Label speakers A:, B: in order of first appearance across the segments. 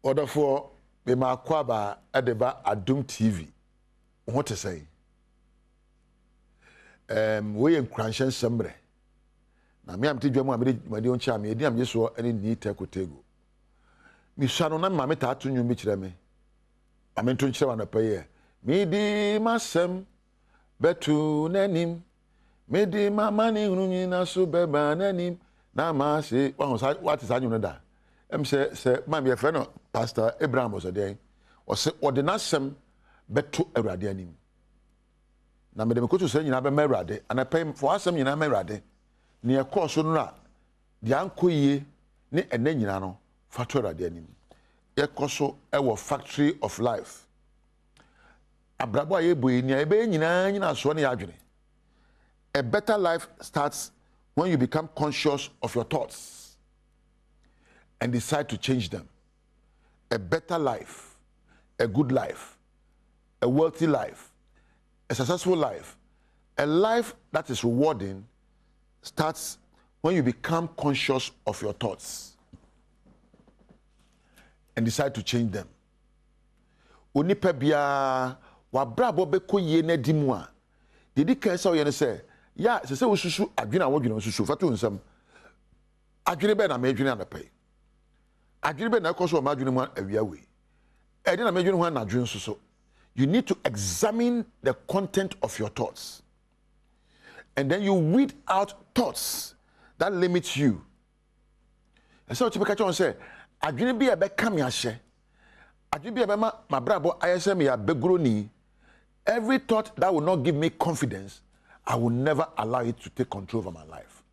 A: Order for me ma kwaba adeba Adom TV. What to say? We in Cranshan Sembre. Na me am ti dwam amede made on cha me edi am yeso ani ni tekotego. Mi shano na ma meta atu nwumi kire me. Amento nkire wa na paye. Mi di masem betu nanim. Mi di mamani hunyi na so beba nanim. Na ma se what is anyu no da. Se ma me friend no Pastor Abraham was there. O se ordinasem betu awrade anim. Na me de mekoto se nyina be mawrade ana pay for asem nyina mawrade. Ne ekọ no a de ankoyie ne ene nyina no fatora de anim ekọ ewo factory of life abrabo aye boyi ni ebe nyina so ne adwene. A better life starts when you become conscious of your thoughts and decide to change them. A better life, a good life, a wealthy life, a successful life, a life that is rewarding starts when you become conscious of your thoughts and decide to change them. Onipa bia wa brabo be koye na dimu a dedi kan se o ye ne se ya se wosusu adwene a wodwene wosusu fatu nsam adwene be na me adwene na pay adwene be na ekoso ma adwene mu awia we e de na me adwene ho na adwene soso. You need to examine the content of your thoughts. And then you weed out thoughts that limit you. And so to catch on say, I didn't be a be come ya she. I didn't be a my brabo ISM ya begroni. Every thought that will not give me confidence, I will never allow it to take control over my life.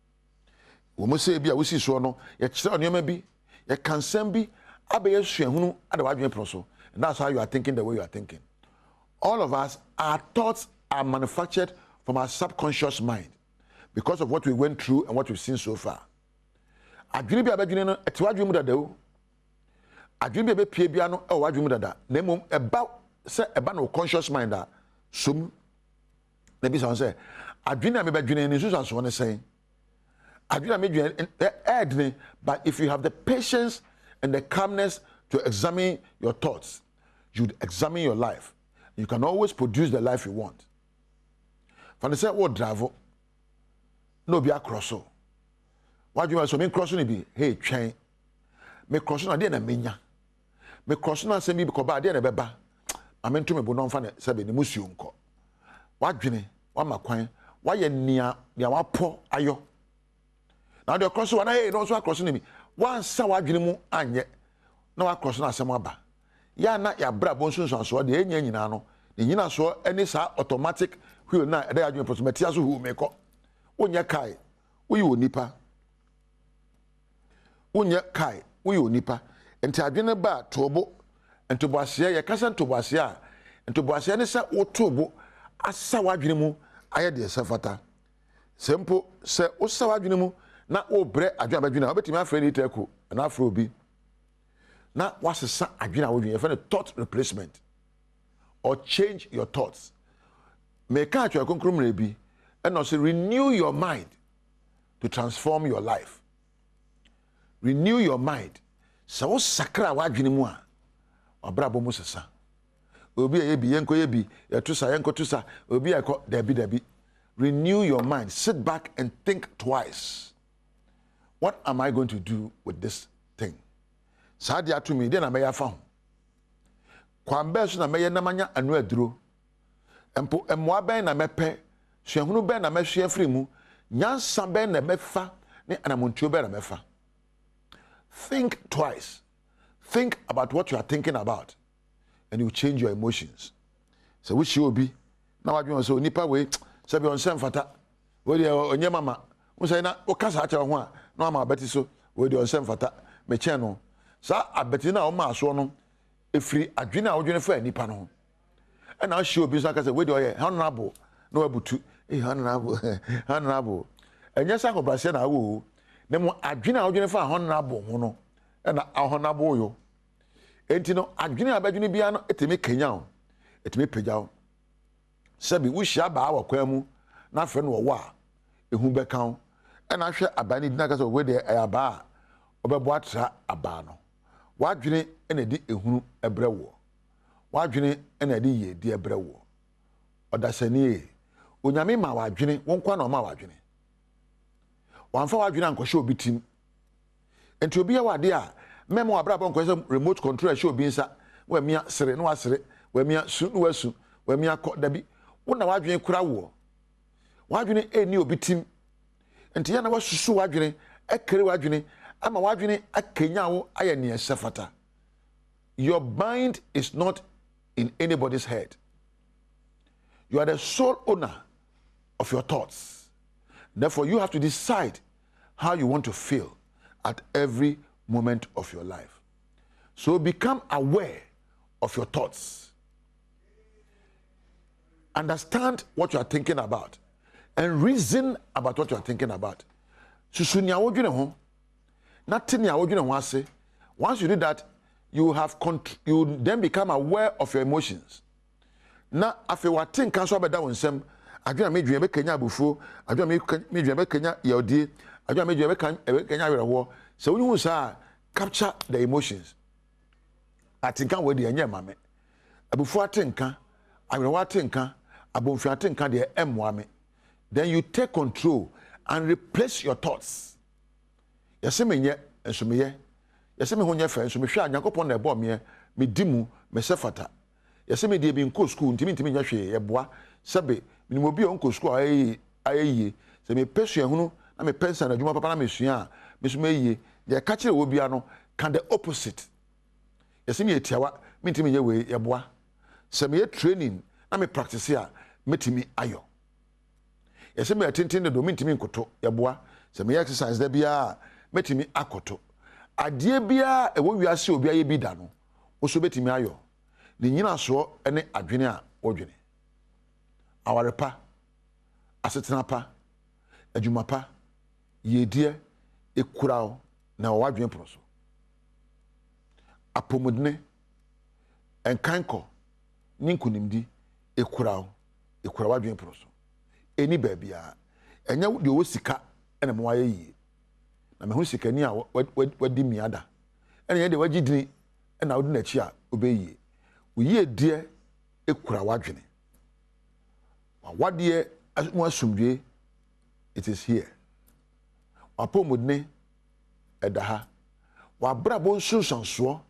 A: We must say be a wisi so no, ya chira on be, ya concern be, abe yesu hunu adawadwen proso. And that's how you are thinking the way you are thinking. All of us, our thoughts are manufactured from our subconscious mind because of what we went through and what we've seen so far. Adwene bia badwene no etiwadwe mu dada o. Adwene bia be pie bia no e wadwe mu dada. Na mom eba se eba no conscious mind da som. Na bi say say adwene a me badwene ni susu aso ne sen. Adwene a me dwene edne, but if you have the patience and the calmness to examine your thoughts, you'd examine your life. You can always produce the life you want. When say what drive no be across. What you so me cross ni be hey twen me cross na dey na menya me cross na say me because ba dey na beba amento me bo no mfa na say be ni musuo nko wadwene wa makwan wa ye nia wa po ayo na dey cross wa na hey no so cross ni be wan sa wadwene mu anye na wa cross na asem aba ya na ya bra bo nsunsun so dey enya nyina no ni nyina so any sa automatic wheel na dey adwene proximity aso hu me ko onya kai uyi onipa unya kai uyi onipa enti adwene ba tobo entoboase ye kasa ntoboase a ntoboase ne sa otobo asa wadwene mu aye de safata sempo se osa wadwene mu na obre adwene badwene obetimi afre ni teku na afro bi na wasesa adwene awodwene for the thought replacement or change your thoughts. Make out your conclusion be and also renew your mind to transform your life. Renew your mind. So sakra wadwene mu a abrabo mu sesa. Obi ebi yenko yebi yetusa yenko tusa obi ekọ dabi. Renew your mind. Sit back and think twice. What am I going to do with this thing? Sadia to me then I may found. Kwambe so na meye namanya anu aduro. Empo emwa ben na mepe, hwehunu ben na mehwe afri mu, nyansa ben na mefa, ne anamontuo ben na mefa. Think twice. Think about what you are thinking about and you change your emotions. So which you be na wadwe so nipa we se be onsem fata. We dey onye mama, wo say na wo kasa acha ho a na ma beti so we dey onsem fata. Me che no. Sa abeti na o ma so no efiri adwene a wodwene fa nipa no. And I'll show business because we do honorable, no abutu, honorable. And yes, I hope I said I will. Then adwene a wodwene fa honorable no, and honorable yo. Enti no adwene a badwene bia no etemi kenya o, etemi pegya o. Sabi wo hia ba wa kwamu na afre no wo a ehu beka o. And I hwe abani dina because we dey aba obebo atra aba no. wadwene ena di ehunu ebre wo wadwene ena di ye di ebre wo odasani onyame ma wadwene wonkwa na ma wadwene wanfa wadwene ankɔhye obi tim enti obi ya wade a memo abrabɔ nkɔhye remote control hye obi nsa wa mia sere no wasere wa mia su no wasu wa mia kɔ dabi wona wadwene kura wo wadwene eni obi tim enti ya na wasusu wadwene ekere wadwene ama wadwene akenya wo aye ne sefata. Your mind is not in anybody's head. You are the sole owner of your thoughts. Therefore, you have to decide how you want to feel at every moment of your life. So become aware of your thoughts. Understand what you are thinking about and reason about what you are thinking about. Susunya wodwene ho. Nothing ya wodwene ho ase. Once you do that, you then become aware of your emotions. Na afi watin kan so abeda wonsem, adwena me dwene be kanya abufuo, adwena me dwene be kanya yodie, adwena me dwene be kanya awerɛho. So when you say capture the emotions. Atinka we de anya mame. Abufuo atinka, awerɛho atinka, abomfi atinka de emmoa me. Then you take control and replace your thoughts. Yese menye enso meye. Yese me honye fa enso me hwe Nyankopɔn na ebo me dimu me sefata. Yese me de bi nko school ntimi nya hwe ye boa sebe minimo bi onko school ayeyi se me pesu ehunu na me pensa na adwuma papa na me sua me so meye ye ka kire wo bia no can the opposite. Yese me etiawa me ntimi nya we ye boa se me training na me practice a metimi ayo. Yese me atenten do me ntimi nkoto ye boa se me exercise da bia metimi akoto adie bia ewo wiase obi aye bi da no wo so betimi ayo ni nyina so ene adwene a wodwene awarepa asetena pa adwuma pa yedie ekurao na wadwene proso apomudne enkanko ninkunimdi ekurao wadwene proso eni babia enya de wo sika ene mo aye yi na me hu sikani a wadi miada ene ye de wagidini ena wodi na chi a obeyi uye die ekura wadwene wade mo asumdwe it is here apomudne edaha wa brabo nsunsanso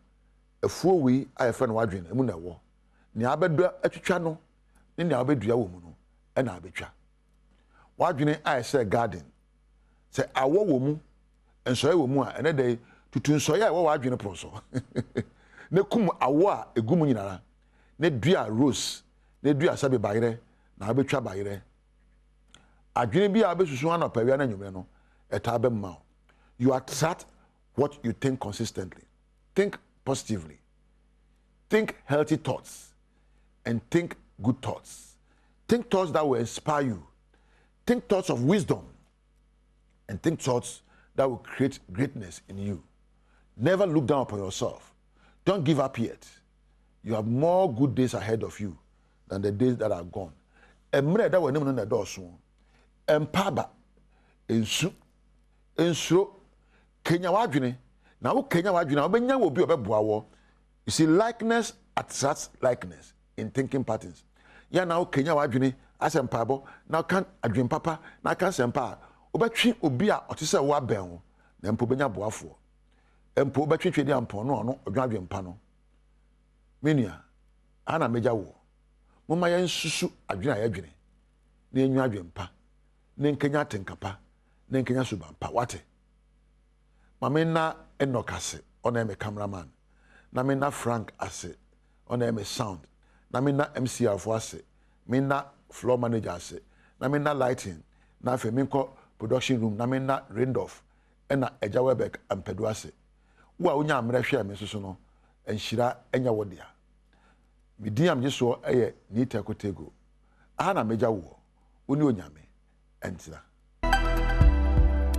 A: afuo wi ayefa na wadwene emu na wo ne abedo atwitwa no ne abedua wo mu no ena abetwa wadwene ayese garden se awo wo mu ensoye wo mu a ene dey tutu nsoye a wo wadwene proso ne kum awo a egum nyinara ne dua rose ne dua sabe bayire na abetwa bayire adwene bia abesusu anopawia na nwume no eta abemma. You attract what you think consistently. Think positively. Think healthy thoughts and think good thoughts. Think thoughts that will inspire you. Think thoughts of wisdom and think thoughts that will create greatness in you. Never look down upon yourself. Don't give up yet. You have more good days ahead of you than the days that are gone. Emre da wani mun na doso. Empaba ensuro Kenya wadwene na wo Kenya wadwene obenya wo bi obeboa wo. You see, likeness attracts likeness in thinking patterns. Ya na wo Kenya wadwene asempabo na kan adwen papa na kan sempa obetwi obi a otise wo aben wo na mpo benya boafo mpo obetwetwe di ampo no no odwadwen pa no menua ana meja wo moma ya nsusu adwene ayadwene na enyu adwen pa na nkenya tenkapa na nkenya subampa wate mamena enokase ona me cameraman na me na Frank ase ona me sound na me na MC afo ase me na floor manager ase na me na lighting na fe me nko production room na me na Randolph ena Eja Webek ampedu ase wo a onya amrehwe me soso no enhira enya wodia midiam yeso eye ni tekotego ana meja wo oni onyame entira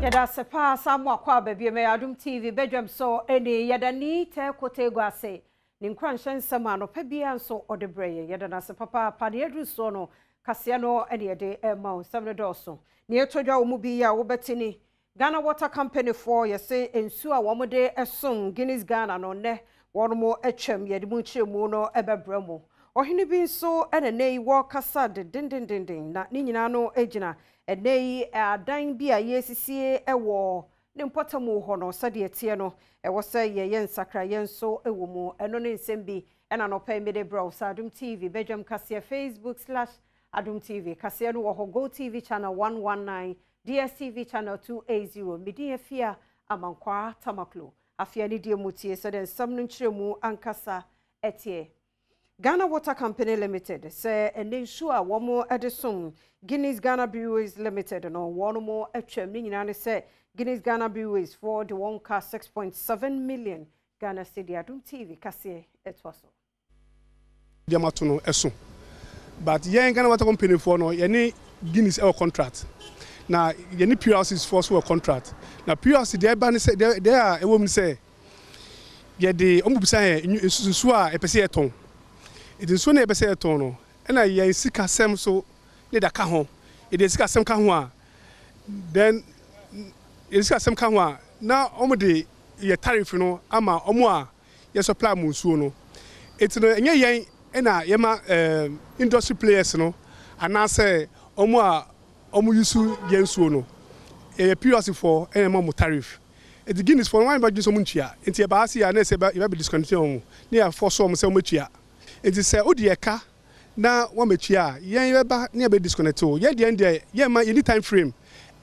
B: yada sepa samu akwa babie me Adom TV Badwam so eni yada ni tekotego ase ni nkranhye nsema no pa bia nso odebreye yada na sepa pa de adru so no kase no eni de ema o 7 doso ni etodwa wo mu bi ya wo betini Ghana Water Company for you say ensu a womode esom Guinness Ghana no ne wono atwam yede mu chiremu no ebebramo ohene bi nso enenei wo kasa de dindindindin na ni nyina no agina enei adan bi a yesisie ewo ne mpotamu ho no sade tie no ewo se ye nsakra ye nso ewo mu eno ne nsem bi ena no pay mede browse Adom TV Badwam kase Facebook/Adom TV kase no wo Go TV channel 119 DSTV channel 280 Media Fia Amankwa Tamaklo Afia ni die mutie so den sam no nkyeremu ankasa etie Ghana Water Company Limited say enensu a womo edesom Guinness Ghana Breweries Limited no wono mo atwam ni nyina ne say Guinness Ghana Breweries for the 6.7 million Ghana cedi Adom TV kase etwaso
C: diamato no eso but yen Ghana Water Company for no ye Guinness our contract na ye ni PLC's force for contract na PLC dey ba ni say there are e wom say ye de ombubisa he susu a epese eton it is so na epese eton no na ye sika sem so ne da ka ho e de sika sem ka ho a then ye sika sem ka ho a na omo de ye tariff no ama omo a ye supply mu nsuo no it no enye yen na ye ma industry players no ana say omo a omo yusu yensuo no e PLC for mo tariff it Guinness for one budget so munchia enti e ba sia na se ba be discontinue na ya force omo se omochia enti se odi eka na wo mechia yen ba na be disconnect o ye de end ye ma any time frame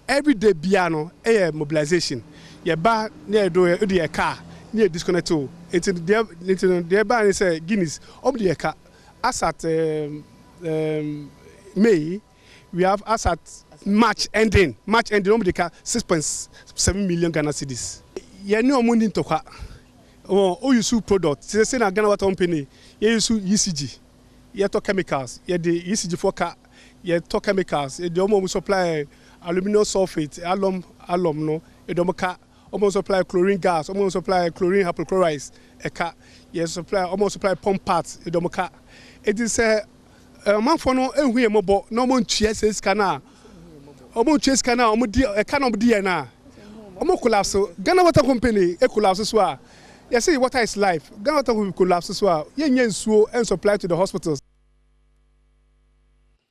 C: every day bia no mobilization ye ba na do odi eka na disconnect o enti de ba ni say Guinness odi eka as at May we have as at March ending only 6.7 million Ghana cedis. Ye no money to kwa. O use product. Say na Ghana Water Company, ye use ECG. Ye to chemicals. Ye the ECG for car. Ye to chemicals. Ye the omo supply aluminum sulfate, alum no. E do ka omo supply chlorine gas, omo supply chlorine hypochlorite. E ka ye supply omo supply pump parts. E do ka. It is man for no ehue mobo no mo ntua sika na omo ntua sika na omo di e ka na omo di na omo collapse Ghana Water Company e collapse so a you say water is life Ghana Water will collapse so a ye nya nsuo and supply to the hospitals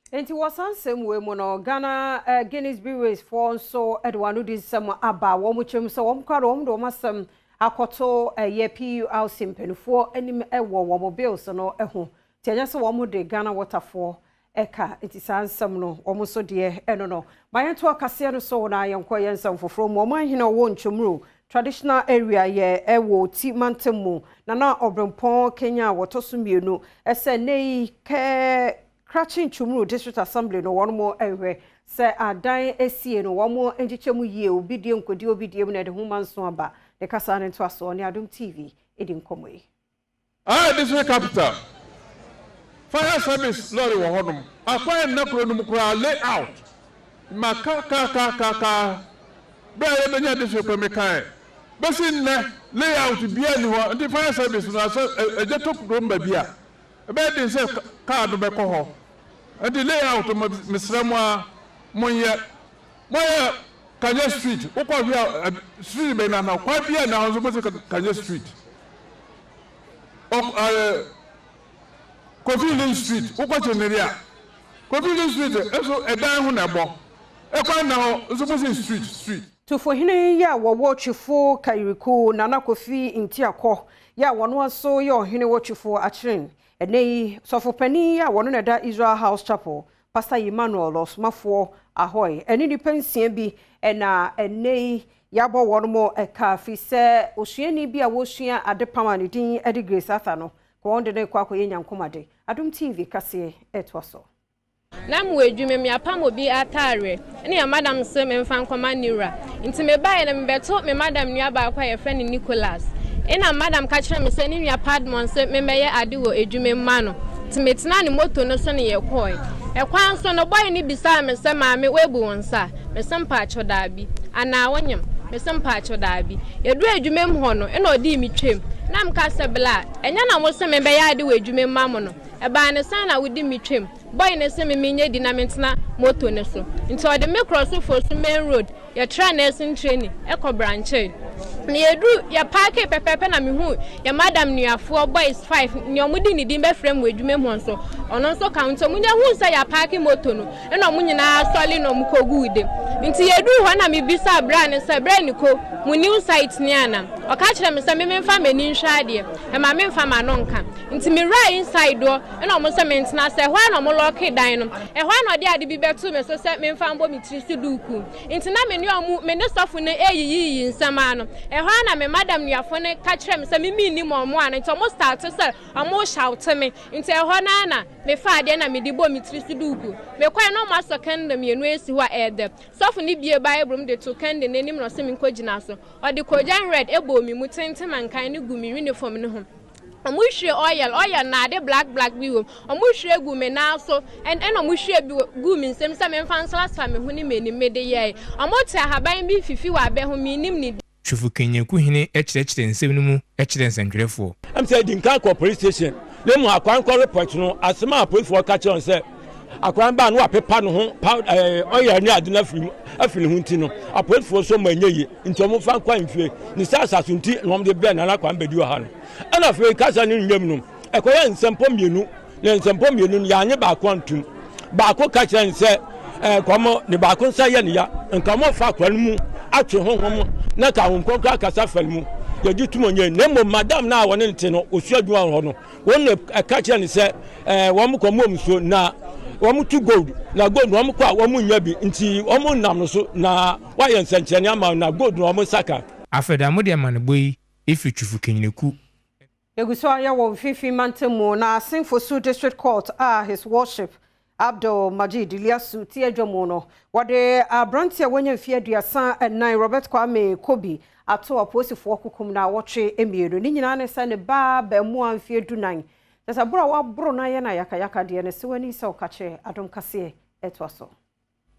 B: enti wasansem we mo no Ghana Guinness Breweries for so edwanu di sam aba wo mo twem so wo kwaro wo do masam akoto ye PUR simpenfo anim ewo wo mo bills no eho tianya se wo mo de Ghana Water for eka itisansam no wo mo so de eno no mayento akase no so na yenko yensam foforo mo manhene wo ntwomro traditional area ye ewo ti mantemu na na obrempon Kenya wotoso mienu ese nei ke Crachin Chumru District Assembly no one more ehwe se adan esie no one more enjichemu yie obidie nkodi obidie mu na de human so aba de kasa ne to aso ne Adom TV edi nkomwe
D: district capital fire service lorry wo hodum akwa na kro num kra layout maka be ye benya district ko mekai besin ne layout bia ni ho ndi fire service no so eje top room ba bia be din se car do be ko ho ndi layout misramu a monye Kanye Street ukwa bia street be na kwa bia na ho so Kanye Street Covillion Street, ukwa cheneria. Covillion Street, eso edan hu na bo. Ekwa na ho so street.
B: Tufo hine ya wotchifo Kairiku Nana Kofi Intiako ya wono so ya hine wotchifo Achrin. Enei sofo pani ya wono na da Israel House Chapel. Pastor Emmanuel Osmafo Ahoy. Eni ni pensie bi na enei yabo wono mo eka fi se osuani bi a wosua adepama ne din edi Grace Arthur no. Ko onde ne kwa koye nyankomade Adom TV kase etwaso
E: na mu edwume me apam obi atare ne ya madam se me mfa nkoma niura nti me bae na me beto me madam nua ba kwa ye friend Nicholas ina madam ka kire me se ni nua Badwam se me meye ade wo edwume mma no nti metina ne moto no so ne ye koi e kwan so no boy ni bisa me se ma me webu wonsa me se mpa choda bi ana wonyem me se mpa choda bi yedu edwume mho no ina odi mi twem na mka se bla enya na mo se me be ya ade wo edwume mma mo no e ba ne san na wodi mi twem boy ne se me menye di na mentena moto ne so nti ode me cross for so main road ye try nursing training eko branche na yedu ya parke pepepe na me hu ya madam nuafo boys 5 ni omudi ni din be frame wedwuma mu nso ono nso count omunya hu say ya parke moto no na omunyina soli no mukogu ide nti yedu ho na me bisa bra ne say bra ni ko mu new site ni ana o ka kire me say me mfa mani nhwa de e ma me mfa ma no nka nti me right inside do na omo say me ntena say hwa na omo lock dan no e hwa na ode ade bi betu me so say me mfa mbo me tiri si duku nti na me ni omu me ne sofu ne eyiyi nsama no e hwa na me madam nuafo ne ka kire me say me ni mo omo ana nti omo start say omo shout me nti e hwa na me fa de na me di bo me tiri si duku me kwa no ma second me enu esi hwa ede sofu ni bie bible de to kende nenim no se me nkogina so ode kojan red ebo mi mutente mankan ne gu mi uniform ne ho omuhwe oil na de black bi wo omuhwe gu me na so and omuhwe bi gu mi nsem se me mfa nsala sa me ho ni meni me de ye omoti ahaban bi fifi wa be ho mi nim ni
F: Shufu Kenya kuhine echire nsem no mu echire nsandrefo
G: am say Dinka police station le mu akwan ko report no asema police for catch on say akwan ba no apepa no ho oil ni ade na afiri ho nti no police for so manyeyi nti omo fa kwan mfie ni sasa sunti no de be na akwan bedi ha no ana fe kasa ni nyam no ekoya nsempo mienu ne nsempo mienu ya anye ba kwantum ba ko ka kire nse komo ne ba ko nsa ye ne ya nka mo fa kwan mu atwe honhom na ka hon kokra kasa falmu yeji tumonye nemo madam na woni nte no osu adwuma ho no won ka kire ne se wo mo komo mso na wo mo tu gold na gold wo mo kwa wo mo nya bi nti wo mo nam no so na wa ye nsenchene ama na gold wo mo saka
F: afeda mo de man boyi ifi Shufu Kenya ku
B: Eguso ya wo fifi mantemu na Sinfosu District Court his worship Abdul Majid Iliasu ti adwomo no wode abrantia wonya mfie aduasa nine Robert Kwame Kobi ato aposifo kokum na wotwe emienu ni nyina ne sa ne ba mu amfie dunan sasa bro wa bro na ye na yakayaka de ne se wani se okache Adom kase etwaso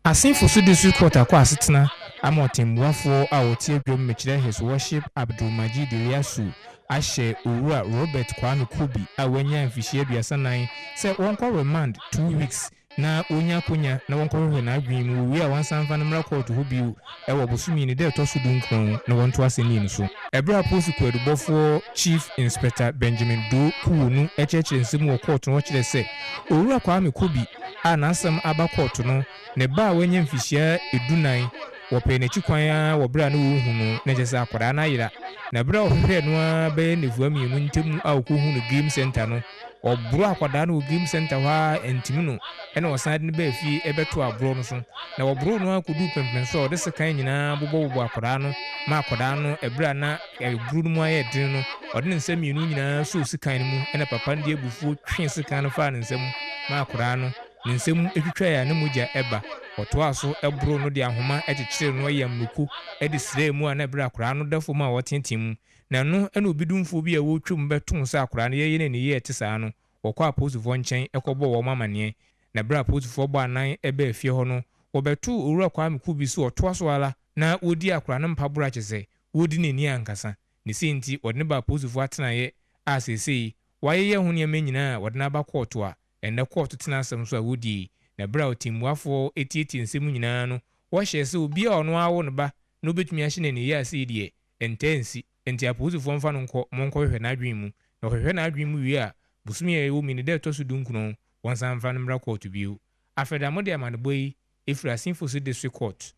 F: Asinfosu District Court akwa asetena amotembuafo a wotie adwom mekire his worship Abdul Majid Iliasu ashe owura Robert Kwame Kobi a wanya mfihie aduasa nan se wonko remand 2 weeks na onya konya na wonko hwe na adwin mu wi a wansanfa no mra court ho biu e wo bosumi ni de to so dunkron na wonto aseni ni so ebra posi kwadubofo Chief Inspector Benjamin Do kuwonu echeche nsem wo court no kire se owura Kwame Kobi a na asam aba court no ne ba wanya mfihie edunan wope ne chikwan wo bra no wo hunu na jese akwara na yira na bra ohwe no be ne vuami mu ntemu a wo hunu game center no obro akwada no game center wa entimu no ena osan ne ba fi ebeto abro no so na obro no akodu pempen so de sekan nyina bobo akwada no ma akwada no ebra na ebru no mu aye din no ode ne nsam yinu nyina so sekan no mu ena papa ndi ebufu twen sekan no fa ne nsam ma akwada no ne nsam etwitwa ya ne muja eba oto aso ebro no de ahoma ekekire no yamnuku edi sire mu ana ebra akwada no dafo ma wotentim na no ena obidumfo bi a wotwum beton sa akwada no ye ne ye etisa no wokwa aposifo nchen ekobo wo mamane na bra aposifo bo anan ebe afie ho no wobetu owura Kwame Kobi so oto aso ala na wodi akwada no mpabura kyese wodi ne ni ankasa ne senti wodne ba aposifo atenaye asesei waye ho ne nyina wodna ba court a enne court tena asem so a wodi na bra otimwafo etieti nsem nyina no wo hye se obi a ono awo ne ba no betumi ahye ne ye asedi entensi enti aposifo mfa no monko hwehwe na adwen mu na hwehwe na adwen mu wi a busumi e wo mini de to so dunkuno wansan fa no court biu afeda mo de amanboyi efra Sinfosu District Court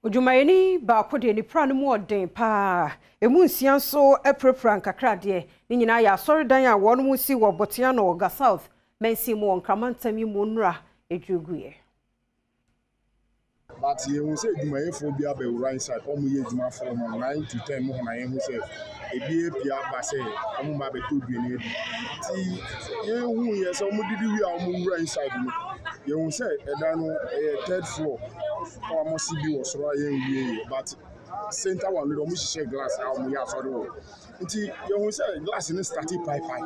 B: Ojumayeni ba kode ni pra no mu odin pa emu nsia so eprepra nkakra de ni nyina ya sorry dan a wonu mu si wo Botia no Oga South mensi mu onkramantam mu nura ejuguye
H: but you say Ojumayefo bi abewura inside omu ye djuma from 9 to 10 mo na ye hu say ebi epia ba say omu ba be to duane ebi ti ye hu ye so omu didi wi a omu wura inside no ye hu say eda no third floor omu si bi wo soro ye nwie but center one no omu share glass a omu ya soro wo nti ye hu say glass ni started pipe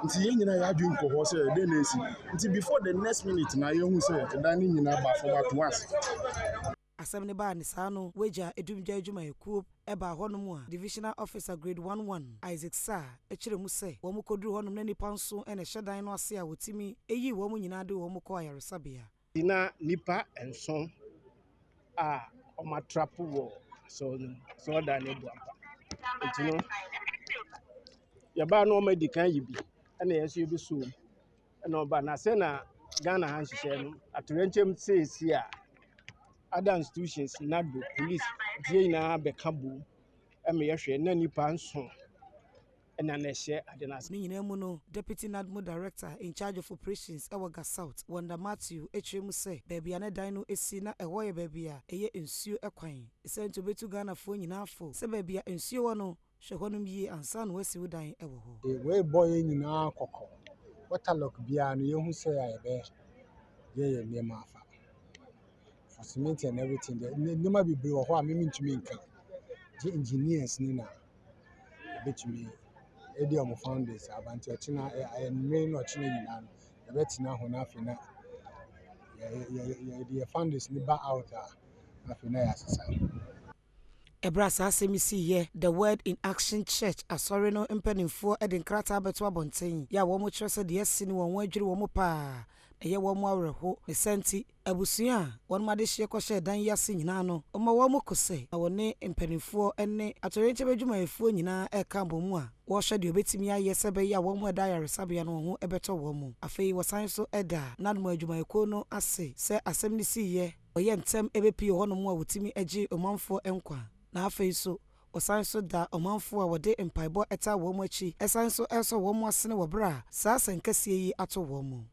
H: nti ye nyina ya dwun ko ho say dey na esi nti before the next minute na ye hu say eda ni nyina ba for back once
I: asem ne ba ni sano weja edumja Ojumayeku eba honum a divisional officer grade 11 Isaac Sa ekire mu se wo mu koduru honum na nipa nso ene hyedan no ase a wotimi eyi wo mu nyina de wo mu ko ayaresabea
J: ina nipa enson a ɔma trap wɔ so ɔda ne bu ampa nti no yɛbaa no ɔma di kan yi bi ɛna yɛn nso yɛbi so ɛna ɔba na sɛ na Ghana ha nhyehyɛ no atoyɛnkyɛm seesi a other institutions NADO police die nyinaa bɛka bo ɛma yɛhwɛ na nipa nso ɛna na ɛhyɛ ade na
I: ne nyinaa mu no deputy NADMO director in charge of operations Ewaga South Wanda Matthew ekyeremu sɛ baabi a ne dan no esi na ɛhɔ yɛ baabi a ɛyɛ nsuo ɛkwan ɛsɛ nto betu Ghana fo nyinaa fo sɛ baabi a nsuo wɔ no hwɛ hɔ no yie ansa na wasi wo dan ɛwɔ hɔ
K: we boy nyinaa kɔkɔ waterlock bia no yehu sɛ a yɛbɛ yɛ nneɛma afa for cement and everything there nneɛma bebree wɔ hɔ a mimi ntumi nka gye engineers ni na betumi edi ɔmo founders abanti ɔkyena ɛnwe no ɔkyena nyinaa no yɛbɛtena ho na afei na yɛ founders ni ba out a afei na yɛasesa
I: Ebrasa asɛm the Word in Action Church asɔre no mpanimfoɔ ɛde nkrataa bɛto abɔnten yɛ a wɔn kyerɛ sɛ deɛ asi ne wɔn adwiri wɔn paa ɛyɛ wɔn awerɛho ne sɛnti abusua a wɔn ma de hyɛ kɔhyɛ dan yi ase nyinaa no ɔma wɔn kɔ sɛ na wɔne mpanimfoɔ ɛne atɔrɛnkyɛm adwumayɛfoɔ nyinaa ɛka bɔ mu a wɔhwɛ deɛ obetumi ayɛ sɛ bɛyɛ a wɔn ɛda ayaresabea no ho ɛbɛtɔ wɔn mu afei wɔsan so ɛda NADMO adwumayɛkuo no ase sɛ asɛm ne siyɛ ɔyɛ ntɛm ɛbɛpie hɔ nom a wɔtumi agye ɔmanfoɔ nkwa na afei so ɔsan so da ɔmanfoɔ a wɔde mpaebɔ ɛta wɔn akyi ɛsan so ɛsɔ wɔn asene wɔ bere a saa asɛnkasie yi ato wɔn mu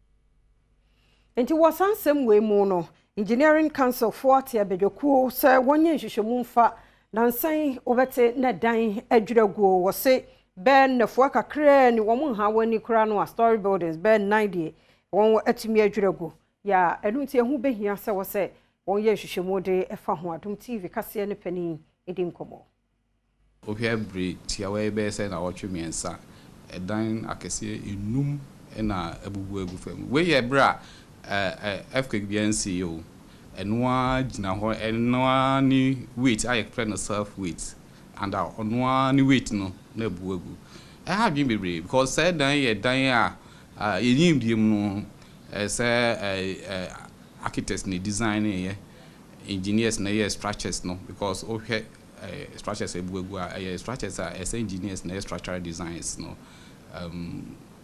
B: Enti wasan sem we mu no engineering council for te abedwokuo sɛ wɔnyɛ nhwehwɛmu mfa nansan obɛte na dan adwiraguo wɔ se ben nafo kakra ni wɔn ha wani kura no a story buildings ben 90 wɔn atumi adwiraguo ya ɛnu nti ehu behia sɛ wɔ sɛ wɔnyɛ nhwehwɛmu de ɛfa ho Adom TV kaseɛ ne panin edi nkɔmɔ
L: ohwɛ bre tia wɔ ebe sɛ na wɔtwe miɛnsa ɛdan akɛseɛ enum ɛna abubu agu fam we yɛ bra FKBNC yo enwa gina ho enwa ni weight I explain the self weight and onwa ni weight no na abu agu I have been bebre because said dan ye dan a yenim diem no say architects ni design ye engineers na ye structures no because okay structures abu agu structures as engineers na structural designs no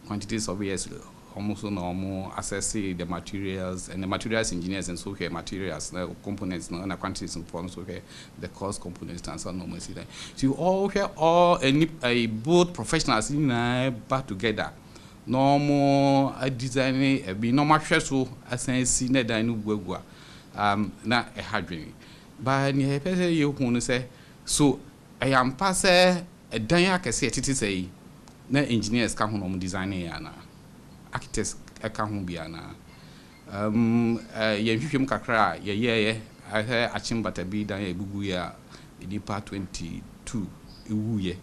L: quantities of years almost normal assessing the materials and the materials engineers and so here materials components and quantities and forms okay the cost components and so normal see that so you all here all a both professionals in back together normal designing be normal so assess na dan no buagua na e hadwin ba ni pese you hu say so I am pass a dan akese tete say na engineers ka ho no designing ya na architects eka ho bia na ye hwehwem kakra ye achimbata bi dan ebugu ya nipa 22 ewuye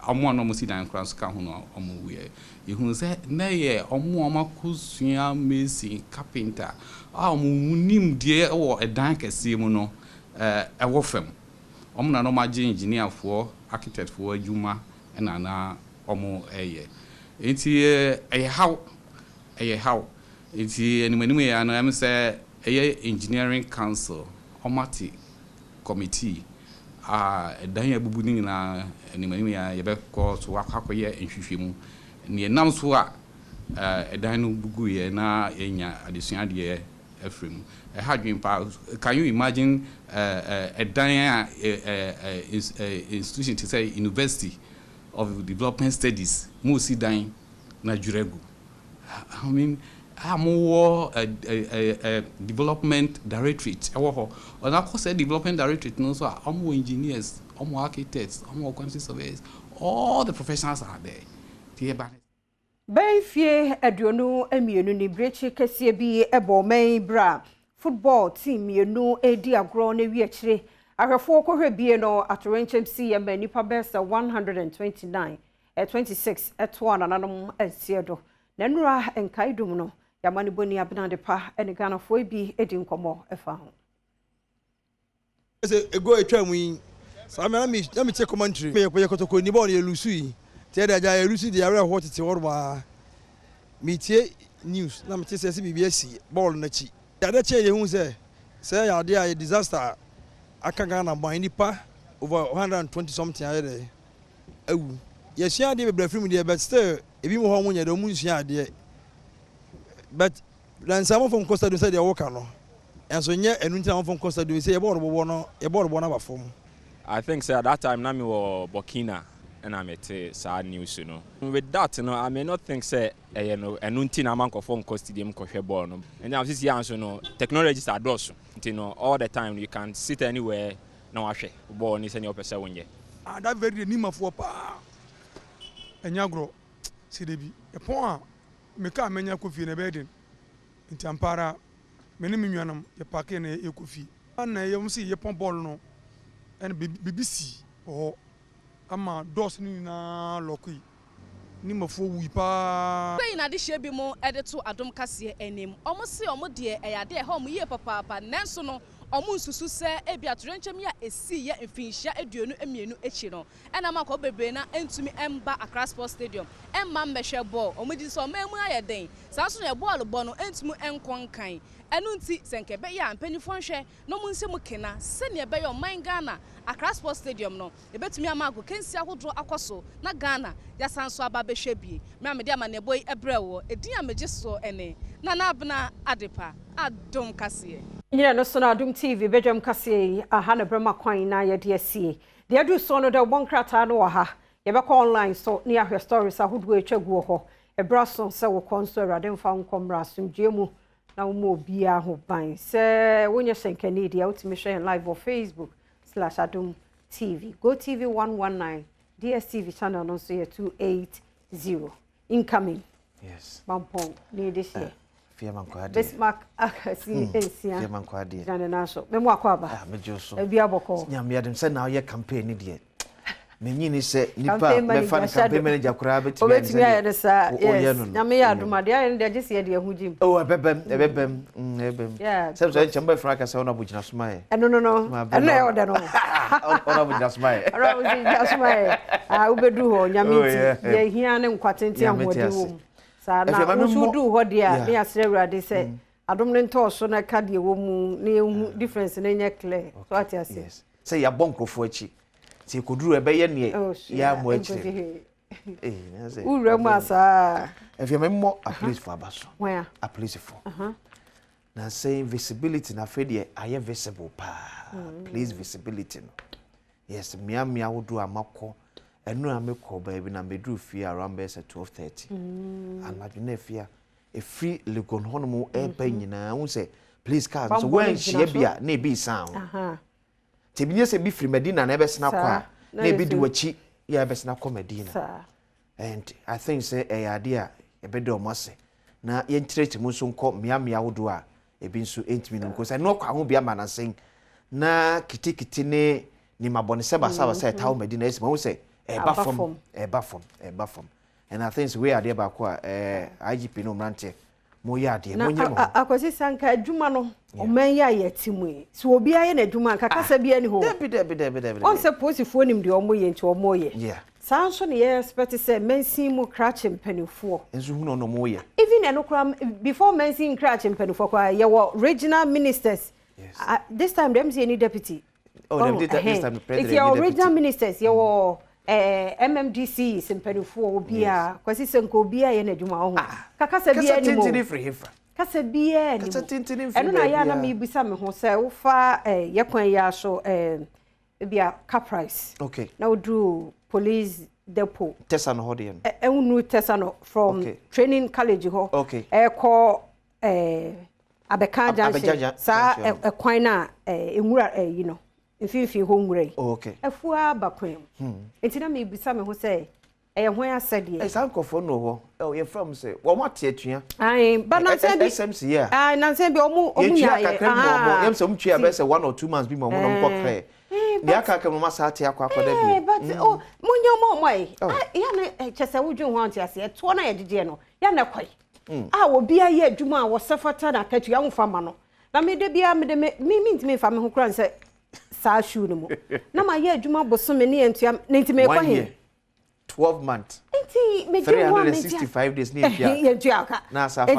L: omo no mo si dan kra so ka ho no omo wuye ehun se na ye omo makosua mesi carpenter omo nim die wo edan kese mu no ewo fam omo na no magye engineer fo architect fo adwuma na omo eye enti how enti animu ya na am say engineering council omati committee dan abubu ni na animu ya ye be ko so akwakoye nhwehwemu ne nam so a dan no bugu ye na enya adesua de afrem hadwin pa can you imagine dan institution to say university of development studies musi dan na juregu I mean more development directorate ewo na ko say development directorate no so am engineers am architects am quantity surveyors all the professionals are there tie ba
B: Benfie aduonu emienu ni brechi kese bi ebo main bra football team mienu edi agro na wi akire ahwefo kohwe bie no atorenchem si ye mani pa besa 129 26 eto nananom asiedo nanura enkaidum no yamani boni abnade pa ene Ghana fo bi edi nkomo efa ho
M: ese ego etwa mu yi so na me check commentary me ye kotoko ni ball ye lusu yi te da ja ye lusu de yare ho tete worba me tie news na me tie se bibia si ball na chi ya da che ye hu se ya de a disaster aka Ghana ban nipa over 120 something ayede awu ye hia de bebre film de but still ebi mo ho mo nya de mu hia de but lan some from Costa do say they work no enso nye enu ntina from Costa do say ye board bo na ba form.
N: I think say at that time na me wo Burkina and I met sad news, you know. With that, you know, I may not think say you know enu ntina man ko from Costa stadium ko hwe ball no. And now this year you know technologies are dosu. You know all the time you can sit anywhere na wa hwe ball ni say your person wonye.
C: Ah that very nima for pa. Enyagro sidebi. E pon a me ka menya kofi na bedin. Nti ampara me ne menwanam ye pake na ye kofi. Na ye msi ye pon ball no. And BBC oh ama dos ni na lokui ni mafo wi pa
O: pe na de hye bi mo ede to adom kase enim omo se omo de eyade e ha omo ye papa nanso no omo nsusu se ebi atorenchem ya esi ye mfinhia aduonu emienu echi no ena makọ bebre na entumi emba Accra Sports Stadium emma mmehwe ball omo di so omo emu ayeden sanso na ball bo no entumi enkonkan enu nti senkebe ya mpanifo nhwe no mu nsemu kena se ne be yo man Ghana Accra Sports Stadium no ebetumi amago kensi ahodro akoso na Ghana ya sanso aba behwe bie me amede amane boy ebrewo edin amegye so ene na abna adepa Adom kase
B: nyina no so na Adom TV Badwam kase aha na brema kwan na ye de asie de adu so no de bonkrata no ha ye be call online so ne ahwe stories ahodo etwagu ho ebraso se wo konso awrade mfa nkomra asomdwemu na wo obia ho ban se wonye senkani dia utimi share live on Facebook/Adom TV Go TV 119 DSTV channel no so 280 incoming
P: yes
B: bampon ni this year
P: Fiaman kwadi
B: Bismarck akasi ensia
P: Fiaman kwadi
B: jane naso memo akwaba
P: mejoso
B: ebi aboko
P: nyam yadem se na ye campaign ni de menyini se nipa me fan campaign manager kura betimi
B: ya sa yes nyame ya adumade ya de agese ye de ahujim
P: oh ebebem se so chamba fraka se ona bugina sumaye
B: no eno e oda no
P: ona bugina sumaye
B: ona bugina sumaye ubedu ho nyame ti ye hia ne nkwatenti ahodi wo sa na usudu ho dia ne asere awrade se Adom ne ntoso na ka de wo mu ne ehu difference ne nye clear so atiase
P: yes se ya bonkrofo achi ti koduru ebeye ne ya mo achi na se
B: ura mu asa
P: memmo a place for abaso
B: where
P: a place for na say visibility na fede aye visible pa please visibility no yes mia wodu amako enu ameko ba bi na medru fi around 12:30 anadwene fia e free legon hono e nyina hu say please cars so when she bia na bi sound tebinye se bi free Medina na ebesena kwa na bi di wachi ya ebesena kwa Medina and I think say idea e be do mose na ye ntireti mu so nko mia wodo a e bi nso entimi no because no kwa ho bia manasen na kitikiti ne ni mabone se basa say tawo Medina esi ma say eba form and I think we are there ba kwa IGP no mrante mo ya de mo nyemo
B: akwasi sanka adwuma no o man ya yetimu so obi aye na adwuma kakasa bia ni ho
P: debi
B: on se posifo nim de omo ye nti omo ye
P: yeah
B: sanso ne ye expect say mensin mu crash mpanifo
P: enso hu no mo ye
B: even eno kra before mensin crash mpanifo kwa ye wo regional ministers this time them say any deputy
P: this time the president
B: it's regional ministers ye wo MMDC simpanifo obia kwasi senko obia ye na adwuma ho kakasa bia ni mo kasa bia ni eno na ya na me bisa me ho se wo fa ye kwan ya so bia car price
P: okay
B: na wodu police depot
P: Tesano hodian
B: unu Tesano from training college ho
P: okay
B: ko Abeka Junction sa kwan na enwura you know mfifi ho nwure
P: okay
B: afua bakwem entina me bisa me ho say hwan asade
P: e san kofo no ho ye from say wo mate atua
B: ai ba na say bi
P: SMC ya
B: ai na say bi omu nya ye
P: yem say omu twa be say 1 or 2 months bi mo no mko kre ni aka ka mo masa ate akwa da bi
B: but munyo mo moi ya na chese wudwu ho ante ase to na ye dide no ya na kwai wo bia ye adwuma wo sefata na katu ya mfa ma no na me de bia me de me ntime fa me ho kran say sa shu no mo na ma ye adwuma bosome ne entua ne ntime kwa he
P: 12 months
B: enti me
P: 365 days ni pia
B: ye entua ka
P: na sa fa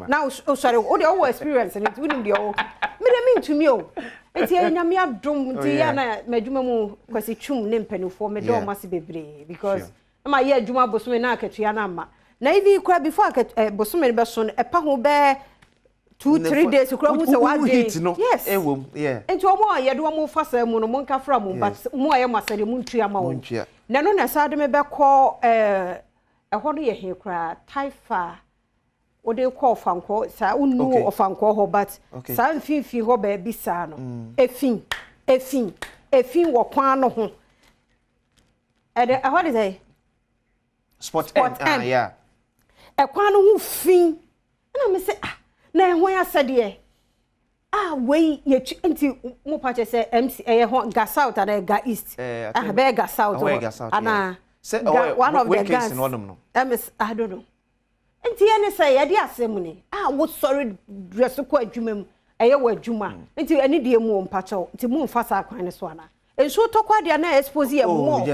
B: na sorry o de o experience ne tunim de o me de me ntumi o Enti nyame adom nti ya na madwuma mu kwasi twum ne mpanifo me do mase bebre because ma ye adwuma bosome na akatua na ma na ivi kura before bosome be so epa ho be 2-3 days kura hu se wa day yes
P: yeah
B: enti omo ye do mo fasa mu no mo nka fra mu but mo aye masade mu ntua ma wo na no na sade me be ko ho no ye he kura taifa ode ko fanko sa unu ofanko ho but sa mfinfi ho ba bi sa no efin wo kwan no ho what is it
P: spot M yeah
B: kwan no ho fin na me say na ho ya sade we ye enti mo pa che say MC ho ga south and ga east be ga south ana one of the guys I don't know enti ene say ye de asem ni wo sorry dress ko adwuma mu eye wa adwuma enti ene de mu mpacho enti mu mfa sa kwan ne so ana enso tokwa de na expose ye mo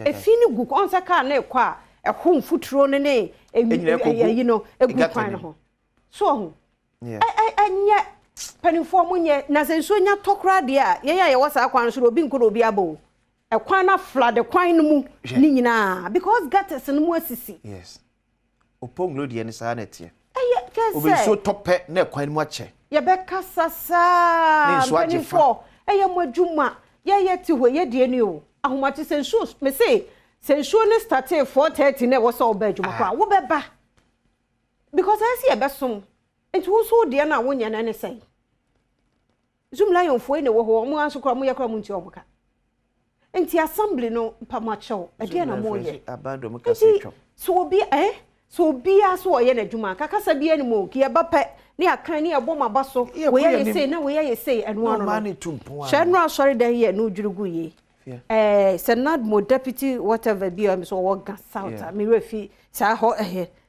B: efini gu on sa ka na ekwa ho mfuturo ne ne you know egu kwan ho so ho anya panifo mu nye na senso nya tokra de a ye wo sa kwan so obi nko obi abo ekwan na flood kwan no mu ni nyina because gutters no mu asisi
P: yes oponglo de ne sa na tie obi so tope na kwan mu ache
B: ye be kasasa panifo eye mo adwuma ye ti ho ye de ni o ahomachi senso me say senso ne start 4:30 na wo so oba adwuma kwa wo be ba because I see e be som enti wo so de na wonya na ne say zoom lion fo ne wo ho mo anso kra mo ye kra mo nti omoka enti assembly no pamacho e de na mo ye
P: abando mo kasetwa
B: so obi so bia so ye na adwuma kakasa bia ni mo ki e ba pe ni akan ni e bom abaso we ye say na we ye say eno ano
P: mani tumpo
B: she no sorry dan ye no djurugu ye senad mo deputy whatever bia so wo ga south me refi sa ho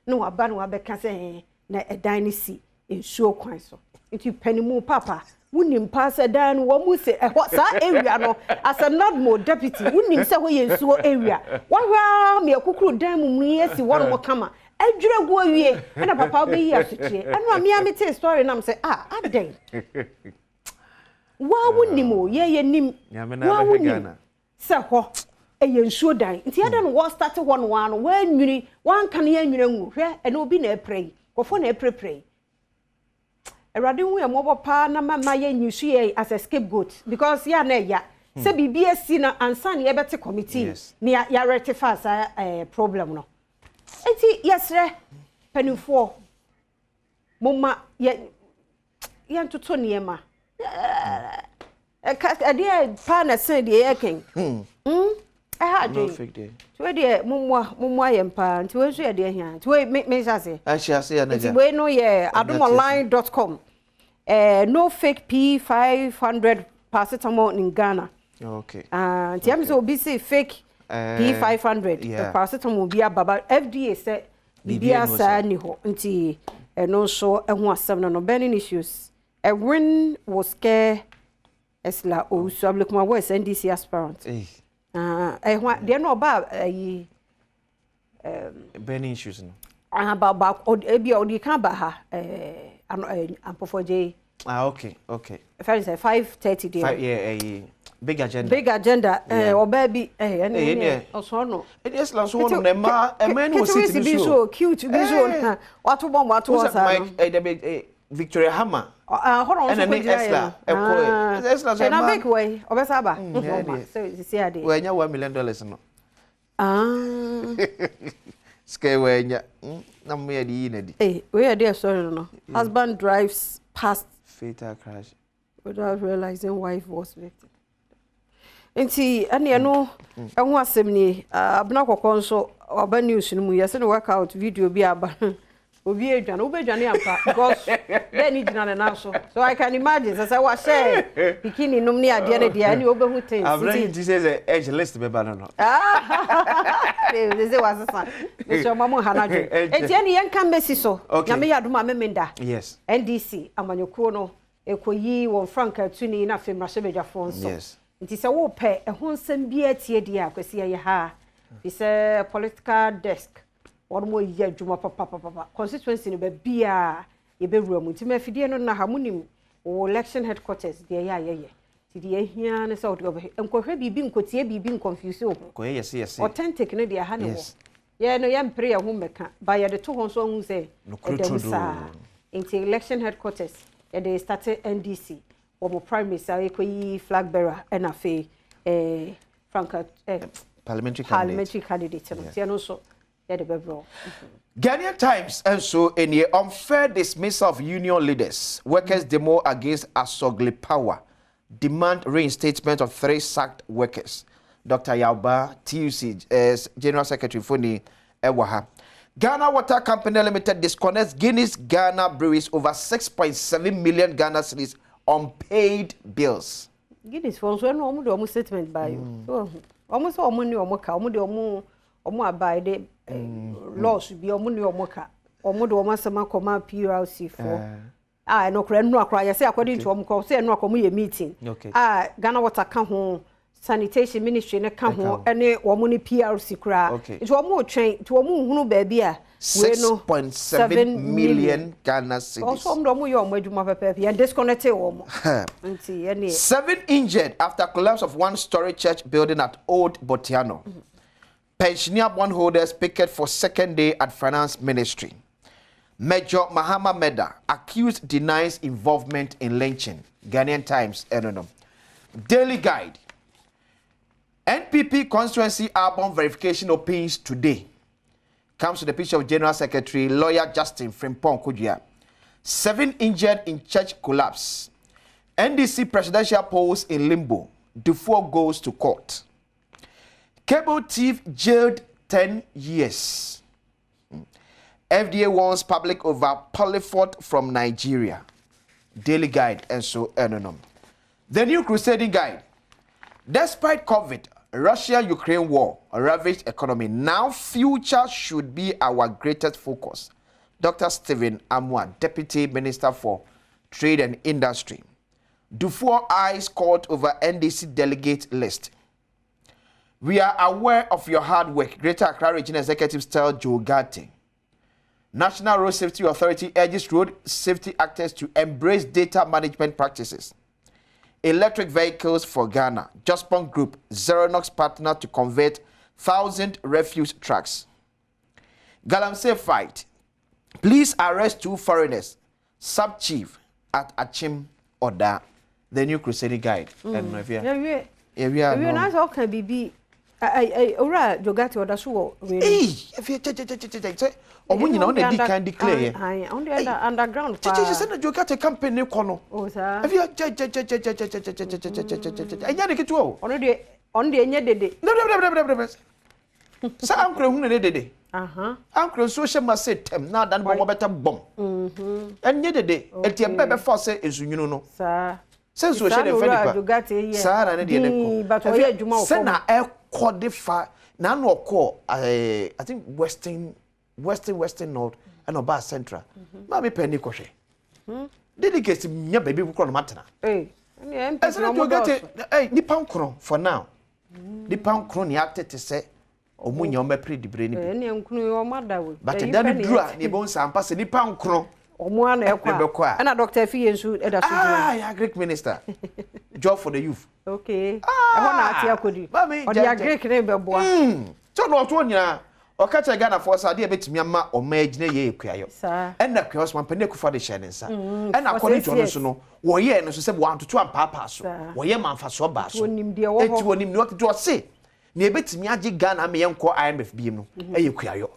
B: no aba no abeka say na edan ni si ensuo kwan so nti panimu papa wunim pass dan wo mu se sa area no as a not more deputy wunim se ho ye ensuo area wo hwa me akukuru dan mu yesi wo no kama adwura go awie na papa be yi asotire eno a me amete story na me say aden wa wunim o ye nim wa wunim se ho eye nsuo dan nti ada no wo start ho no wa no wa nwiri wan kan ya nwira nwu hwe ene obi na epray kofo na eprepray erade hu e mobo pa na mama ye nyusu ye as a scapegoat because ya na ya se bibia si na ansan ye bete committee ni ya rectify sa problem no enti yesre panifo mama ye ntoto niema ade pa na sen de ye ken ha dey to dey mumwa yempa nti we so ye dey hia nti we me sase
P: ya na ja
B: nti we no ye adomonline.com no fake P500 paracetamol in Ghana
P: okay
B: nti am so be say fake P500 paracetamol bi ababa FDA say bibia sa ni ho nti no so ehu asem no burning issues when was care esla o so ablekuma was NDC aspirant they no about
P: burning issues no
B: about ebi odi kan ba ha ampofoje
P: okay
B: if I say 5:30
P: day big agenda
B: oba bi oso no
P: it is la so no ma no sit
B: be so cute be so watu bomb watu wasa
P: Victoria Hammer
B: hold on
P: so Esla Esla so
B: na big way obesa ba so see ade
P: we nya $1 million no scale we nya na me di na di
B: we are sorry no husband drives past
P: fatal crash
B: without realizing wife was victim enti ane no ehun asem ni abna kokon so oba news no mu yese no workout video bi aba obi edwan obedwane ampa because then he did na so I can imagine say wa share bikini num ni ade na dia ni obehu ten
P: Abraham ti say age list be ba no
B: they say was san me so mamu hanadwe enti ane yen kan mesi so na me yadoma memenda
P: yes
B: NDC amanyoko no ekoyi won franka tuni na femrashe bedwafo nso nti se wo pe ehun nsem bia tie dia akwasi ye ha fi se political desk won mo ye adwuma papa constituency no ba bia ye bewura mu nti mafidie no na ha munim election headquarters there ya the here and so enkohwe bibi nkotie bibi confuse o
P: yes
B: authentic no dia ha ne wo ye no yam prayer ho meka ba ye de to ho so hu say into election headquarters ye they started NDC or prime minister ekoyi flag bearer and afi Franca parliamentary candidate no so ye de bebro
P: Ghanaian Times and so in the unfair dismissal of union leaders workers demo against Asogli Power demand reinstatement of 3 sacked workers. Dr. Yauba, TUC, General Secretary Funi Ewaha. Ghana Water Company Limited disconnects Guinness Ghana breweries over 6.7 million Ghana cedis unpaid bills.
B: Guinness for so no omu statement by you. So omu so omu ni omu ka omu de omu abide laws bi omu ni omu ka omu de omu asema koma PLC for no kra no akra ya say according to omu say no akomu ye meeting Ghana Water ka ho sanitation ministry ne ka ho ene omu ni PLC kra it omu twen to omu hunu ba bia
P: 6.7 million Ghana cedis.
B: Also omu ye omu adwuma pepe ya disconnected omu. Nti ene
P: 7 injured after collapse of one story church building at Old Botiano. Pensioner bondholders picket for second day at finance ministry. Major Mahama Meda accused denies involvement in lynching. Ghanaian Times, Daily Guide. NPP constituency album verification opens today. Comes to the picture of General Secretary Lawyer Justin Frimpong Kujia. 7 injured in church collapse. NDC presidential polls in limbo. Dufour goes to court. Cable thief jailed 10 years. FDA warns public over polyfort from Nigeria. Daily Guide and so on. The new crusading guide. Despite COVID, Russia-Ukraine war ravaged economy. Now future should be our greatest focus. Dr. Stephen Amwa, Deputy Minister for Trade and Industry. Dufour eyes court over NDC delegate list. We are aware of your hard work. Greater Accra Regional Executives tell Joe Gatti. National Road Safety Authority urges road safety actors to embrace data management practices. Electric vehicles for Ghana. Jospon Group, Zeronox partner to convert 1,000 refuse trucks. Galamsey fight. Police arrest 2 foreigners. Sub-chief at Achim Oda. The new crusading guide.
B: Ora Jogati Oda so
P: Omunyi na on dey can declare
B: on the underground
P: pa je say na Jogati campaign kono o sa if you enya de ketu o
B: on de enya dede
P: no sa ankro hu ne dede ankro social message tem na dan bo beta bom enya dede etie bebe force esunwunu no sa senso she de fedipa sa na ne de ne ko se na e codify na no call I think western north and oba central ma me penny ko hwe dedicate nya baby ko no matena ni pankro for now ni pankro ni acted say omunya o me predibre ni
B: ni nkunu o madawo
P: but then dura ni bon sampa se ni pankro
B: omo ana ekwa ana Dr. Fiyensu eda so
P: yeah Greek minister job for the youth
B: okay e ho na ati akodi o dia Greek ne beboa
P: so no to nya o ka che Ghana for sa de betimi ama o ma agine ye ekuayo enna kwaos man pane kufa de share nsa enna according to no so no wo ye no so se bo antoto ampapa so wo ye manfa so ba so eti wonim no to say na ebetimi age Ghana me yenko IMF bi no ekuayo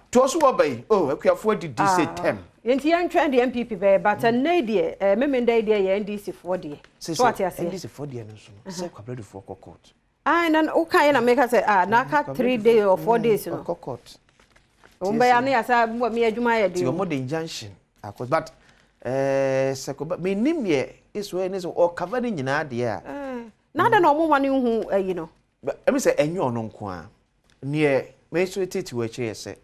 P: to so wo bai ekuafo didi say tem
B: yenti yan trend the MPP be but na die memenda die ye NDC for die so ati ase
P: NDC for die no so se kwabredo for court
B: nan o kan na make say na ka 3 days or 4 days no
P: court
B: umba ya na ya sa mo me adwuma ye de
P: ti mo de injunction but sekoba me nim ye iso ene so o cover ni nyina de a
B: na da na omo ma ne hu you know
P: emi say enyo no nko a ne me so titi we che say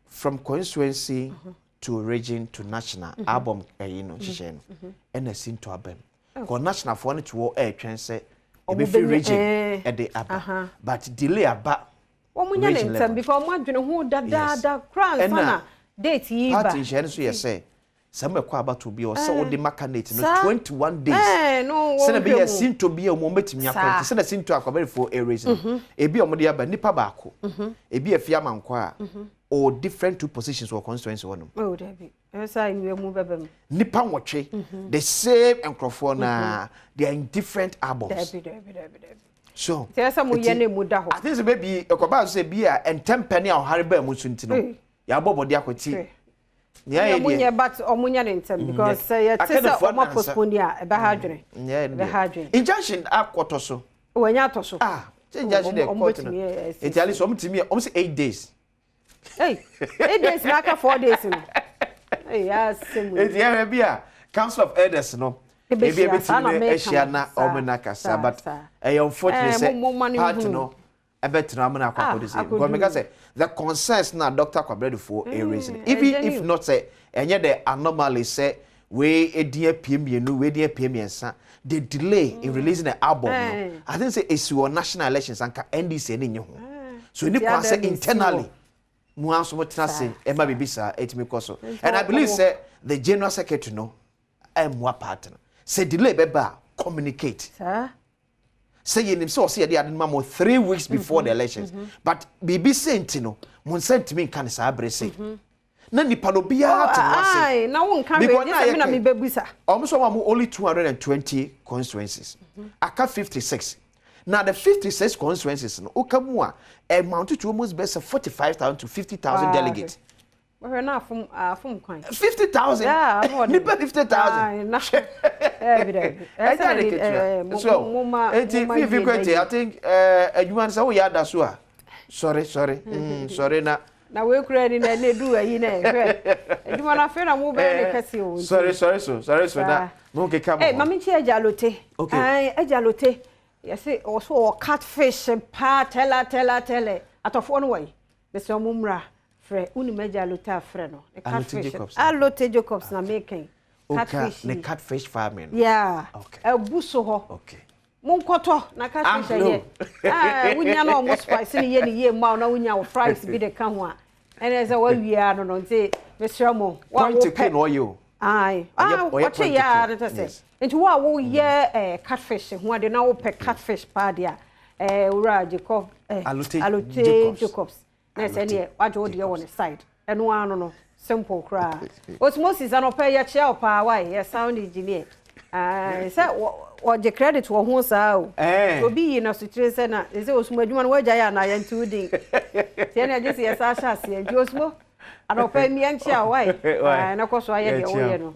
P: from constituency to region to national album share no and a sin to abem go national for no to twen say e be free region e dey aba but delay aba
B: omunya ne because mo adwene ho da crown sana date yi ba
P: party share so ye say some kwa abato bi o se wo de makanate no 21 days
B: no
P: se na be ya sinto bi o mo metimi akwante se na sinto akwabere for areas ebi o mo de aba nipa baako ebi afia mankwa or different two positions or constituency one
B: oh David say we move bebem
P: nipa nwotwe the same enkrofo na they are in different albums
B: David
P: so
B: say some ye na mu da ho
P: I think say maybe ekoba say bi a entempenny a ohare ba mu suntino ya bobodi akwati
B: yeah munye but omunya ne ntem because say ye say omo postpone a ebe ha adwene ebe ha adwene
P: injunction akoto so
B: wanya to so
P: injunction dey court no etiali so omtimi om say 8 days
B: hey 8 days na ka 4 days no hey ya semu
P: etiali bia council of elders no ebi betimi ehia na omena kasa but unfortunately say part no ebetena amena akwakodo say because me say the concerns na Dr. Kwabredo for a reason even if not say enye the anomaly say we edie PMenu we edie PMensa the delay in releasing the album no I think say it's your national elections anka NDC ni nye ho so ni kwa say internally mu anso mo tena say e ma bibisa etimi koso and I believe say the general secretary no emwa partner say delay beba communicate say you so say they had mamo 3 weeks before the elections but bibi sent no mon sent me kan sa abrese na nipa no bia
B: ai na won kan we say me na me bebusa
P: almost only 220 constituencies aka 56 now the 56 constituencies no okamu a amount to almost best 45,000 to 50,000 delegates
B: we're not from kwan
P: 50,000 yeah nipa 50,000 so I think adwuma say we yada so a sorry sorry
B: na we kura ni na do ayi na ehwe adwuma na fe na mo be ne kase o
P: sorry so na no ke kam
B: mami chi ejalote ejalote yesi also catfish pa tele atofo no wai be se omumra fre uni meja lota fre no the catfish alote Jacobs na making catfish
P: the catfish farming
B: yeah ebuso ho
P: okay
B: munkoto na catfish ye wunya na almost spice ni ye ni ye ma na wunya wo fries bi de ka ho a ene ze wa wia no no nti mesra mo
P: wa to ken oil
B: ai what ya that say nti wo ye catfish ho ade na wo pe catfish pa dia ura Jacob alote Jacobs na say ne wajo de on the side eno anu no simple cra osmosis anope ya chia pa why ya sound engineer say o credit wo ho sa o obi na sutre say na say osmo adwuma no waja ya na ya ntudi tie na je say ya sa sha se di osmo anope mi anchia why na koso aye de wo ye no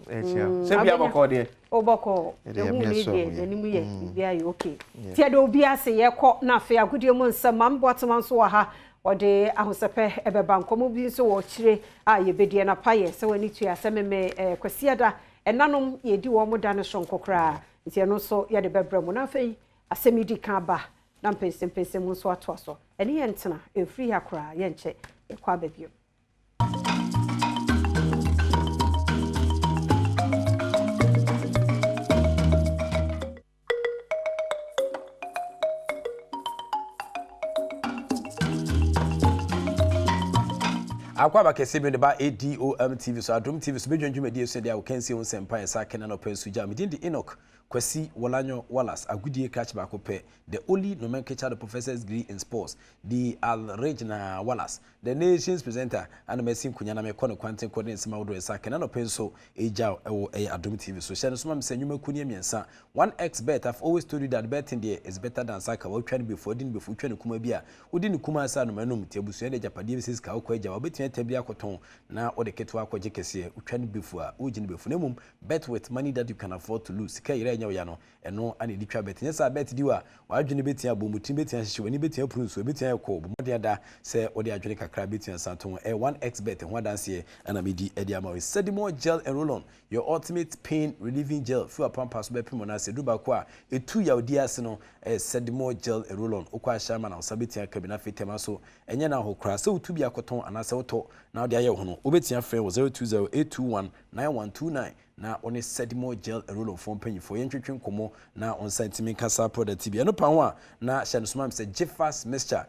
P: se bia boko de
B: oboko ehu ni de animu ye bia ye okay tie de obi ase ye kọ na fe agudie mu nsam mambotema nso wa ha ode ahosepe ebeba nkomo bi nso wo kire a ye bedie na paye se wani tu asememe kwasiada enanom ye di wo moda ne so nkokra ntie no so ye de bebra mu na fei asemidi kan ba na mpensem mu nso ato so ene ye ntena efri akra ye nche ekwa babio
Q: akwa ba kese bi ne ba Adom TV so Adom TV so bedwendwuma die so dia wo kan see won sempa esa kena no pa suja me di Enoch Kwasi Wolanyo Wallace agudie catch ba ko pe the only nomenclature the professor's degree in sports the Regina Wallace the nation's presenter and mesin kunya na me kono kwanten ko den sema wodo esa kena no pa so eja ewo Adom TV so she no so ma me sanyuma kuni emiensa 1xbet I've always told you that betting there is better than saka wo twa ne before din before twa ne kuma bia wodi ne kuma asa no manum tiabusu de japade bisis ka ko eja wo tabia koton na ode keto akwaje kese utwane befu a ugine befu nemum bet with money that you can afford to lose ka ire nya ya no eno ane di twa bet nyesa bet diwa wadwene betia bomutim betia hye wani betia prunso betia ekọ bomode ada se ode adwene kakra betia santon 1x bet ho adanse ana medi edi amawe Sedimo gel and roll on your ultimate pain relieving gel fu apampa so bepimo na se duba ko a etu ya odi ase no Sedimo gel and roll on okwa shama na osabetia kabina fetema so enye na hokra se utubi akoton anase woto na odi aye ho no obetia frɛ wo 0208219129 na one sedimo gel role of form penny for yentwetwe nkomo na on sentiment kasa product bi eno pa ho a na hyanosoma say Jeffas mixture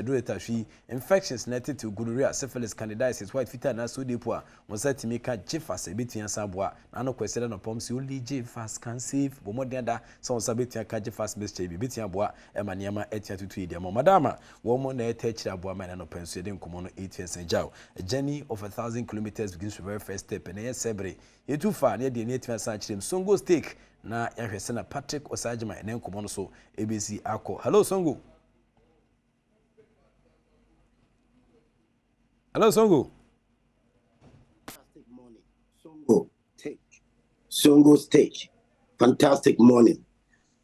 Q: do it ahwi infections related to gonorrhea, syphilis, candidiasis, white fever na so depo a on sentiment ka Jeffas ebetua saboa na no kwesere no pom say only Jeffas can save bo modern da so on sabetua ka Jeffas mixture bi betua boa e ma niam etia tutu ide mo madama wo mo na eta kira boa ma na no penso de nkomo no 8 years jaw a journey of 1,000 kilometers begins with the very first step and sebre yetu fa na de ne etia san kirem Songo Steak na yahwese na Patrick Osajima ene nkomo no so ebesi akọ. Hello Songo. Hello Songo.
R: Songo Steak. Fantastic morning.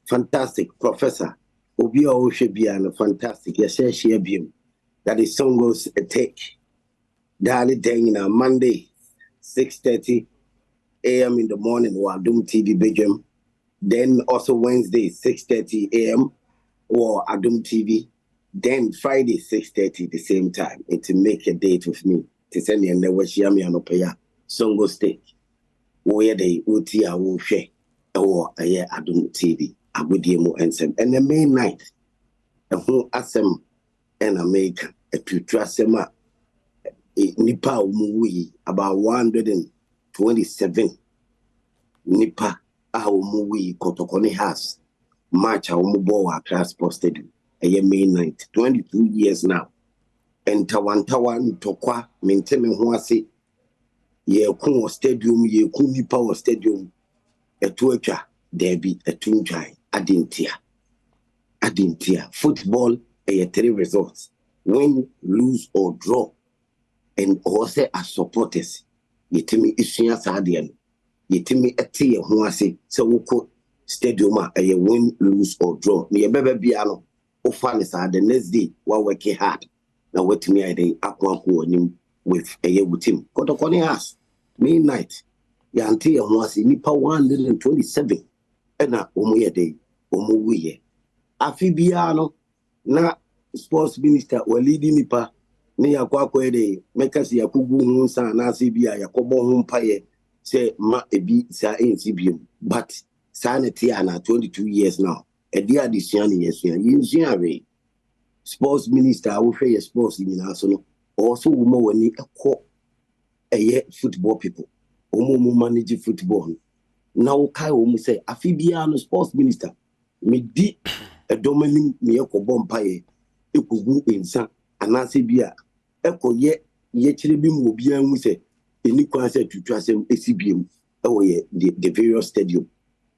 R: Fantastic Professor. Obi Oshebiano, fantastic. Yes, share beam. That is Songo's Steak. Daily day in a Monday, 6:30 a.m. in the morning, or Adom TV Badwam. Then also Wednesday, 6:30 a.m. or Adom TV. Then Friday, 6:30 the same time. And to make a date with me. To send me and never share me on Opaya. Songo Steak. Where they Utia will share. Or a year Adom TV. Abudiemo and some. And the main night, a whole assem and America, a tutrasema, Nipa Umuwi, about 127 Nipa Umuwi, Kotokoni House, March Umuboa class posted a year main night, 22 years now. And Tawan Tokwa, maintaining Huasi, Ye Kun Stadium, Ye Kuni Power Stadium, a tuacha, there be a tunjai. Adintia. Football, 3 results. Win, lose, or draw. And also as supporters. Yetimi Ishiya Sadian. Yetimi Eti Huasi. So we could stadium a win, lose, or draw. Me a baby piano. Ofanisa the next day while working hard. Now wait me a day Aquan with a year with him. Kotokoni has midnight. Yanti Huasi Nipa 127. Ena Umuye day. Omuwiye afibiano na sports minister walidi nipa ni yakwa kwede mekasi yakugu hunsa na sibia yakobo humpaye se ma ebi sa NCBM but sanity ana 22 years now e dia addition yes yin sports minister wo hwe sports nyina so no also wo mo wani ekọ eye football people omo manage football now kai wo mu say afibiano sports minister me di a domain me ko bompaye ekugu ensa anase bia eko ye kire bi mu obi an se eni kwan se tutuasem esibiem e wo ye the various stadium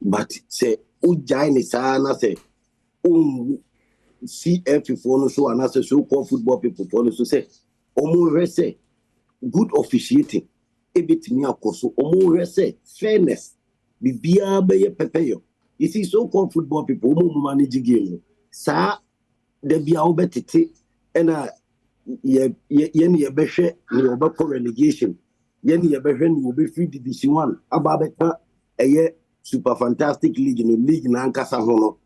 R: but say ujai ni sana say CF for no so anase so called football people for no so say omo rese good officiating ebitimi akoso omo rese fairness bibia be ye pepeyo. You see, so-called football people who manage game. Sa de bia obetete ena ye behwe ni obekọ relegation. Ye ni behwe ni obe free division 1. Aba beta eye super fantastic league no league na ankasa ho no.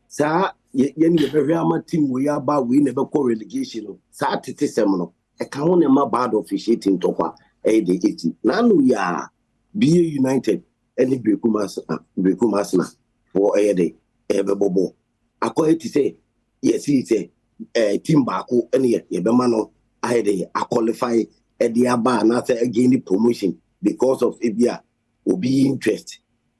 R: Sa ye ni behwe ama team we aba we na obekọ relegation no. Sa tete sem no. E ka ho na ma bad officiating tokwa e de 80. Na no ya BA United any Brekumas na. For a day, bobo. According to say, yes, he say, team Baku, and yet, Yabamano, I qualify at the Abba, and after again the promotion because of Ibia will be interest.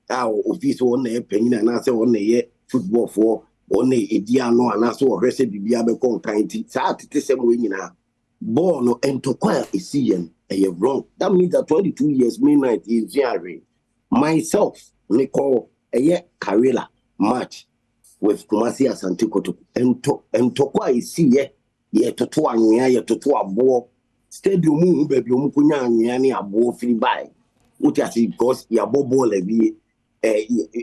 R: Our office on a penny and answer on a football for only a diano and also a recipe Biabe kind. Sat the same way now. Born and to acquire a season, a wrong. That means that 22 years midnight is January. Myself, Nicole. A year Karela match with Kumasi Asante Kotoko and Tokwa is see ye to abo stadium baby umukunya nyani abo free by what you see because ya bobo le bi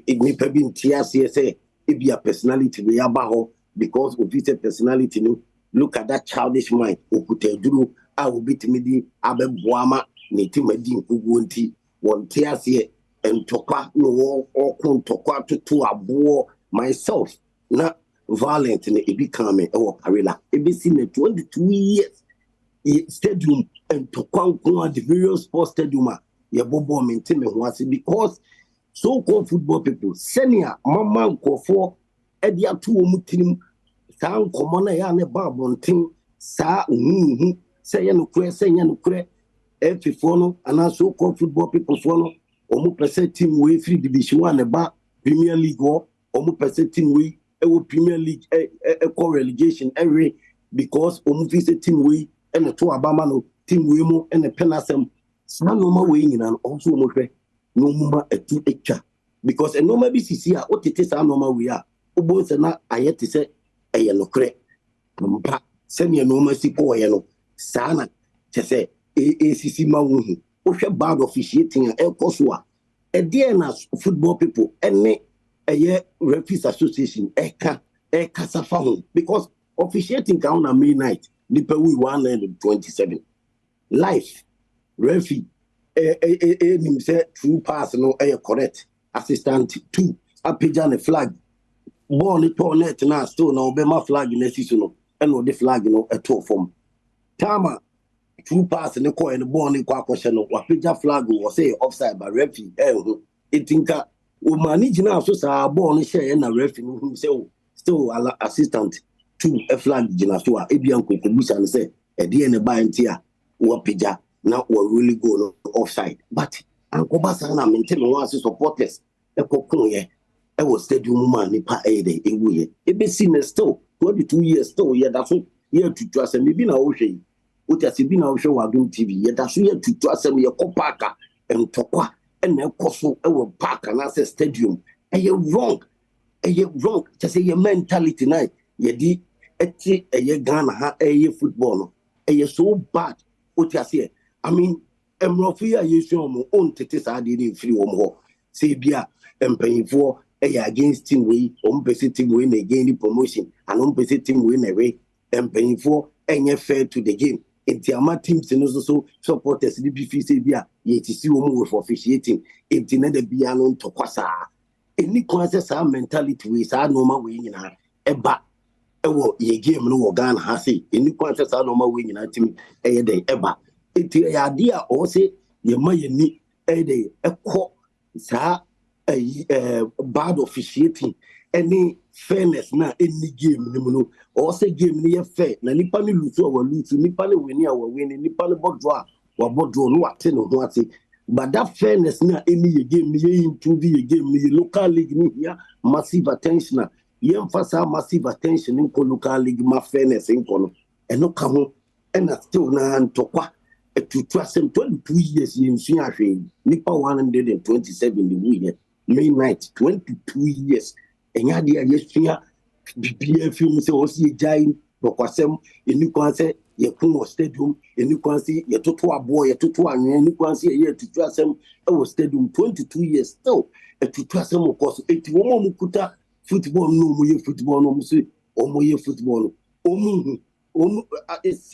R: nipa bi ntia say e be a personality we abaho because of his personality no look at that childish mind okuteduru a obitimi abeboama ne timadi nkugu nti won tia say and tokwa no or tokwa to abo myself na violent in a big coming or Karela. It be seen 22 years stadium and tokwa the various sports stadium ye bobo maintain me ho ase because so-called football people senior mama nkofo e dia to wo mutirim saa nkomo na ya ne ba bonten saa say ye no kure every no and so-called football people for no omu percent team we free division 1 ba Premier League or omu percent team we Premier League relegation every because omu fi team we and to abama no team we mo and penasem na normal way nyina also omu hwe no muma etu echa because a normal BCC a otete sa normal way a obo se na ayete se eye no kre mpa se ne normal si ko ye no sa na te se ACC ma wo hu o hwe bad officiating e koso a e dey na football people ene eye referees association eka safa ho because officiating count na midnight nipa we 127 life referee nim say true pass no correct assistant 2 apeja ne flag ball ni toilet na still na obema flag na siso no and the flag no eto form tama true pass ne ko and ball ni kwa akoshe no apeja flag wo say offside by referee etinka o manage na so sa ball ni share na referee no say still assistant 2 a flag gina so a ebian ko busa ne say e de ne ba ntia wo peja now we really go offside but ankoba sana maintain one as supporters e kokun ye e was stadium man ni pa e dey ewu ye e be seen still 22 years still ye that so ye tutu asem bi na wo hwe o ti ase bi na wo hwe wa Adom TV ye that so ye tutu asem ye ko parka entokwa e na ekoso e wo parka na say stadium e ye wrong just say your mentality na ye di eti e ye Ghana ha e ye football no e ye so bad o ti ase I mean, Emrofia Yeshom own tetis I didn't free home. Say, Bia, Empaying against team way, team win again the promotion, and team win away, Empaying for any fair to the game. In Tiama teams and also supporters, the BF say, Bia, yet is you for officiating. If the nether be unknown to Quasa. Any causes our mentality with our normal wing in her, eba. Ewo ye game no Ghana hasi. Any causes our normal wing in our team, a day, eba. Iti idea or say ye may ni a call bad officiating any fairness na any game no or say game near fair na nipa ni lusu or lusu nipa ni win our win nipa ni bodwa or bodwa no ate no ho ate but that fairness na any game ni improve the game ni local league ni here massive attention ye emphasize massive attention in local league ma fairness in kono eno ka ho and still na ntokwa to trust him 22 years in Siashi, Nipa 127 the week, May night, 22 years. And Yadia, yes, BPF film say, Osi Jain, Bokwasem, in Nukanse, Yakumo Stadium, in Nukansi, Yatotua boy, Yatotua, and Nukansi, a year to trust him, our stadium 22 years still, and to trust him, of course, 81 Mukuta, football, no more football, no more football,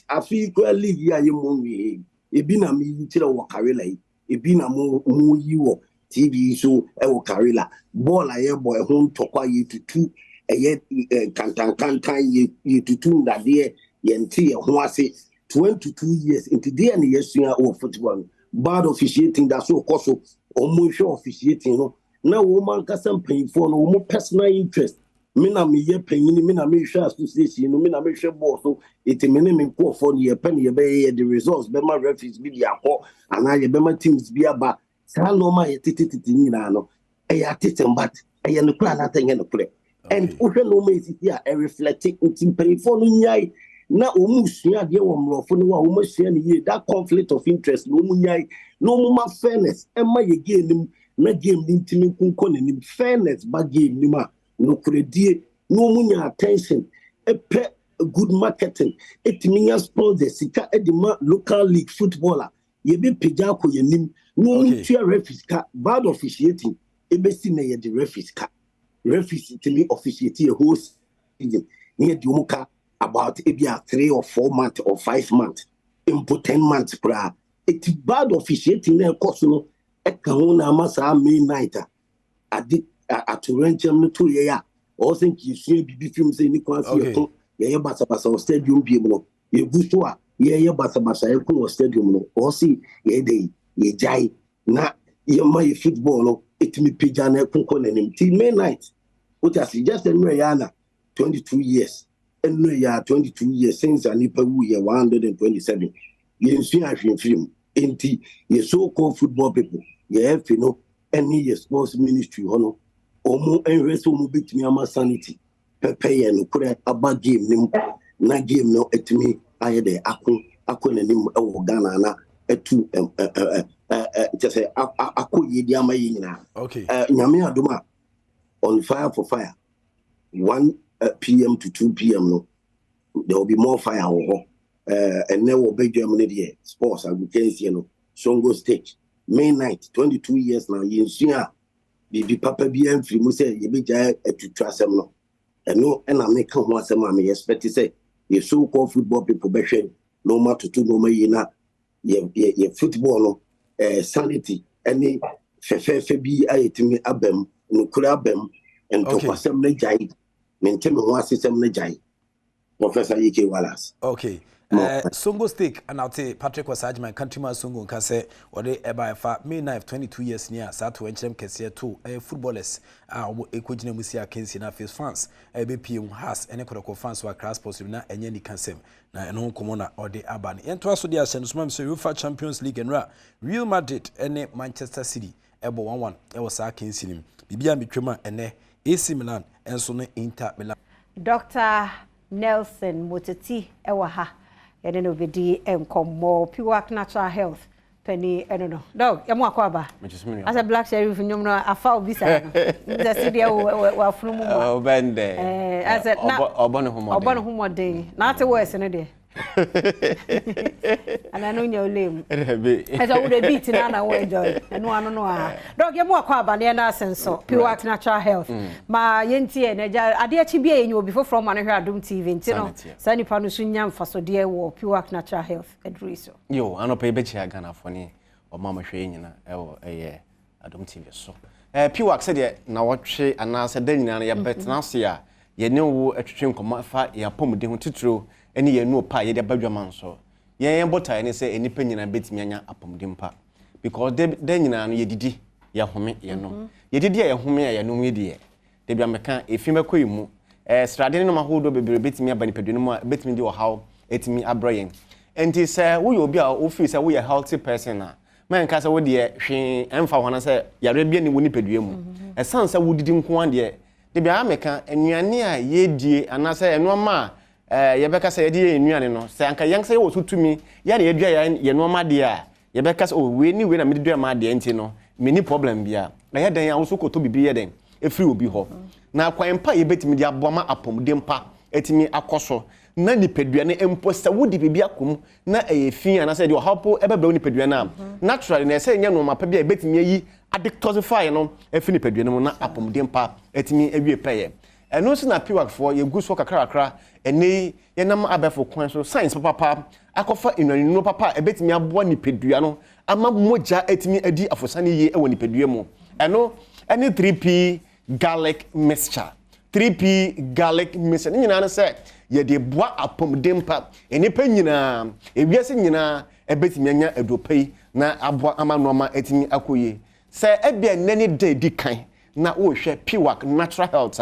R: I feel league, ya you ebi na mi tira wo karela ebi na mo yi wo TV so e wo karela ball aye boy ho ntokwa ye tutu eye kantan ye tutu ndade ye nti ye ho ase 22 years into the and yesuya o football bad officiating that so koso omo hwe officiating no na wo man kasam pay for no mo personal interest me na me ye panyin me na me hwe association no me na me hwe boss so it me me ko for ye pen ye be the results be my referees be dia ko ana ye be my teams be aba sa no ma ye tititi nyina no e ya titem but e ye no kula na tanye no kule and uhwe no ma isi here e reflecting in pay for no nyai na omu sua de wo mrofo no wa omu sua ne ye that conflict of interest no mu nyai no mu ma fairness e ma ye game na game ni ntimi kunko ne fairness ba game ni ma no credit no munya attention good marketing etiminya sponsors sika edima local league footballer ye be peja ko yenim no mutua referees ka bad officiating ebesi na ye the referees ka referees timi officiate a host season near the umuka about ebia 3 or 4 months or 5 months input 10 months pra it bad officiating na course no e ka ho na masa midnight at Rencham to ya or think you see BB film say ni kwansi ye basa stadium bi mu no ye gusto a ye basa ye ko stadium no or see ye dey ye jai na yɛma yɛ football no ɛtumi pagya na ɛkonkɔ n'anim till May night what I see just ɛnura 22 years ɛnura 22 years since anipa wu yɛ 127 yɛnsua ahwɛmfiri mu enti yɛ so called football people yɛ ɛfɛ no ɛne yɛ sports ministry hɔ no ɔmo ɛnhwɛ sɛ ɔmo bɛtumi ama sanity pɛpɛyɛ no korɛ aba game nim na game no ɛtumi ayɛ dɛ akɔ n'anim ɛwɔ Ghana na ɛtu just say akɔ yɛ di ama yɛ nyinaa nyame adom a on fire for fire 1 p.m. to 2 p.m. no there will be more fire and then we'll be Germany there sports agriculture you know Songo stage May night 22 years now yinsia bibi papa bi amfiri mu say ye be gya atutwa asem no eno na make ho asem am ye expect say ye so called football people be hwe no matter to no mayi na ye football no sanity any fefe bi ayetimi abam no kura abam and to asem na jai mentem ho asem na jai Professor Yike Wallace
Q: okay Songo stake and I'll say Patrick was my countryman Songo can say or they eba May 9 22 years near Sato Enchem Kesia too footballers ekojina musia Kensi na face fans BPM has any koroko fans were class possible na enye ni kansem na eno komo na ode aban ento aso dia senusmam so UEFA Champions League and Real Madrid ene Manchester City ebo 1-1 e sa Kensi nim bibia metwema ene AC Milan enso no Inter Milan
B: Dr. Nelson Moteti ewa ha yɛde no bedi enkomo Piwak Natural Health penny I don't know dog yamu akwaba as a black sheriff nyom no afa obisa no the city wa funu mu
S: bende
B: as a na
S: obono
B: homo den na ate worse no de ana no nya olem as a would beat na we enjoy eno ano no a dog yamu akwaba na na senso Piwak Natural Health ma yentie na ja ade achi bia enyo before from man hwe Adom TV ntino sani pa no sunya mfasode wo Piwak Natural Health adriso
S: yo anopa ibechi aga na foni o mama hwe nyina ewo Adom TV so Piwak said ye na wotwe ana se da nyina na ye betena so ya ye ne wo atwetwe nkoma fa ya pomde ho titiro ene ye nu pa ye de badwam nso ye bota ne se enipa nyina betimi anya apomde mpa because de nyina no ye didi ye home ye no ye didi ye home ye no ye die de bia meka efime koyimu strade no mahodo bebere betimi aba nipadwene mu betimi di wo haw etimi abroyen enti se wo ye obi a ofiri se wo ye healthy person na man ka se wo de hwe emfa hona se yare bia ni wo nipadwe mu esan se wo didi nko an de bia meka enuane a ye die anase enoma ye beka se ye die enuane no se anka yang se wo tutumi ya na ye dua ye noma de a ye beka se o we ni we na me dua ma de enti no me ni problem bia na ye dan a wo so koto bibi ye den efiri obi ho na kwanpa ye betimi de aboma apomde mpa etimi akoso na nipadua ne empo se wodi bibi akom na efi anase de hapo ebebra nipadua na naturally na se nya no ma pa bia betimi yi addictify no efi nipadua no na apomde mpa etimi ewie peye eno so na Piwak for ye gu so kakrakra ene ye nam abefo kwan so science papa akofa inwani no papa ebetimi aboa nipadua no ama moja etimi adi afosane ye ewo nipadua mu eno ene 3p garlic mixture 3p garlic mixture nyina na se ye de boa apomde mpa enipa nyina ewiase nyina ebetimi anya adopai na aboa ama noma etimi akoye se ebia nani de di kan na wo hwe Piwak Natural Health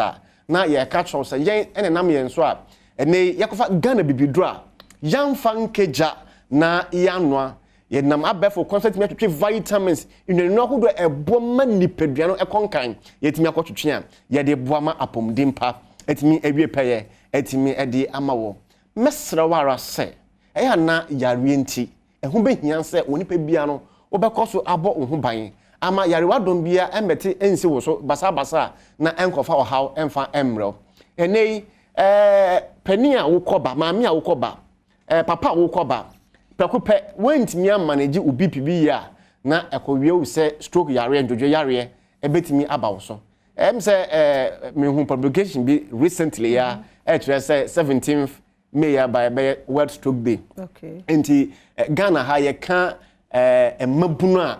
S: na ye ka tro se yen ene nam ye nso a ene yakofa Ghana bibidura yamfa nkeja na yanwa ye nam abefo concept me twetwe vitamins inenu ahodo ebo ma nipadua no ekonkan yetimi akotwetwe a ye de boa ma apomde mpa etimi ewie peye etimi ede amawo mesra wara se eya na yare enti ehu behia se wonipa bia no obekoso abo ohu ban ama yare wadom bia embete ensi wo so basa na enkofa ohaw emfa emrel enei pani a wokoba maami a wokoba papa wokoba pekupe wentimi manage ubipbi ya na ekowie wo se stroke yare njojo yare ebetimi abawo so say me publication be recently ya say 17th May by World Stroke Day.
B: Okay.
S: Enti Ghana ha ye kan mabunu a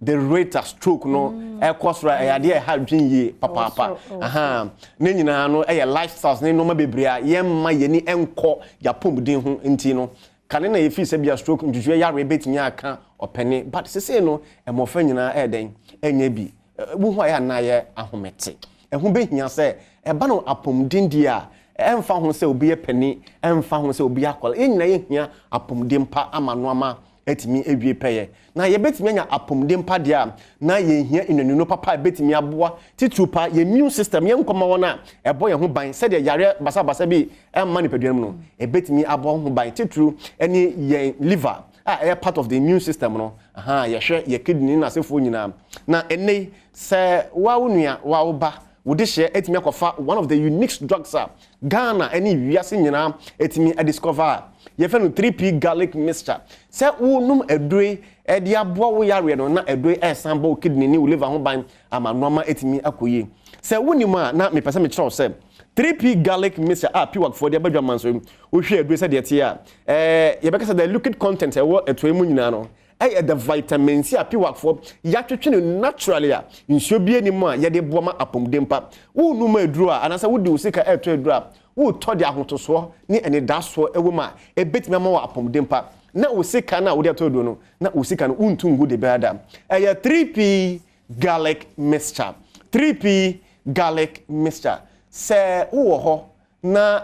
S: the rate of stroke no ekosra ya de ha dwin yi papa aha ne nyina no lifestyles ne no ma bebre a ye ma ye ni enko ya pomden ho enti no kane na yefi se bia stroke njuju yare betimi aka opene but sese no emofa nyina eden enya bi bu ho ya na ye ahomete ehu behia se eba no apomden dia emfa ho se obi epeni emfa ho se obi akola enyina ye hia apomden pa amanoama etimi ewie peye na ye betimi anya apomden pa dia na ye hia innuno papa betimi aboa titupa ye immune system ye nkoma wona ebo ye ho ban se de yare basa basa bi emma ni peduam no e betimi abo ho ban titru eni ye liver a part of the immune system no aha ye hwe ye kidney na sefo nyina na ene se wa wonua wa oba wodi hye etimi akofa one of the unique drugs Ghana eni wiase nyina etimi discover ye fe no 3p garlic mixture se wonum adure e de aboa wo yare no na adure esanba kidney ni liver ho ban amanoma etimi akoye se wonima na me pese me kire se 3p garlic mixture piwak for the Badwam manso wo hwe adure se de tie ye beka se the liquid content e wo etoemu nyina no the vitamin C piwak for ya twetwe naturally nsuo bi animu a ye de boama apomdempa wo numa aduro anasa wo di usika eto aduro wo to de ahotoso ni ene daso ewoma ebetimi ama wa apomdempa na usika na wo de to aduro no na usika no untungu de bada 3p garlic mixture 3p garlic mixture se wo ho na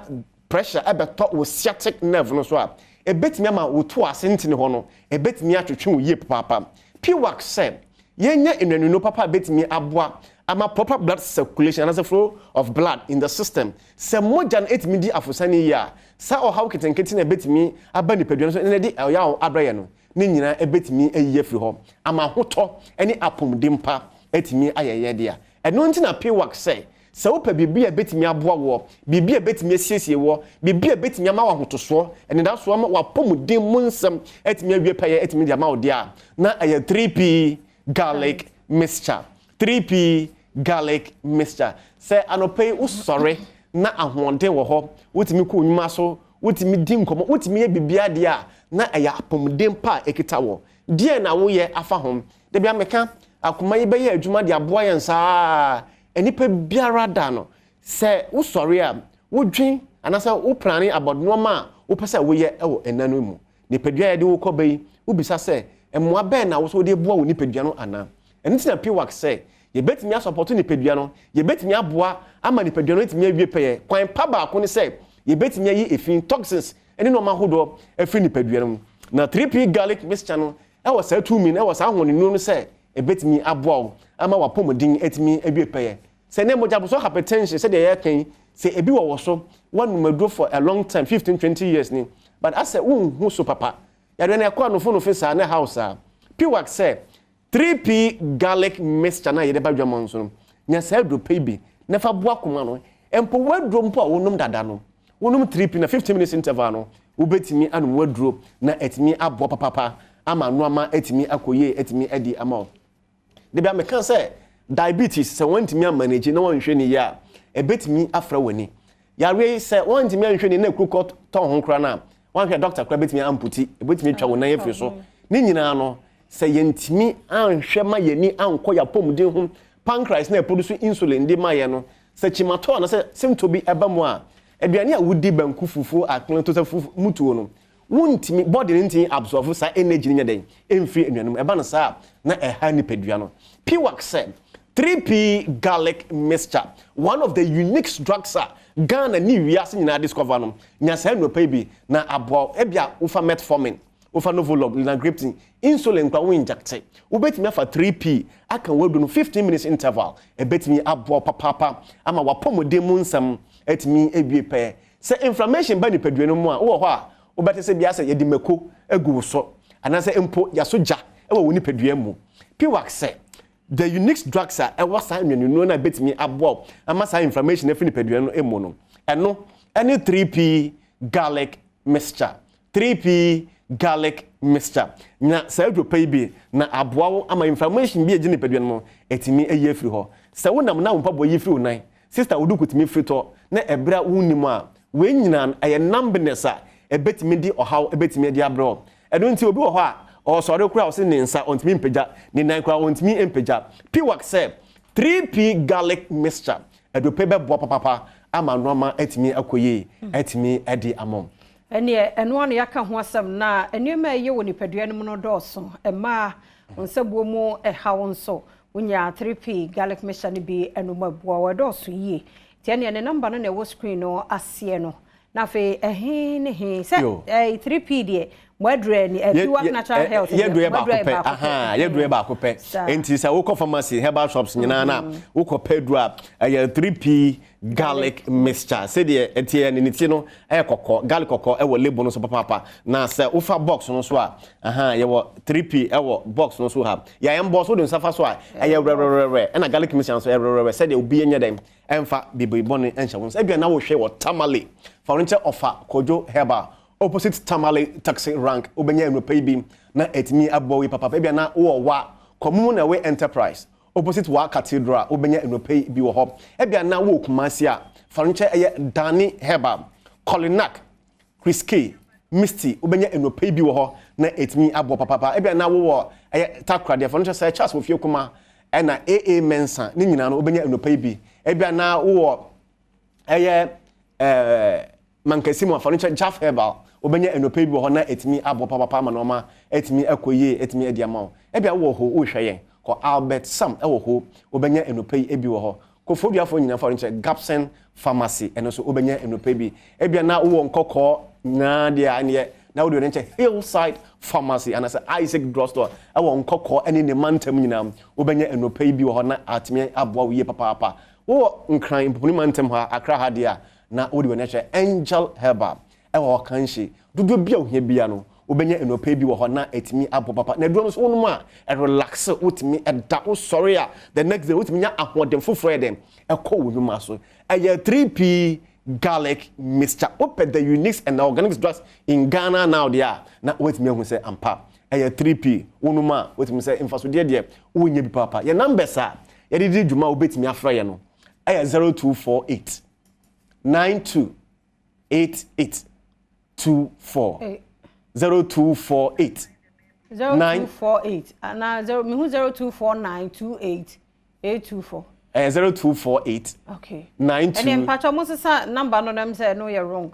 S: pressure abeto wo sciatic nerve no so a ebetimi ama wo to asentene ho no ebetimi atwetwe wo ye papa piwak se yenya enwanuno papa ebetimi aboa ama proper blood circulation as a flow of blood in the system se moja na etimi di afosani ya sa o how kitenketi na ebetimi aba nipadua so ene di ya abraye no ne nyina ebetimi eyiye firi ho ama hoto ene apomdempa etimi ayeye dia eno nti na piwak se wo pa bibia betimi aboa wo bibia betimi asiesie wo bibia betimi ama wahotoso ene da so ama wapomuden munsem etimi awie paye etimi dia ma odia na 3p garlic mixture 3p garlic mixture se anope usore na ahonde wo ho wotimi ko nyuma so wotimi di nkomo wotimi ye bibia dia na eya apomuden pa ekita wo die na wo ye afa hom de bia meka akoma ye be ye adwuma de aboa ye nsa enipa biara da no se wo sori a wo dwen anasa wo planning about normal wo pese wo ye ewo enanu mu nipadua ye de wo kobai wo bisa se emmoa be na wo so de boa wo nipadua no ana enti na piwak se ye betimi support nipadua no ye betimi aboa ama nipadua no etimi awie peye kwan pa ba ko ne se ye betimi ayi efin toxins eni no ma hodo efin nipadua no na 3p garlic mixture no ewo sa 2 min ewo sa honi no se ebetimi aboa ama wapomodin etimi awie peye se ne moja so hypertension se de ye kan se ebi wo so one madro for a long time 15-20 years ni but I say hu so papa ya de na kwa no fo sa na house piwak say 3p garlic mixture na ye de Badwam monso nya sa do pay bi na fa boa koma no empo wadro mpo a wonum dada no wonum 3p na 15 minutes interval no ubetimi anu wadro na etimi abo papa ama no ama etimi akoye etimi edi ama de bia me kan say diabetes se wantimi manage na wonhwe ni ya ebetimi afra wani yare se wantimi anhwe ni na krukot ton ho kra na wanhwe doctor kra betimi amputi ebetimi twa wona yefi so ni nyina no se yentimi anhwe ma yani anko ya pomden ho pancreas na produce insulin de ma ye no se chimato na se symptom bi eba mu a aduane a wudi banku fufu aklen to fufu mutuo no wuntimi body ntimi absorb sa energy nya den emfi aduane eba na sa na eha ni pedua no piwak se 3p garlic mixture one of the unique drugs Ghana ni wiase nyina discover no nya sa no pay bi na abo ebia ufa metformin ufa novolog linagliptin insulin kwa wo inject ubetimi afa 3p aka wadu no 15 minutes interval ebetimi abo papa ama wapomode mu nsam etimi ebie pe se inflammation ba ni padua no mu a wo ho a ubete se bia se yedi mako egu so anase empo yasoja ewa woni padua mu piwak se the unique drugs e was sign no na betimi abo ama sa inflammation efi ni padua no emu no eno any 3p garlic mixture 3p garlic mixture na sa do pay bi na aboa ama inflammation bi eji ni padua no etimi eyi afiri ho se wonam na mpabo yi firi unan sister wodu kutimi firi to na ebra wunimu a we nyina eye numbness a ebetimi di ohaw ebetimi di abro eno nti obi wo ho a o sori kura o se ne nsa ontimi mpagya ne nan kura ontimi mpagya piwak se 3p garlic mixture edo pe be bo papa ama no ama etimi akoye etimi edi amom
B: ene eno anu yaka ho asem na enema eye woni padua no no dooso ema onsebuo mu hawo nso unya 3p garlic mixture ni bi enumabua wa dooso yie tie ne number no na wo screen no asie no na fe ehe ne he se 3p de Modre ni Piwak Natural Health.
S: Yedwe ba kope. Aha, yedwe ba kope. Enti sa wo ko pharmacy herbal shops nyina na wo ko pedra 3p garlic mixture. Se de etie ne ti no kokko garlic kokko wo label no so papa na se wo fa box no so a aha ye wo 3p wo box no so ha. Ya yam box wo don safa so a re na garlic mixture so re se de obi enye dem emfa bibi boni enhye won. Se bia na wo hwe wo tamale. Furniture offer kojo herbal opposite Tamale taxi rank obenya enopay bi na etimi abowe papa bia na wo wa commune away enterprise opposite wa cathedral obenya enopay bi wo ho bia na wo kumasi a furniture eye Dani Herbal Colinac Criskey Misty obenya enopay bi wo ho na etimi abo papa bia na wo eye takra de furniture say Charles ofie kuma na AA Mensa ni nyina no obenya enopay bi bia na wo eye Mankesimu furniture Jaff Herbal obenya enope bi ho na etimi abo papa ma no ma etimi akoye etimi ediama e bia wo ho wo hweye ko Albert Sam e wo ho obenya enope e bi wo ho ko fodua fo nyina furniture Gapsen Pharmacy eno so obenya enope bi e bia na wo nkoko na dia ne na wo de nche Hillside Pharmacy and say Isaac Drugstore e wo nkoko ene ne mantam nyina obenya enope bi wo ho na atimi abo wo ye papa wo nkran mpuni mantam ha akra ha dia na wo de nche Angel Herbal ewo kanshi dudu bia ohia bia no obenya enope bi wo ho na etimi abo papa na duro no so wonu a relax utimi eda wo sorry a the next day utimi nya ahodem foforo dem ekọ wonuma so 3p garlic mixture open the unique and organic drugs in Ghana now there na wetimi hu say ampa 3p wonuma wetimi say infaso de wonya bi papa ye numbers a ye didi djuma obetimi afra ye no 0248 92 88 24 0248
B: 0248 and 024928 824
S: 0248
B: okay
S: 92
B: and then pacho mo sa number no dem say no you wrong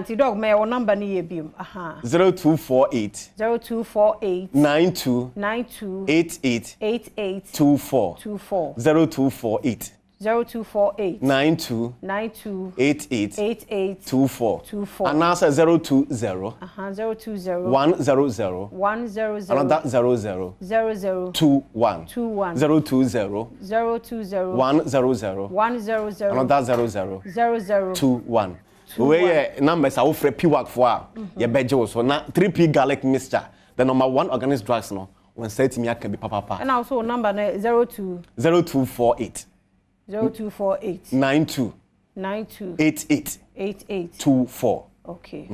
B: ti dog me your number ni ye biom
S: 0248 92 88 24 0248
B: 0248
S: 92 88 24 and now 020 020 100 another 00 21 020 100 another 00 21 we numbers are offer Piwak for ye beje so na 3p garlic mixture the number 1 organic drugs no when set me can be papa
B: and also number
S: 0248
B: 0248
S: 92 88 24
B: okay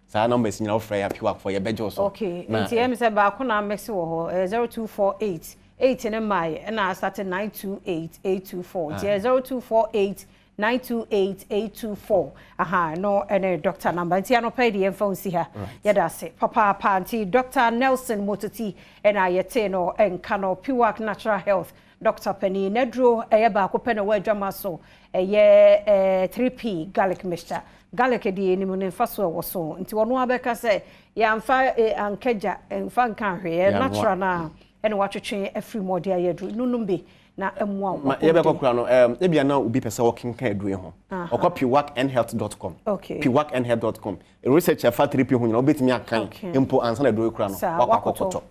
S: sa numbers nyina offer ya Piwak for ye beje so
B: okay nti say ba ko na mix wo ho 0248 8 ne mai na start 928 824 0248 928 824 no ene doctor number nti ano pay the phone si ha yeda se papa panti Dr. Nelson Mototi ena yete no enka no Piwak Natural Health Dr. Penny Nedro eye ba ko pena wa dwama so eye 3p garlic mixture garlic di ni mun faso wo so nti wono abeka se ya mfa ankeja mfa nka hwe natural na ene watwetwe afri mode ayedru nunumbe na emwa
S: ma ye be kokura no e bia na obi pese working kan adue ho okọ piwaknhealth.com piwaknhealth.com researcher fa 3p ho nyina obetimi akan impo ansa na adue kura no wakwakoto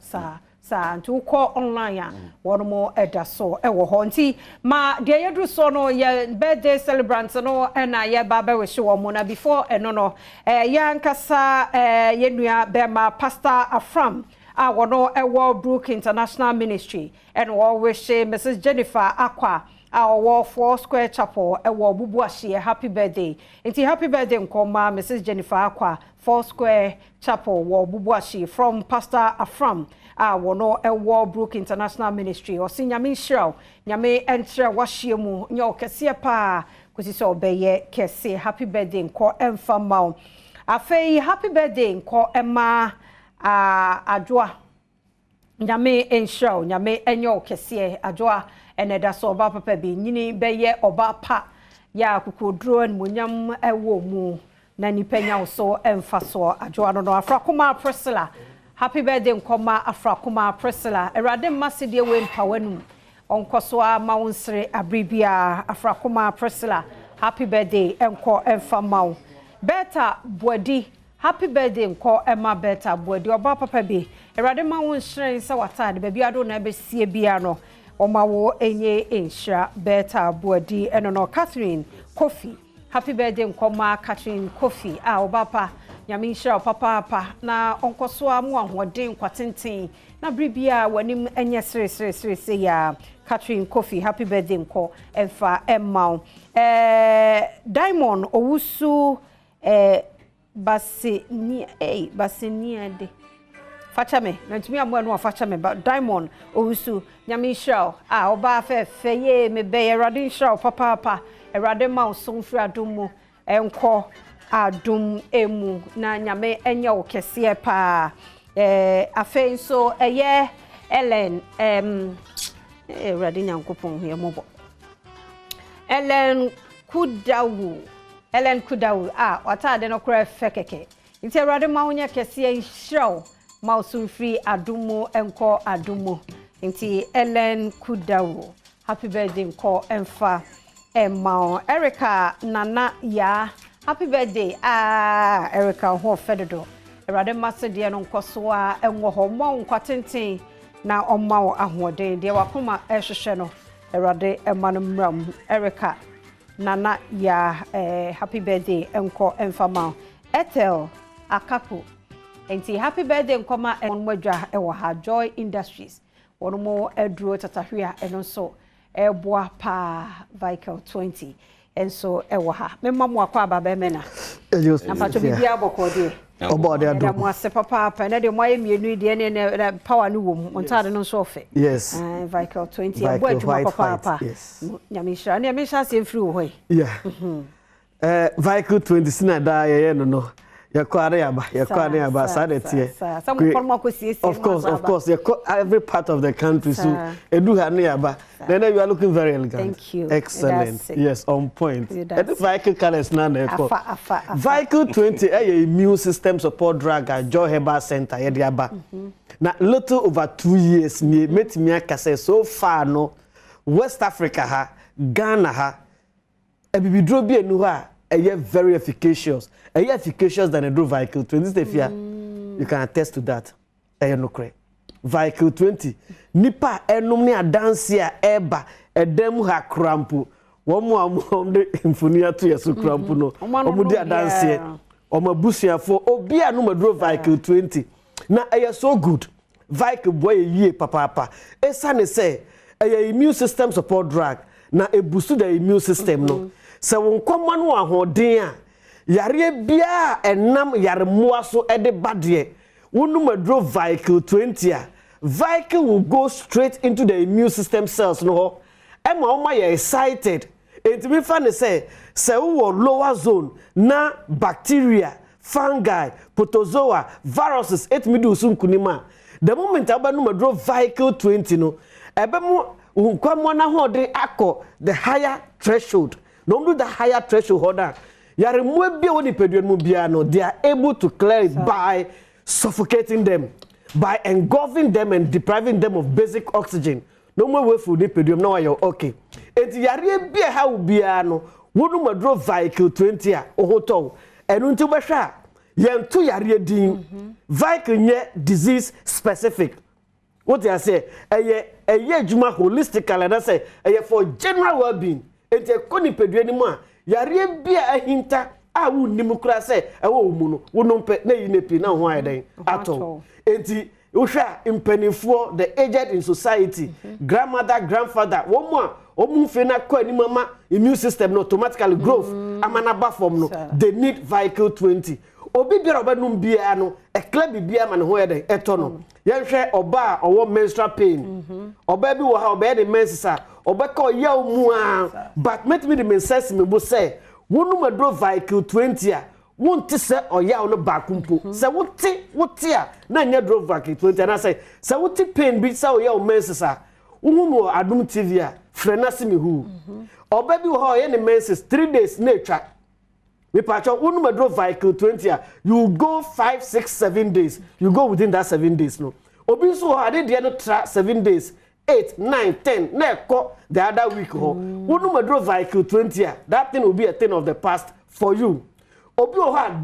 B: sa nti ukọ online a wono eda so e wo ho nti ma de yedru so no ye birthday celebrant no na ye baba we hwe wo mo na before eno no ya nkasa ye nua be ma Pastor Afram wono ewo Brook International Ministry and wo wish Mrs. Jennifer Akwa our 4 Square Chapel ewo bubuashie happy birthday nti happy birthday nkoma Mrs. Jennifer Akwa 4 Square Chapel wo bubuashie from Pastor Afram wono ewo Brook International Ministry o sinyame nhyiraw nyame entre wahye mu nya okese pa kwesi so obeye kese happy birthday nko emfa maw afei happy birthday nko ema adwoa nyame enhyiraw nyame enye okese adwoa eneda so oba papa bi nyini beye oba pa ya kokodro anmunyam ewo mu na nipenya wo so emfa so adwo no afrakoma Priscilla happy birthday nkoma afrakoma Priscilla erade masede we mpawanum onkoso ma wonsre abribia afrakoma Priscilla happy birthday enko emfa mawo Beta Bwadi happy birthday enko ema Beta Bwadi oba papa bi erade ma wonsre nsa watade ba bia do na be sie bia no omawo enye enhra Beta Bwadi eno no Catherine Kofi happy birthday nkoma Catherine Kofi obapa nyame nhyira papa na onkoso amu ahoden kwatenten na bribia wanim enye sere ya Catherine Kofi happy birthday nko emfa emma Diamond owusu basenia de fachame na ntumi amu anu fachame ba Diamond owusu nyame nhyira oba fe ye me be erade nhyira papa erade ma osomfri adumu enko adum emu na nyame enye wo kese pa afen so eye Ellen erade nyankopon he mobo Ellen Kudawu watade no kra fekeke nti erade ma wonya kese nhyira ma osomfri adumu enko adumu nti Ellen Kudawu happy birthday nko emfa Emma Erica Nana ya happy birthday Erica ho fedodo erade masede no nkoso a enwo ho mo nkwatenten na omma wo ahoden de wakoma ehwehwe no erade emano mram Erica Nana ya happy birthday enko emfama Ethel Akapo enti happy birthday nkoma enwadwa ewo ha Joy Industries wono eduro tatahwea eno so eboa pa vehicle 20 enso ewo ha memma akwa ababa mena na pato bibia bokode
T: obode ado
B: mo ase papa na de mo ayemienu de ne power no wom ontade no so ofe
T: yes
B: vehicle 20 ebo adwuma papa nyamishira ne misha se free wo hoy
T: yeah vehicle 20 sina da ye no of course every part of the country so edu haniaba then you are looking very elegant.
B: Thank you.
T: Excellent. Yes, on point. Vehicle colors na vehicle 20 immune system support drug at Joy Herbal Center yediaba na little over 2 years me metimi akase so far no West Africa ha Ghana ha ebibidro bi enu ha very efficacious. Efficacious than a do vehicle 20 stefia. You can attest to that. Vehicle 20. Nipa enum ni adansia eba edem ha krampu. Womu de infonia to yesu krampu no. Omu di adansia. Omu busuafo obi anu madro vehicle 20. Na so good. Vehicle boy ye papa. Esa ne say immune system support drug na boost the immune system no. Se won kwama no ahoden a yare bia enam yare moaso ede badie wonu madro vehicle 20 a vehicle will go straight into the immune system cells no ema oma you excited etimi fa ne se wo lower zone na bacteria fungi protozoa viruses etimi do sunkunima the moment abanu madro vehicle 20 no ebemu kwama na hoden akọ the higher threshold no do the higher threshold order yare mo bia woni peduan mu bia no they are able to clear it by suffocating them, by engulfing them and depriving them of basic oxygen. No more way food peduan now you okay enti yare bia ha bia no wonu madro vehicle 20 a ohoto enu nti behwa yentu yare din vehicle nye disease specific. What I say eye juma holistically and I say for general well-being enti ekoni peduan mu a yare bia ahinta a wu nimukura se ewo mu no wonompe na yinepi na ho ayeden ato enti wohwa impenifo the aged in society grandmother grandfather womu a omu fe na kwa ni mama immune system no automatically growth amana ba form no they need vehicle 20 obi bia obanum bia no ekla bibia ma ne ho ayeden eto no yenhwe oba owo menstrual pain oba bi wo ha oba de menses obeka oya mu a but make me the menses me bo say wonu madro vehicle 20 a wonti se oya no bakumpo se wote a na nya dro vehicle 20 na say se wote pain bi se oya o menses a wohu Adom TV a frena se me hu oba bi wo ha oya ne menses 3 days na etwa Me pacho unu medro vehicle 20 you go 5 6 7 days. You go within that 7 days no. Obi so ade de no tra 7 days. 8, 9, 10, the other week. Unu medro vehicle 20 that thing will be a thing of the past for you. Obi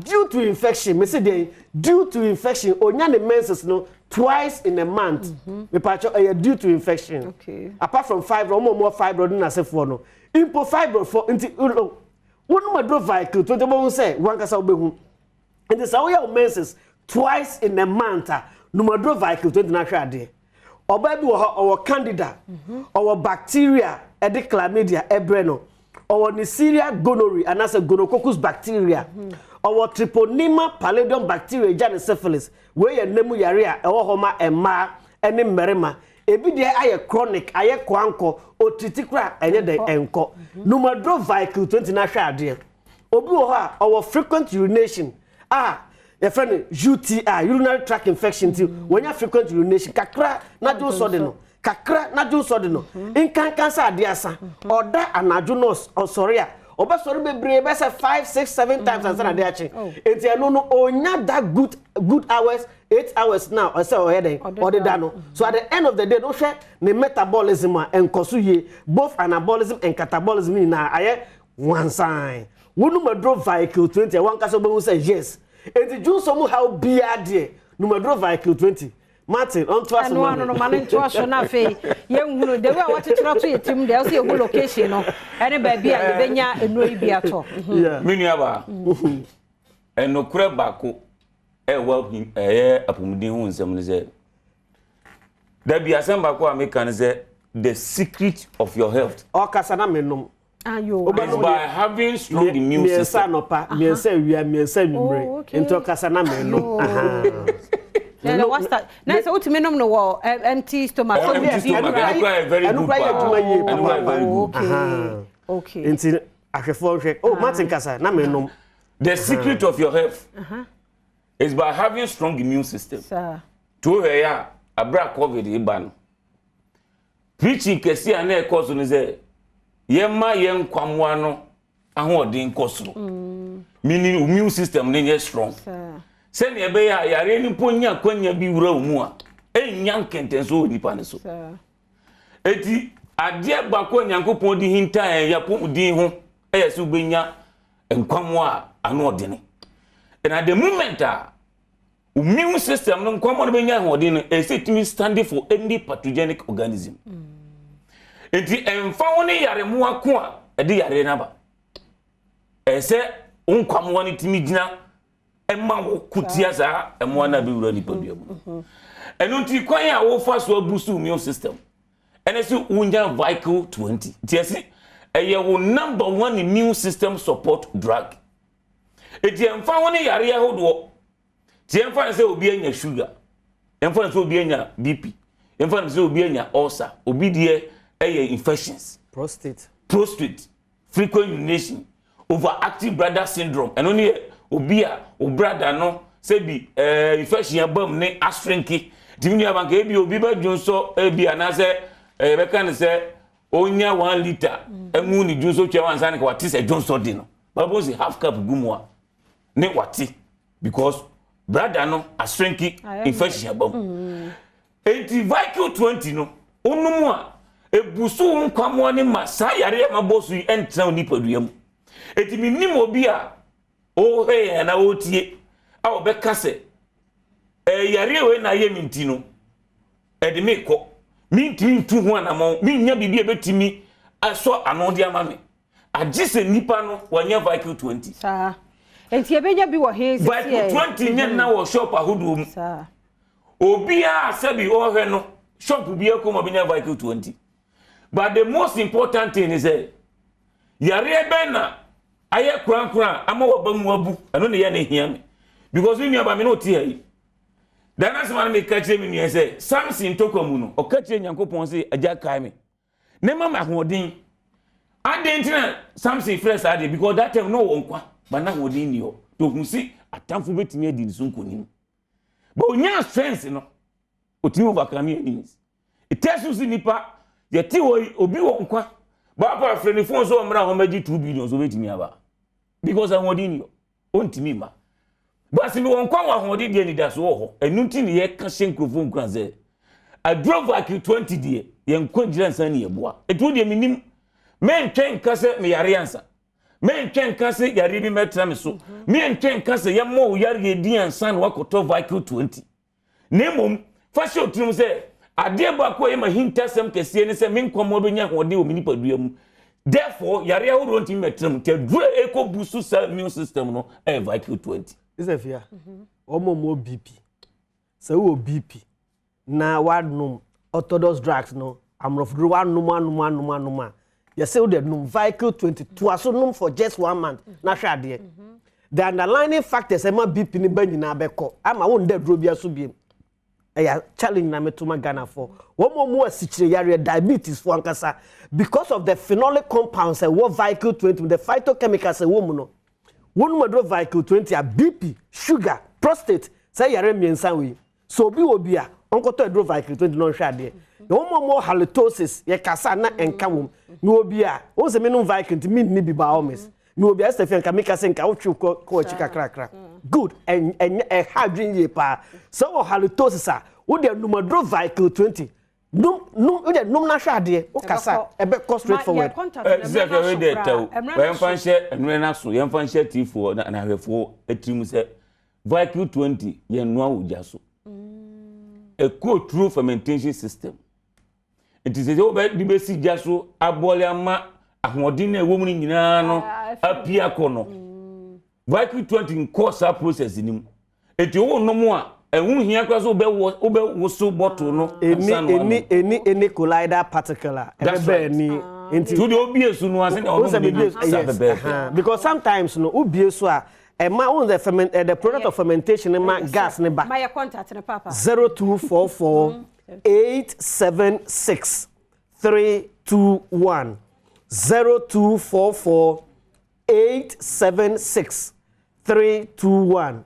T: due to infection, me say due to infection, onya the menses no twice in a month. Me pacho due to infection.
B: Okay.
T: Apart from fibro, more fibro than as for no. Impo fibro for inti unu medro vehicle 20 mo say wan kasa obehu. And the saw menses twice in a month. No medro vehicle 20 na hwa de. Oba bi wo candida, or bacteria, edi chlamydia, ebreno. Or Neisseria gonorrhea and as a gonococcus bacteria, or Treponema pallidum bacteria, Janus syphilis, where your nemu yarea, or homa and ma, and merema. Ebi there aye chronic, aye quanco, or triticra, and yet the enco. Numadro vehicle 20 national dear. Obu our frequent urination. Your friend UTI, urinary tract infection. When you frequent urination, kakra, not do sodeno. Kakra na ju so de no inkan cancer adiasa oda anajunos or soria oba sori bebre be say 5 6 7 times and na dey achi enti eno no onya that good hours 8 hours now or say oyeden or the dano so at the end of the day no hwe ne metabolism enkoso ye both anabolism and catabolism na aye one sign wonu madro vehicle 20 one kaso be say yes enti ju so mu how bia de no madro vehicle 20 Martin, on to us. No, man, to us na fe. Young who the way what to try to team there see a location no. Any baby and benya enro bi ato.
U: Yeah. Miniaba. And no kura bako e well apumudi hu nsem ne say. There be asem bako American say the secret of your health.
T: O kasa na menom.
U: It's by having strong immune system.
T: Into kasa na menom.
B: No, what's that? Nice, what me no empty stomach.
U: Very good.
B: Okay.
T: Until I oh, Martin Kasa, na me nom.
U: The secret of your health is by having strong immune system.
B: Sir.
U: To here, abra COVID iban. Preaching kesi ana e koso ni say, yemma yen kwamwa no ahodin koso. Meaning immune system ni strong.
B: Sir.
U: Send ye be ya yare ni ponya kwanya bi wura mu a enya nkenten so nipa ne so eti ade ba ko nyankopon di hinta ya po din ho yesu benya nkwamo a ano odene and at the moment immune system no nkwamo no benya ho odene e standing for any pathogenic organism eti emfa woni yare mu ako a e de yare na ba ese nkwamo ni timi gina emma kutia za emwa na bi wura ni padua mu enu nti kwan a wo fa so boost immune system enesi unya vehicle 20 tiesi eye wo number 1 immune system support drug eti emfa woni yare ahodo ti emfa se obi anya sugar emfa se obi anya bp emfa se obi anya ulcer obi de eye infections prostate frequent urination overactive bladder syndrome eno ni obi a o brother no say bi infection abam ne astrinki diminu abanka ebi obi ba dwonso ebi anase be kan say onya 1 liter emu ni dwonso twa wansa ne ka wati say dwonso di no babo say half cup gumwa ne wati because brother no astrinki infection abam enti vehicle 20 no onumu a ebusu nkwamo ne masa yare ma bosu entra ni paduam enti minim obi a oh hey na otie a obeka se yare we na ye minti no de me ko minti ntu ho anamo minya bibi ebetimi aso anode amame agise nipa no wanya vehicle 20
B: sa enti ebenya bi wo he se
U: vehicle 20 nya na wo shop ahodo mu
B: sa
U: obi a sabi o he no shop bi akoma benya vehicle 20 but the most important thing is yare be na aye kran ama wabamu abu ano ne ya ne hia me because we aba me no tie yi dana se man me ka kire me nue se Samson tokomu no o ka kire Nyankopon se aja kai me ne mama hodin adentina Samson fresh ade because that time no wonkwa but na hodin ni ho to hu si atamfo betimi adi ni sunkonim but onya strength no otimi overcome enemies it tells you nipa yeti wo obi wonkwa ba pa freni phone so omra ho maji 2 billion so betimi aba because I'm holding you. Ontimi ma. But me won kwa holding the ni da so ho. Enu nti ne ye ka shenkrofo nkran say. I drove like 20 die. Ye nkwa gira nsan ne yeboa. Etu de minim. Men twen ka se me yare ansa. Men twen ka se yare bi metra me so. Men twen ka se ye mo yare ye di ansan wakoto vehicle 20. Nemom fa show trim say ade ba ko ye ma hintasem kese ne se men komodo nya hode o mini padua mu. Therefore yare ho don't metra te dure eco boost immune system no e vehicle 20.
T: Is a fear. Omo BP. So wo BP. Na wadnum orthodox drugs no. Amrofdru wadnum. You say the num vehicle 22 aso num for just 1 month. Na hwa de. The underlying factors ema BP ni ba nyina beko. Ama won de dro bia so biem. Eya challenge na metuma Ghana for. Omo asichire yare diabetes for ankasa because of the phenolic compounds what vehicle 20 the phytochemicals wo no. One model vehicle 20 a BP, sugar, prostate, say yare miensa we. So bi obi a onkoto edro vehicle 20 no hwa de. No more halitosis, ye kasa na enka wom. No obi a, o se menum vehicle ti ni bi ba homes. No obi a Stephen Kamika senka wo twu ko chika krakra. Good and hadwin ye pa. So halitosis a, wo de no model vehicle 20. No, we num na hwa de. O kasa ebe cost straight forward.
U: Exactly we dey tell. When fan share enwe na so, yen fan share tifo na hwefo etrim se vehicle 20 yen no awuja so. A cold true fermentation system. It is a over the basic jaso abole ama ahodi na ewo mu nyina no apia kono. Vehicle 20 in course process nim. Eti wo no mo a ehun hia kwa so obe so bottle no
T: any collider particular ebe ni
U: into to the obiesu no ase na
T: because sometimes no obiesu a ma on the product of fermentation ma gas ne ba
B: my contact ne papa
T: 0244 876 321 0244 876 321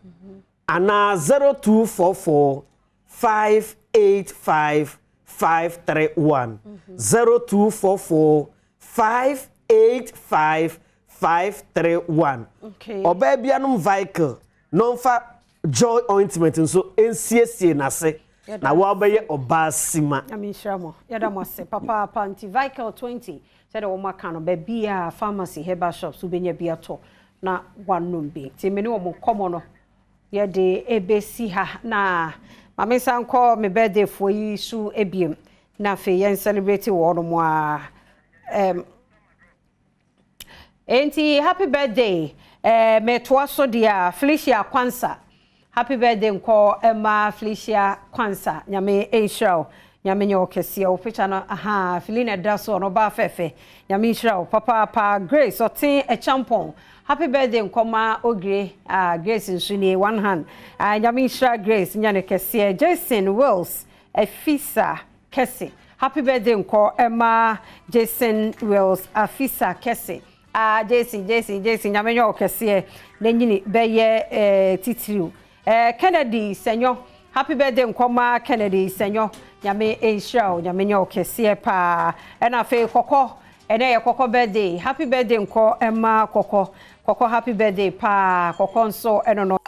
T: Ana 0244 585 531 0244 585 531
B: okay
T: obabianum vehicle non fa joy ointment nso ensiesie na se na wa obeye obasima
B: aminshramo yada mo se papa panti vehicle 20 said o maka no ba bia pharmacy herbal shops ubenya bia to na wanum bi ti meni o mo komo no ye de ebesi ha na mame sanko me birthday for yi su ebiem na fe yen celebrate wo no mo a enti happy birthday me to so dia Felicia Kwansa happy birthday nko Emma Felicia Kwansa nyame enshraw nyame nyo kese o picture no aha Felina daso no ba fefe nyame enshraw papa Grace otin e champon happy birthday nkoma ogre Grace nsuni one hand nyame enshraw Grace nyane kese Jason Wills Afisa kese happy birthday nko Emma Jason Wills Afisa kese Jason nyame nyo kese nenyini beye titiriu Kennedy senyo happy birthday nkoma Kennedy senyo nyame enshraw nyame nyo kese pa na fe kokko ene ye kokko birthday happy birthday nko Emma kokko happy birthday pa kokko nso eno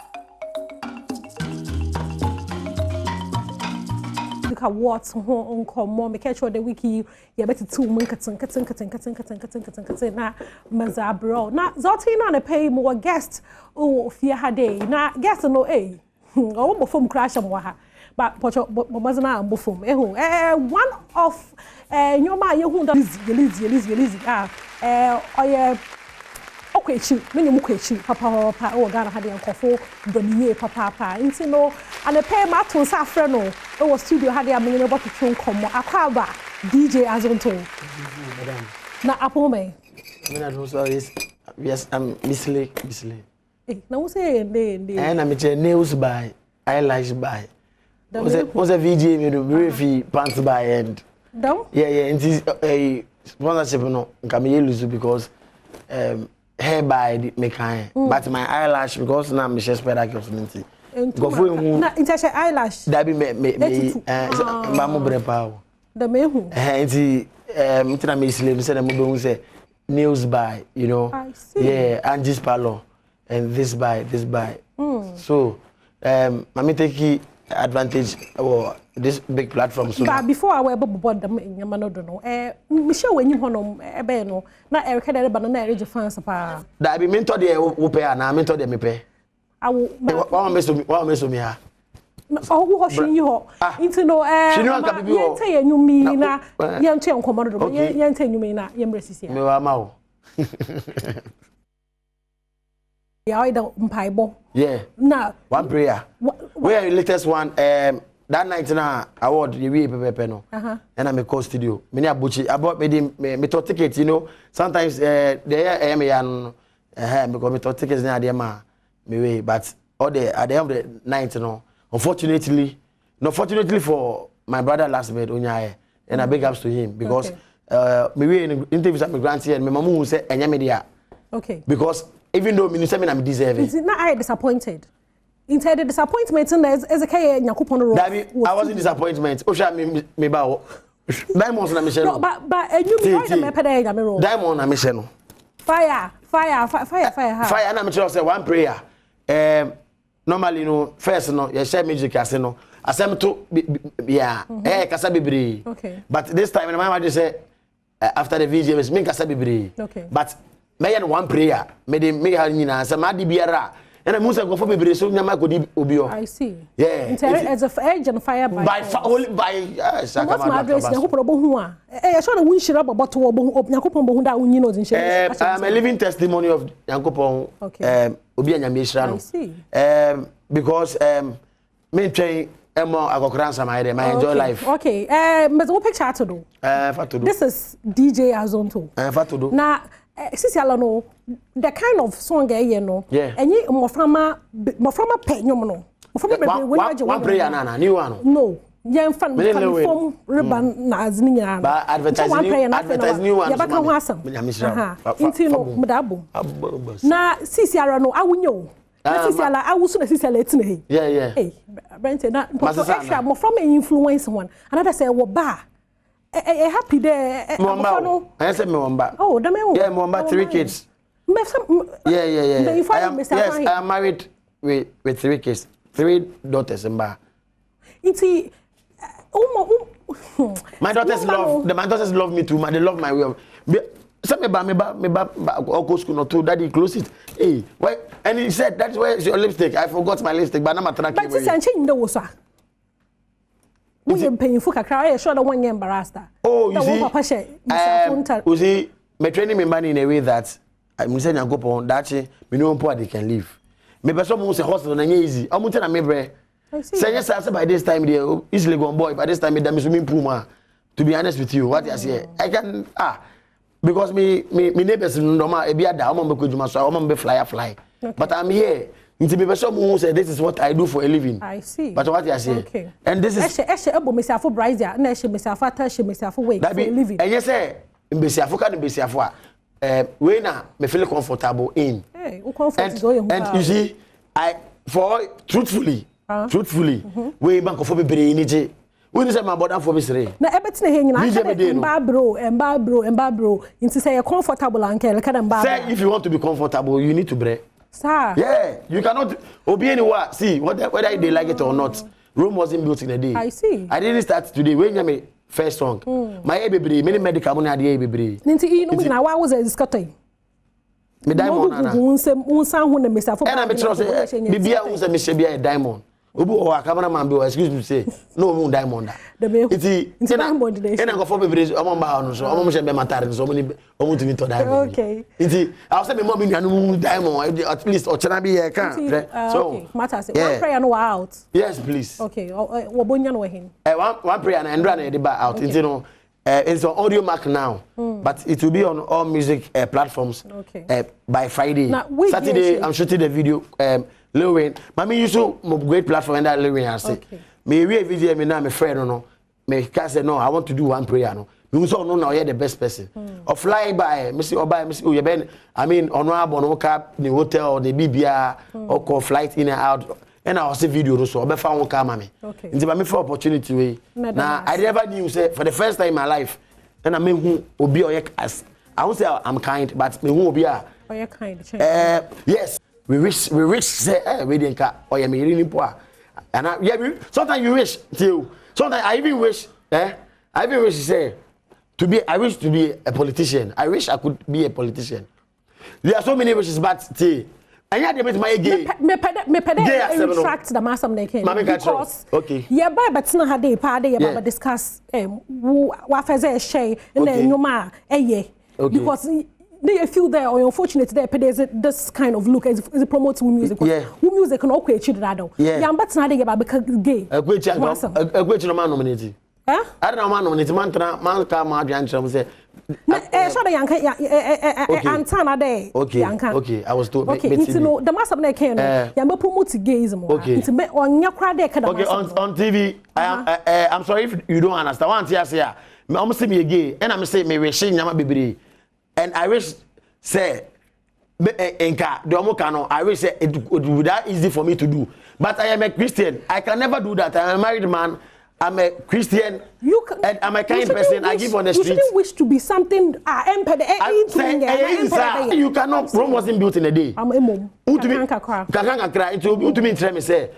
A: look at what unko make sure the wiki ya better two mun katin na mazabro na zoti na na pay more guest o fia hade na guest no o mo fom crash am wa ha but pocho bomazana am fom one of nyoma ye hu da yelizi oye okwechi menye mukwechi papa o Ghana hade nkofo doniye papa nti no ane pay ma to sa frɛ no o studio hade amenye no bototwe nkomo akwaba DJ Azonto na apome
V: na do so yes I'm mislead
A: na wo say ndé
V: na me che nails by eyelash by was a VJ me do briefy pants by end yeah nti sponsorship no nka me lose because hair by me kind but my eyelash because now me just better community go for
A: na intention eyelash
V: that be me ba mo bre pa
A: da me hu
V: nti ntina me isle me say na mo be hu say nails by, you know.
A: I see.
V: Yeah, Angie's Parlor, and this by. So, I take advantage of this big platform. So
A: but before I were board them in Yamano, Michelle, when you honor Ebeno, not Erica, the banana, I fans pa.
V: That be mentor the Upe and I mentor them.
A: I will.
V: One miss me.
A: Oh, washing you into no air. You mean, young chain commodore, young ten you mean, young resist. Yeah, I don't pie.
V: Yeah.
A: Now,
V: one prayer. Where the latest one? That night na award the way pepe no. And I'm a co-studio. Me na buchi. I bought me to tickets. You know, sometimes they me yan because me to tickets na dey ma me way. But all the at the end of the night, you know, unfortunately for my brother last bed Onyaye, and I big ups to him because me way in interviews at my grandson and my mama who say enya me dia. Okay. Because even though me say me I'm deserving.
A: It's not I disappointed. Inside the disappointment and as a kay Yakupon road.
V: I wasn't disappointment. Osha me ba Diamonds na mission.
A: No, but you me me pede ya me road.
V: Diamond na mission no.
A: Fire.
V: Fire na me say one prayer. Normally no first no you share music as no. Asem to yeah. Kasa bebre. Okay. But this time my mama say after the VGMs me kasa bebre. Okay. But me one prayer. Me ha nyina say ma di biara. And I must go for baby so nyama go di obi o. I see. Yeah. As a edge and fire by what's my address? Yakupon bohu a. I sure the win shira boto obo Yakupon bohu da unyi no zinshire. I'm a living testimony of Yakupon. Obi anyame shira no. I see. Because me train emo agokran sama my enjoy life.
A: Okay. But what picture to do? This is DJ Azonto.
V: Fatodo.
A: Na Sisi Alano, the kind of song you know, and you more from a pay no.
V: One prayer, Nana, new one.
A: No, young fan from ribbon Naznia.
V: But advertising new one.
A: Into Madabu. Na Sisi Alano, I will know. Sisi Ala, I will soon see Sally. Yeah. Hey, Brenton, more from an influence one. Another say, well, bar. Happy there.
V: I said Mwamba.
A: Oh, the man.
V: Yeah, Mwamba, 3 kids. Yeah. I am married with 3 kids, 3 daughters and bar. My daughters love me too. They love my way of. Some me go school not too. Daddy close it. Hey, why? And he said that's where your lipstick. I forgot my lipstick, but I'm not tracking.
A: But it's changing the water. We painful kakra. I sure the one embarrassed.
V: Oh, you see, me training me money in a way that I'm saying I go on that me know poor they can live. Me person mo say hustle na easy. I'm telling me bre. Say yes, I say by this time they easily go on boy. By this time me damn swimming pool ma. To be honest with you, what I say, I can because me neighbors normal e be ada. I'm be kujuma so I'm be fly. But I'm here. It's me person who say this is what I do for a living. I see. But what I say. Okay. And this is
A: ebo myself bright ya na myself attach myself way for a living.
V: And yes say myself can myself we na me feel comfortable in.
A: Hey, comfortable
V: and you see for truthfully we bank for be brain ni we say my brother for be sere.
A: Na ebetine he nyina emba bro into say comfortable uncle can emba.
V: Say if you want to be comfortable you need to break.
A: Sir.
V: Yeah, you cannot obey anywhere. See, whether they like it or not, Rome wasn't built in a day.
A: I see.
V: I didn't start today. When you me first song, my baby, many medical money had the baby.
A: Why was it discussing?
V: Me diamond. And I'm trusting. Bibia who's a Michelle diamond. Obu o cameraman be excuse me say no moon diamond. It's diamond. And I go for baby. I'm on so I'm be matter so many to me to diamond. Okay. It's I say me mom be diamond at least or chana be here can.
A: So matter say one prayer no out.
V: Yes please.
A: Okay. Wobonya no him.
V: One prayer and run the bar out. You know it's on audio mark now, but it will be on all music platforms by Friday. Saturday I'm shooting the video. Lil Wayne, Mami used to great platform and that Lil Wayne has said. Me we video me now my friend no. Me can say no, I want to do one prayer no. Me also know now you're the best person. Or fly by, me see or you ben. I mean honorable no cap the hotel the BBR or call flight in and out. And I was a video so I found one car mommy. Okay. It's me for opportunity way. Now I never knew say for the first time in my life. And I mean who obi as I won't say I'm kind, but me won't be a.
A: Oh, you're kind.
V: Yes, we wish say we didn't cut or you really poor. And sometimes you wish too. Sometimes I even wish I even wish say I wish to be a politician. I wish I could be a politician. There are so many wishes, but and yeah, they make my gay.
A: Me retract the mass of naked because yeah, but not had a party about discuss what feze share in the numa because they feel there or unfortunately there there's this kind of look as promote music. Who music can okay children adult. Yeah, but not they about because gay.
V: A great man nominated. I don't know man nominated man come out and say
A: so the Antana day.
V: Okay, I was told.
A: Okay, no, the mass of the can. Yamba promote gayism. Okay, it's on your crowd. Okay,
V: on TV. I'm sorry if you don't understand. One thing I say, I'm almost me gay, and I'm saying me wishing Yama baby, and I wish say, Enka, the Omokano. I wish it would be that easy for me to do, but I am a Christian. I can never do that. I am a married man. I'm a Christian and I'm a kind person. I give on the street.
A: You shouldn't wish to be something.
V: You cannot. Rome wasn't built in a day. I'm a mom. To me, say,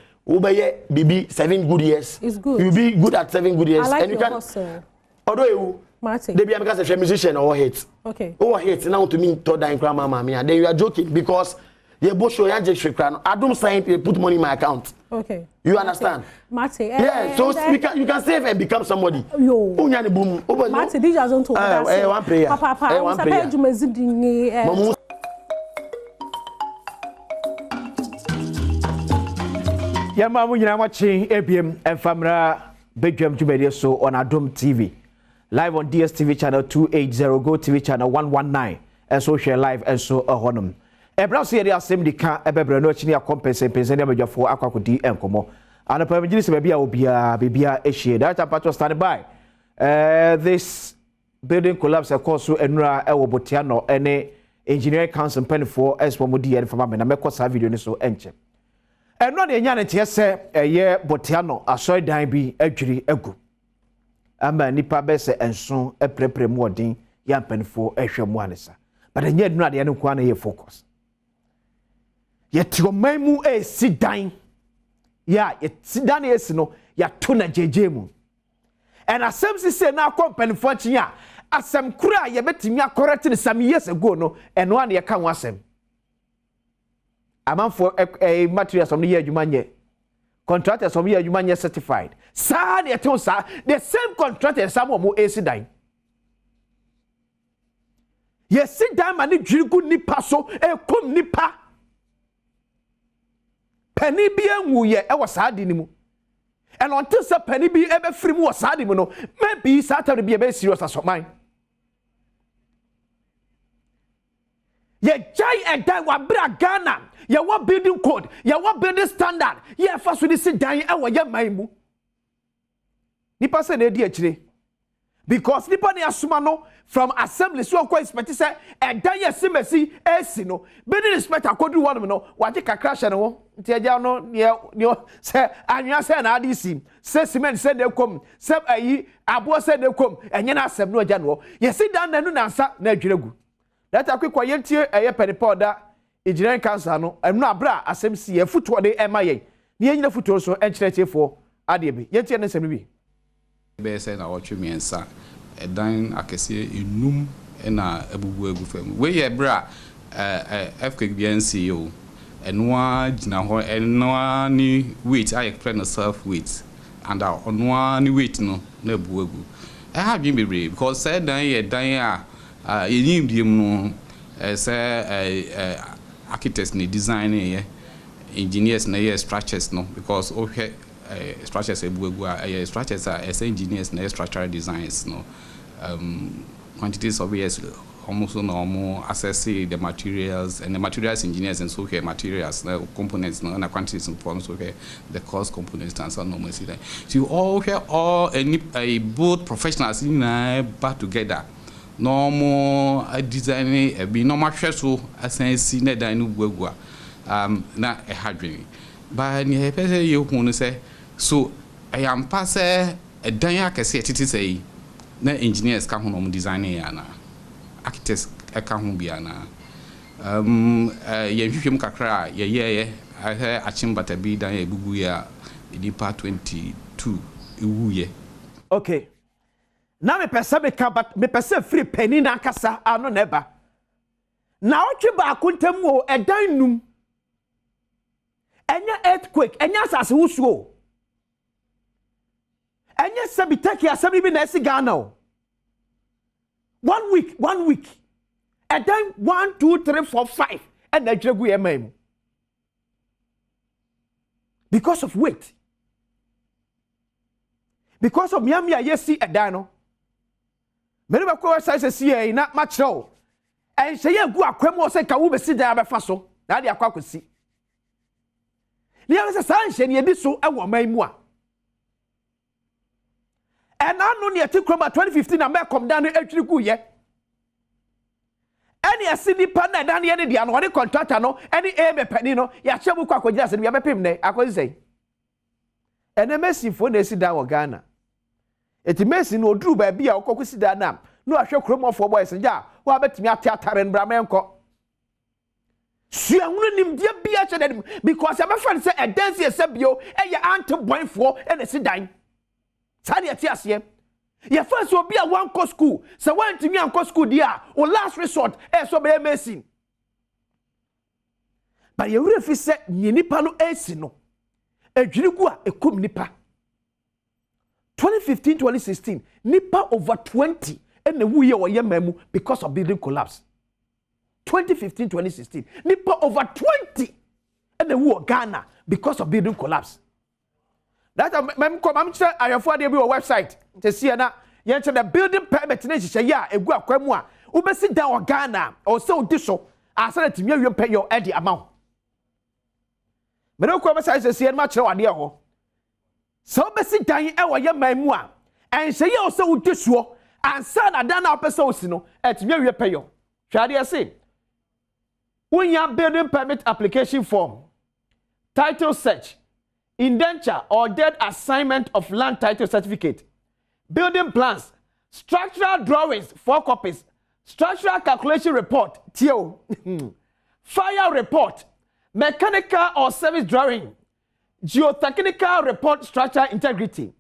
V: Bibi 7 good years.
A: It's good.
V: You'll be good at 7 good years.
A: I like
V: and you
A: your
V: can.
A: hustle.
V: Although you, they be because a musician or hate.
A: Okay.
V: Or hate now to me to die grandma mammy. And then you are joking because you both show your just I don't sign. They put money in my account.
A: Okay.
V: You understand?
A: Mate.
V: Yeah, so you can save and become somebody.
A: Yo.
V: Boom.
A: Mate, these are don't talk.
V: One prayer.
A: Papa,
V: one prayer.
D: Yama mu nyina watching ABM and Famra Badwam Jumedia so on Adom TV. Live on DSTV channel 280, Go TV channel 119, and social live and so honum. Ebra so yede asem di ka ebebre no chini akompense pense ne abadwafo akwakodi enkomo ana pa mjiri se bia obia ehie that patro stand by this building collapse akoso enura ewo botiano ene engineering council pen for espomodi en fama me na mekọ sa video ni so enche enura ne nya ne tie se eye botiano asoy dan bi adwiri agu ama nipa be se enso eprepre mu odin ya penfo ehwemu anesa but enya enura de ne kwa na ye focus yet your memu sit down. Yeah, yet sit down yes no ya tuna jejemu. And as some say now company for chia as some cry ye betimi corrected some years ago no and one ye can wasem. A man for a materials from the year you manye. Contractors from year you manye certified. Sad ye tell sir the same contractors some more AC dying. Ye sit down and you nipa so e kom nipa. Penny be enwuye e wasadi ni mu and until say penny be ebe free mu wasadi mu no maybe Saturday be ebe serious as mine ye jai and dan wa bra Ghana ye wa building code ye wa building standard ye fa so dis dan e wa ye man mu nipa say na di akire because nipa ne asuma no from assembly so ko expect say e dan ye simesi esi no be ni respect akodu one no wa je kakra hye no nti agya no ne say anwa say na adi sim say cement say de kom say ayi abo say de kom enye na asem no agya no ye si dan nanu na nsa na adwiregu that akwekwa yentie eye peripoda engineering council no emno abra asem si ye futo de ema ye ne yenyina futo so enkyerechefo ade bi yentie ne nsem bi
L: be say na watwe miensa edan akese enum na abubu egu fam we ye bra FKBNC yo enwa gina ho enwa ni weight I explain self weight and onwa ni weight no na abubu egu have been be because say dan ye dan a yenim diem no say architects ni design ye engineers na ye structures no because okay structures ebuegu structures as engineers na structural designs no quantities of years almost no assess the materials and the materials engineers and so here materials components no and quantities for so here the cost components and so no see that so you all here all any both professionals in back together normal design be normal so sense na dan no buegu na e hadwin ba ni he pese you hunu say so I am pass a dan akese titi say na engineers ka hono design ya na architects eka ho bia na ye hwehwem kakra ye achimbata bi dan ebubu ya nipa 22 ewuye.
D: Okay. Na me pese me pese free penny na kasa ano neba. Na otwe ba akontam wo edan num. Enya earthquake, enya asase wusuo. Enya sabitaki asabi bi na esi Ghana o. 1 week. Edan 1 2 3 4 5 and na dwegu yemam. Because of weight. Because of miamia yesi edan no. Many of course I say na matro. And say ye gu akwam say ka wo be si dan abefa so. Na de akwakosi. Ni ya say san hye ne bi so e wo man mu a. And anu ne ati kroma 2015 na me come down atwiri gu ye. Any asidi pa na dan ye ne dia no ne contractor no any e me pani no ya chebu kwa akogina se ne ya bepem ne akozi sei. Ene mesifo na esi dan wo Ghana. Eti mesi no oduru ba bia okokosi dan na no ahwe kromofo boys nja wa betimi atiatare nbra menko. Sua hunu nimdia bia chedem because am friend say e dance esebio e ya anti boyfo e na si dan. Sadi ati ase. Ye first obi a one co school, so one to me and co school dia o last resort e so be messing. But ye wure fi say nipa no esi no. Edwirigu a ekum nipa. 2015-2016 nipa over 20 and the wuye wo yemamu because of building collapse. 2015-2016 nipa over 20 and the wu Ghana because of building collapse. That I'm sure I have for your website to see na yen the building permit na hye ya egu akwamu a wo besi down Ghana or so diso asa na timia wiem pay your edi amount. Me no kwa website to see na kire wade ho. So besi dan e wo ye mamu a en hye ya o so diso ansa na dan na opese osi no etimia wiem pay your. Hwade say when building permit application form, title search, indenture or deed assignment of land title certificate, building plans, structural drawings, 4 copies, structural calculation report, TO, fire report, mechanical or service drawing, geotechnical report, structural integrity,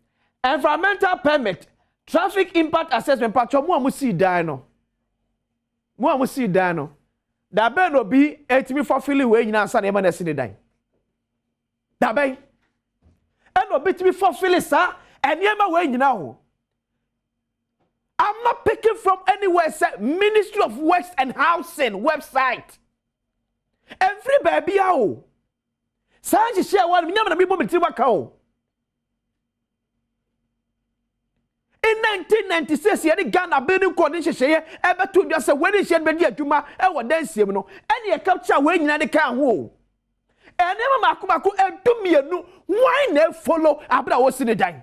D: environmental permit, traffic impact assessment. Pacho mo amusi dano. Mo amusi dano. Da ben obi etimi fulfill we nyina ansa na e ma na sine dan. Da ben and obi timi fulfill sa enema we nyina ho. I'm not picking from anywhere. Say Ministry of Works and Housing website. Every baby o. Sanji share one nyama na bibo meti waka o. In 1996, you had Ghana building coordination share ever to just a wedding shed be adwuma e wo dance yem no any capture we nyina de kan ho. And never makumako edumienu why ne follow abra wo sine dan.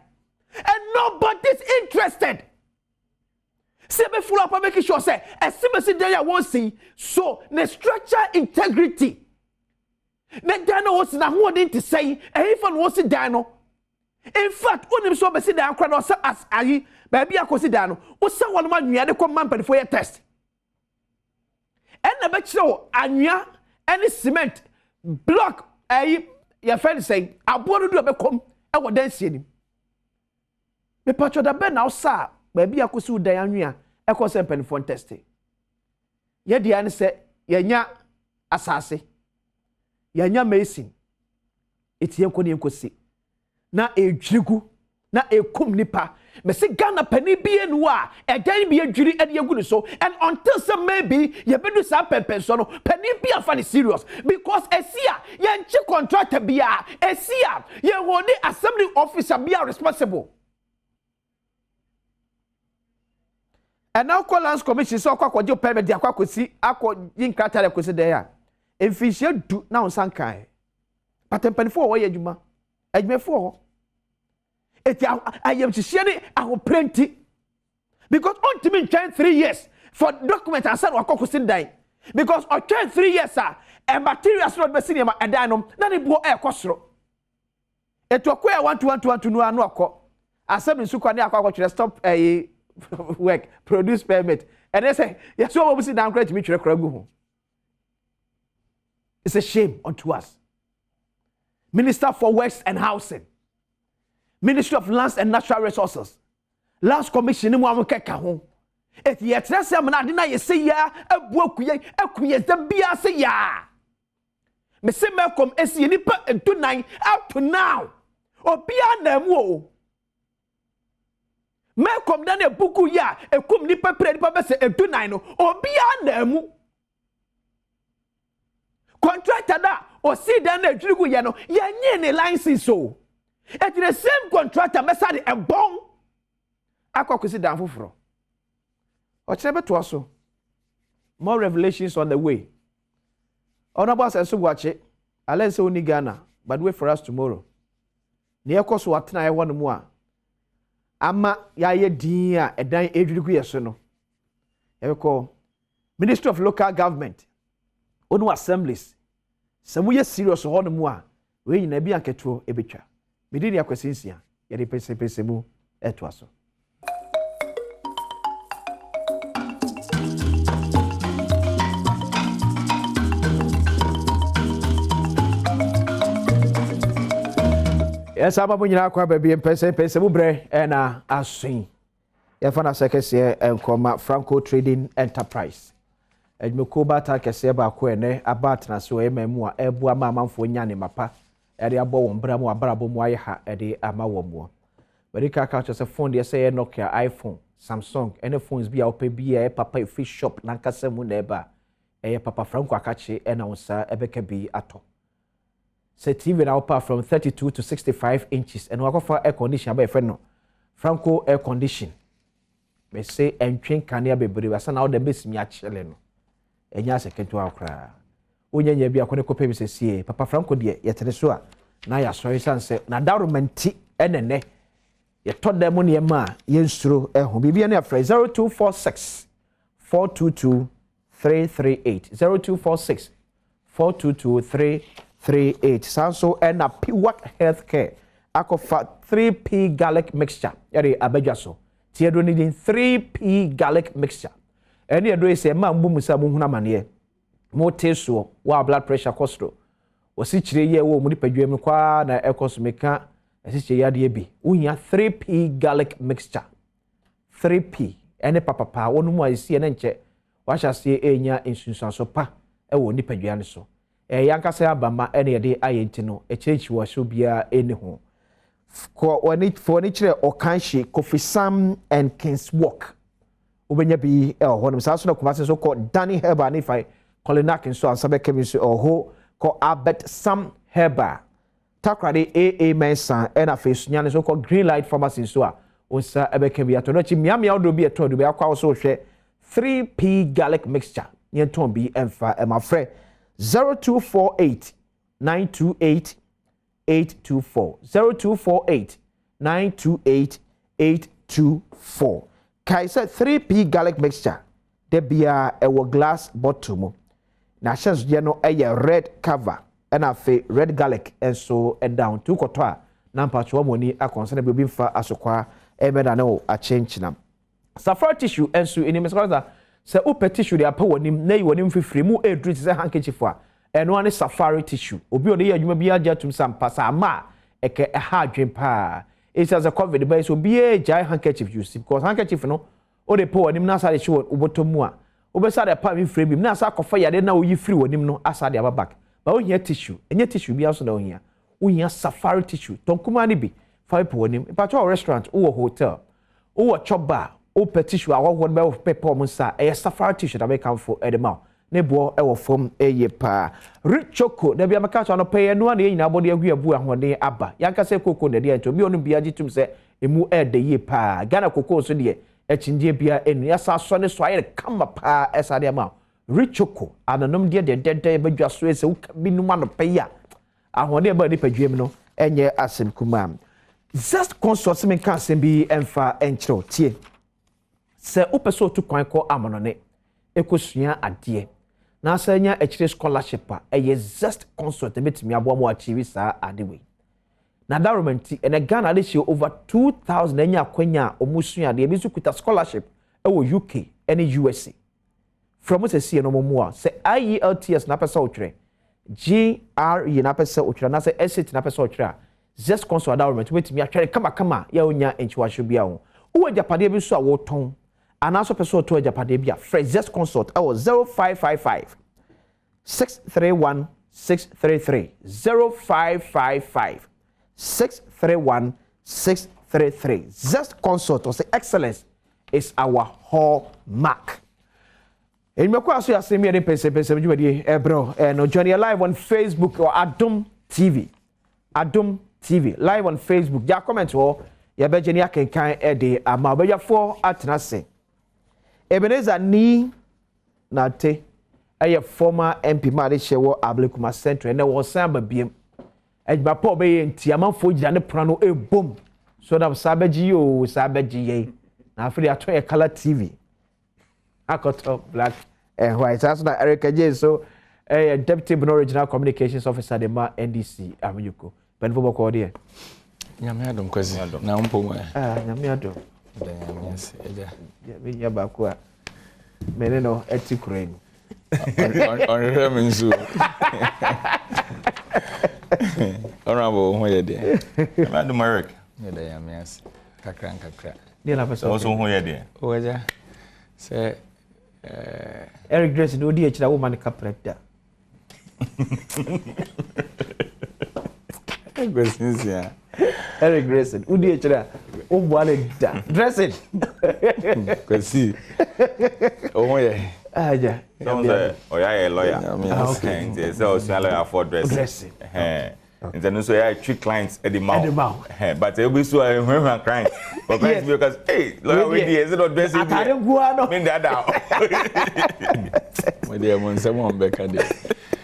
D: And nobody's interested. Sebe full up making sure say a simple day I won't see so the structure integrity. Ne dano was na ho den to say e if one was dano. In fact, when you saw me sit down, crowd or as ayi, baby, I consider down. O sa one man you had to come man for your test. And the bet show anya any cement block ayi your friend say I want to do a become I will dance him. Me patcho da ben now sir, baby, I could sue Diana, I could send pen for testing. Ye Diana said, Yanya assassin, Yanya mason. It's young could see. Na ejrigu na ekum nipa me se Ghana pani bie no a edan bie adwiri ade agu so and until some maybe ye bedu sa pepe so no pani bie afa ne serious because esia ye nchi contractor bia esia ye hodi assembly officer bia responsible and now call lands commission so akwakoje permit dia akwakosi akọ yin krata le kosi there emfihie du na onsankan patempanifo wo ye adwuma Ajmefo eti ayem chisiane aho plenty because ultimately 3 years for document asan wakokosin dan because o 3 years and materials not be senior edanom na ne bo e kosoro eto kwa 1 2 1 2 no anu akọ asem nsu kwa ne akọ akọ stop work produce permit and they say yes so we sit down credit me twerɛ kora gu ho. It's a shame unto us. Minister for Works and Housing, Ministry of Lands and Natural Resources, Lands Commission ni mo amukeka ho. Et yet na say na de na ye say ya akuye da bia say ya. Me say me kom esi nipa entunan up to now. Obia na mu o. Me kom da na buku ya ekum nipa pre nipa be say entunan no obia na mu. Contractor da o see dan na adwirigu ye no ye nye ne license so. Et the same contractor me say e bon akwakwesi dan foforo. Ochebe to also. More revelations on the way. Honorable says watch it. Let's say only Ghana, but wait for us tomorrow. Near course what I want more. Ama ya ye dia a dan edriku yesono. You call Ministry of Local Government. Onu assemblies. Some we serious on more. We na bi anketo ebetwa. Medini akwasinsia. Ye de pese mu etwaso. Yes, I'm going to be in person, Mubre, and a swing. If I second year and come Franco Trading Enterprise. And Mukoba Takaseba Quene, a batna so a memoir, a boama for Yanni Mapa, at the Abom Bramo, Brabo Moyaha, at the Amawomo. But the car catches a phone, they say Nokia, iPhone, Samsung, any phones be out be a papa fish shop, Nankasemu neba, a papa Franco Akachi, and answer, Ebeke be at all. Say TV now power from 32 to 65 inches and we offer air condition by friend no Franco air condition. Me say entwen kanea bebre wasa na the best me achele no. Enya second to akra. Onyanya bi akone kope bi sesie Papa Franco de yetere so a na ya sorry sanse na darumenti enene ye to dem ne ma ye nsuro eho bibia na afra 0246 422 338 0246 422 338 Sanso and a Piwak Healthcare. Akofa 3P garlic mixture. Yari abedwaso. Tiedo needing 3P garlic mixture. Any ado is a man bumusa muhuna manie. Mo teso wa blood pressure costro. Wasi chire ye wo mu nipadwem kwa na ekos meka asiche yade bi. Unya 3P garlic mixture. 3P. Ene papa wonu mu asi ne nche. Wa sha se enya insunsanso pa e wo nipadwan so. Yankasa abama ene yede ayenti no echechi wo so bia ene ho ko woni for ni kire okanhye Kofi Sam and Kings Walk obenya bi honum sa so na kuma so ko Danny Herba ni fai Colinac so ansabe kemi so oho ko Albert Sam Herba takrade AA Mensa ena face nyane so ko Green Light Pharmacy so a onsa ebeke bi ato no chi miamia odo bi eto do bi akwa so hwe 3P garlic mixture yenton bi emfa emafre 0248 928 824 0248 928 824 Kaisa 3P garlic mixture de bia ewo glass bottle mo na chance je no red cover and afi red garlic and so down to koto a na mpacho moni akonsana bi mfa asokwa emeda na o a change nam safari tissue and so ini meskoza se upe tissue de apa wonim na wonim fifiri mu edru se handkerchief a eno ane safari tissue obi ode ye adwuma bi agya tum sampa sa ma eke ha adwen pa it as a covid by so be a jai handkerchief use because handkerchief no ode po wonim na sa de chi obotomu a obesa de pa mi free bi na sa kofa yade na oyi free wonim no asa de ababak ba wo hia tissue enye tissue bi aso na wo hia wo hia safari tissue tonkuma ne bi fa po wonim pa cho restaurant wo hotel wo chop bar o petition a wo be paper mo sa e safari tissue da be kan for edema ne bo e wo fom eye pa richoko da bia maka so no pay no na nyina bode agu abu ahode aba yanka se koko ne de ento bi onu bia gitum se emu e de ye pa Ghana koko so de e chinje bia enu ya sa so ne so aye kama pa esa de ma richoko ananom de de badwa so ese bi nu ma no pay ya ahode ba ni padwem no enye asem kuma just consult me kan se bi emfa enchiro tie se upeso tu kwan ko amonone ekosua ade na asanya a scholarship a just consult metimi abo mo achieve sa ade we na environment and Ghana this year over 2,000 enya kwenya omusua de ebi so kuta scholarship ewo UK and USA from us see no more say IELTS na pesa otwere GRE na pesa otwere na say SAT na pesa otwere just console environment wetimi atwere kama ya onya enchiwahwe bia ho wo japade bi so a wo ton anaso pesa oto japade bia fresh just consult ewo 0555 631 633 0555 631 633 just consult or say excellence is our hallmark. In my question, I say me any person bro. No join live on Facebook or Adom TV. Adom TV live on Facebook. Ya comment or ya be jeni akenkan de ama be ya for atena se. Ebenezer ni na te a former MP Marisha wo Ablekuma Central and was samba biem. Ejba po be nti amanfo gida ne prano e bom. So that sabaji o sabaji na afiri ato e color TV. Akoto black and white. That's not Erica J. So Deputy Original Communications Officer de ma NDC Amiyuko. Ben football coordinator.
E: Nyame adom kwezi. Na umpo mwe.
D: Nyame adom.
E: Yes, eja.
D: Ya bakwa. Meneno etikurain.
E: On remenzu. Honorable hoye de. Nyame adom Eric. Yeda yame yes. Kakra.
D: Ni la person.
E: Also hoye de. Oja. Say
D: Eric Grace no di echira woman kapreta. Eric Grace udi echira o bwale da. Dressing.
E: Kwesi. Oh yeah.
D: Aja.
G: Some say oya a lawyer. Okay. They say o say lawyer for dressing. And then so I treat clients at the mouth. But they will so when clients. But clients because hey, lawyer we dey is not dressing.
D: Atare guano.
G: Mean that down.
E: We dey want someone back at there.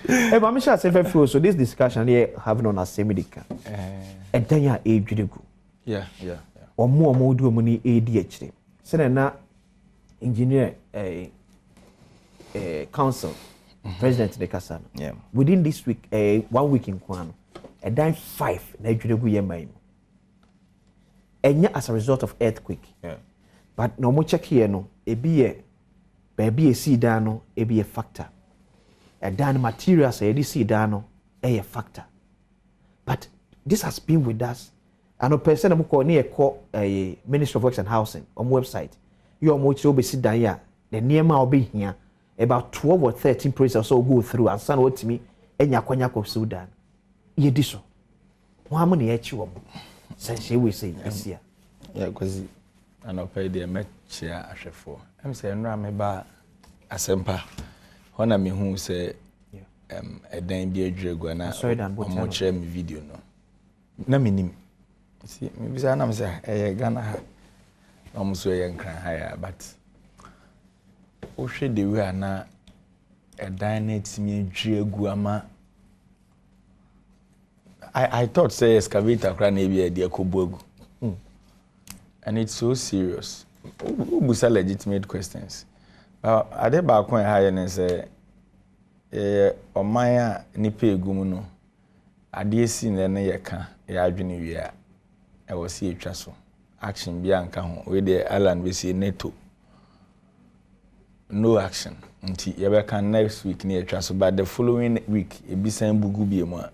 D: Hey, mama sha say feel so this discussion here having on a semedica. And then ya e dwedegu.
E: Yeah.
D: Omo du omo ni ADHD. Say na engineer council president de Kasano.
E: Yeah.
D: Within this week 1 week in Kwano. And then 5 na dwedegu yema. Enya as a result of earthquake.
E: Yeah.
D: But no mo check here no ebi baby e see da no ebi a factor. And then materials e see da no a factor. But this has been with us. And a person who call near a Ministry of Works and Housing on website. You are much over sit down here. The near will be here. About 12 or 13 priests or so go through and send what to me and Yakwanyako Sudan. Ye diso. How many at you? Since we say this year.
E: Yeah, because I know pay the match here as for. I'm saying, no, I'm about a semper. When I mean, who say, a dime be a drag na much video no. Na minim. See, maybe I'm say, Ghana almost a young cry higher, but o should the way na a dynate me drag I thought say excavator cran be a dear kobogu. And it's so serious. Who legitimate questions. But I did back when higher and say o maya nipa egum no ade si na na ye ka ya adwene wi a e wo si etwa so action bia nka ho we the island we see NATO no action nti ye be kan next week na etwa so but the following week e bi san bugu bi mu a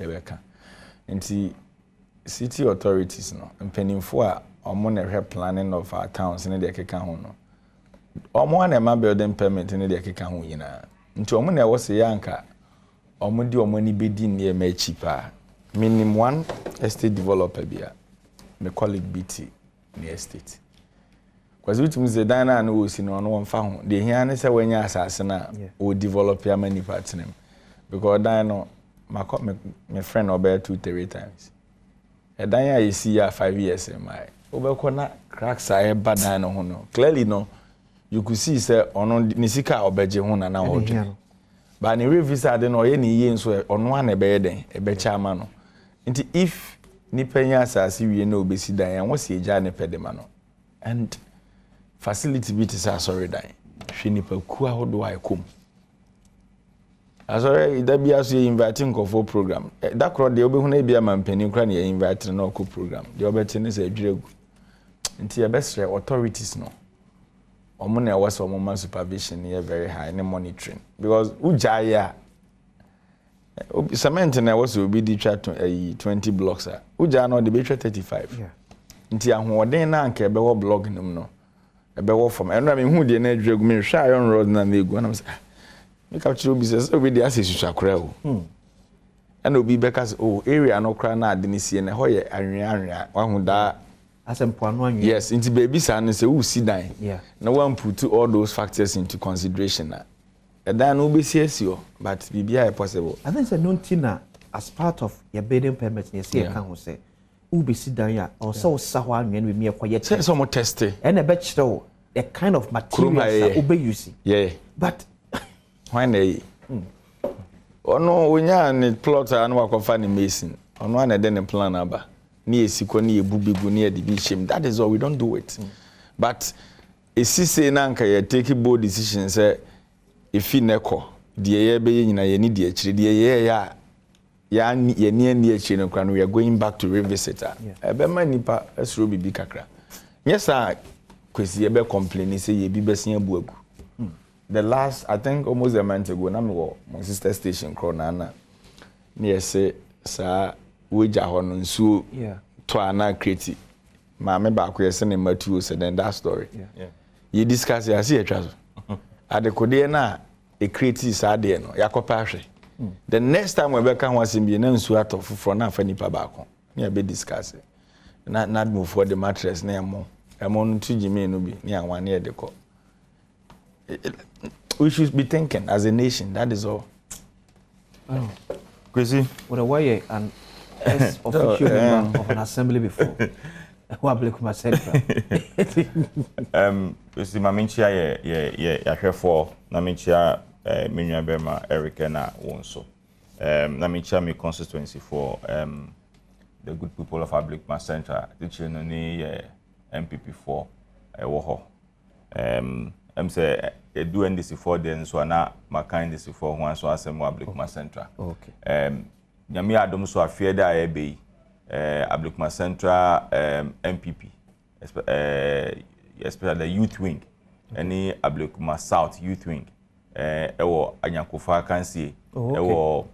E: ye be kan nti city authorities no mpanimfo a omo na hwe planning of our towns ne de keka ho no omo na ma building permit ne de keka ho yina nti omo na ewo se yanka omo di omo ni bedi ne ma chipa minimum one estate developer bia me colleague BT ne estate kwazi bitum ze dan na no osi no no mfa ho de hia ne se wanya asase na o develop ya mani partner because dan no my friend over 2-3 times e dan ya isi ya 5 years my obekona cracks are bad dan no ho no clearly no you could see say ono nisika obeje ho na odwe ba ne revisa de no ye ne ye nso ono ana be den e be chama no nti if ni penya asase wie na obesi dan ya wo se eja ne pedema no and facility bit is sorry dan hwe ni pa ku ahodo ai kom Asore that be as you inviting for program. That crowd the obi hu na bia mampani kra na invite na ko program. The obeti ne say adwiregu. Nti ya best authorities no. Omo na was omo supervision here very high and monitoring because ujaya cement na was will be the 20 blocks uja no the be 35 yeah nti ahoden na anka be wo blog nim no e be wo from eno me hu de na adwegu me hwa iron road na megu na me say me capture obi say obi de asesu akra o and obi be ka say oh area no kra na ade ne sie na ho ye anwea wa hu da
D: asempoano anwea
E: yes nti baby san say who sit down
D: yeah
E: no one put all those factors into consideration na dan no be CSO but bibia possible.
D: I think say no tina as part of your building permit you see can ho say who be sit down ya or so saho anwen we me akoye
E: say some test
D: and a bet show the kind of materials that we use
E: yeah
D: but
E: when they ono wonya ne plotter anu akofa ne mason ono ana de ne plan aba ni esiko ni ebubigu ni edibi shame that is all we don't do it but esi say na nka you take bold decision say if neko die ye be nyina ye ni die akire die ye ya ni akire no kra no we are going back to revisit ebe ma nipa esro bibi kakra yes kwesi ye be complain say ye bi besia buagu the last I think almost a month ago na me wo my sister station kro na na ne say sa woja ho no nsuo to ana create ma me ba ko ye se ne matuo say then that story you discuss ya see etwa adekode na e create sade no yakopa hwe the next time we be kan wasim bi na nsu atofofro na afa nipa ba ko na be discuss na move for the mattress na emo no tujimi no bi ni anwane e de ko we should be thinking as a nation that is all
D: crazy what a way and as official member of an assembly before who ablik my center
G: si maminchia ye hwefo na minchia menua bema Eric na wonso na minchia me constituency for the good people of Ablik Center teaching no ni MPP4 wo ho say do NDC for then so na makan NDC for ho so asem Ablik Center
D: okay
G: nyame adom so afie da e be Ablik Center MPP especially the youth wing any Ablik South youth wing ewo anyakofa kansie ewo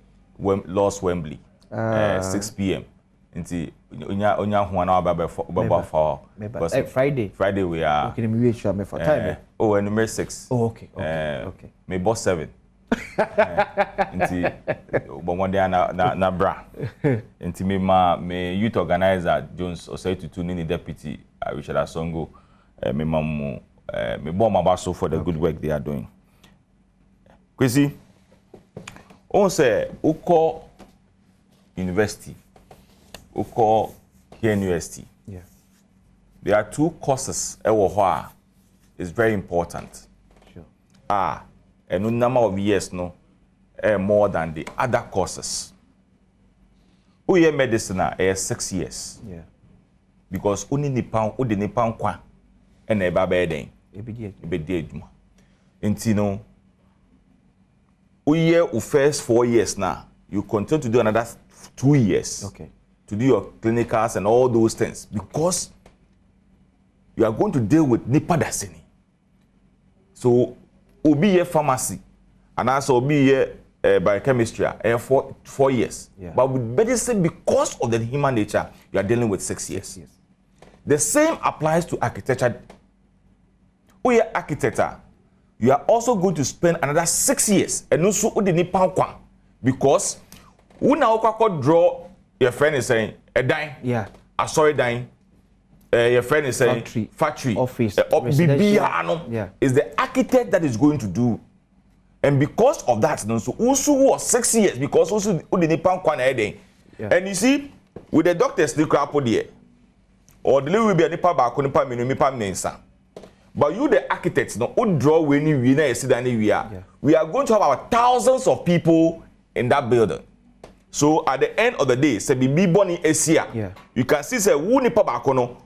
G: Lost Wembley 6 p.m. nti onya ho na obaba for Friday we are
D: okay me we sure me for time
G: oh number 6
D: okay
G: me boss 7 nti bomode na bra nti me youth organizer Jones Osei ni deputy Richard Asongo me mamu me bomb abaso for the good work they are doing kwesi on say uko university uko university there are two courses ewo ho is very important and no number of years no more than the other courses uye medicine 6 years because uni nipa odi nipa nkwa na eba ba eden ebedi aduma nti no uye first 4 years now you continue to do another 2 years to do your clinicals and all those things because you are going to deal with nipa dasini so obi ye pharmacy and also obi ye biochemistry 4 years but with medicine because of the human nature you are dealing with 6 years the same applies to architecture. We are architect. You are also going to spend another 6 years and also because we now draw your friend is saying a dime a sorry dime your friend is saying factory
D: office
G: is the architect that is going to do and because of that so also was 6 years because also and you see with the doctors the crap there or the will be a nipa back on nipa minu nipa mensa. But you the architects no draw when we are going to have our thousands of people in that building. So at the end of the day, say be born in Asia. You can see say who nipa back no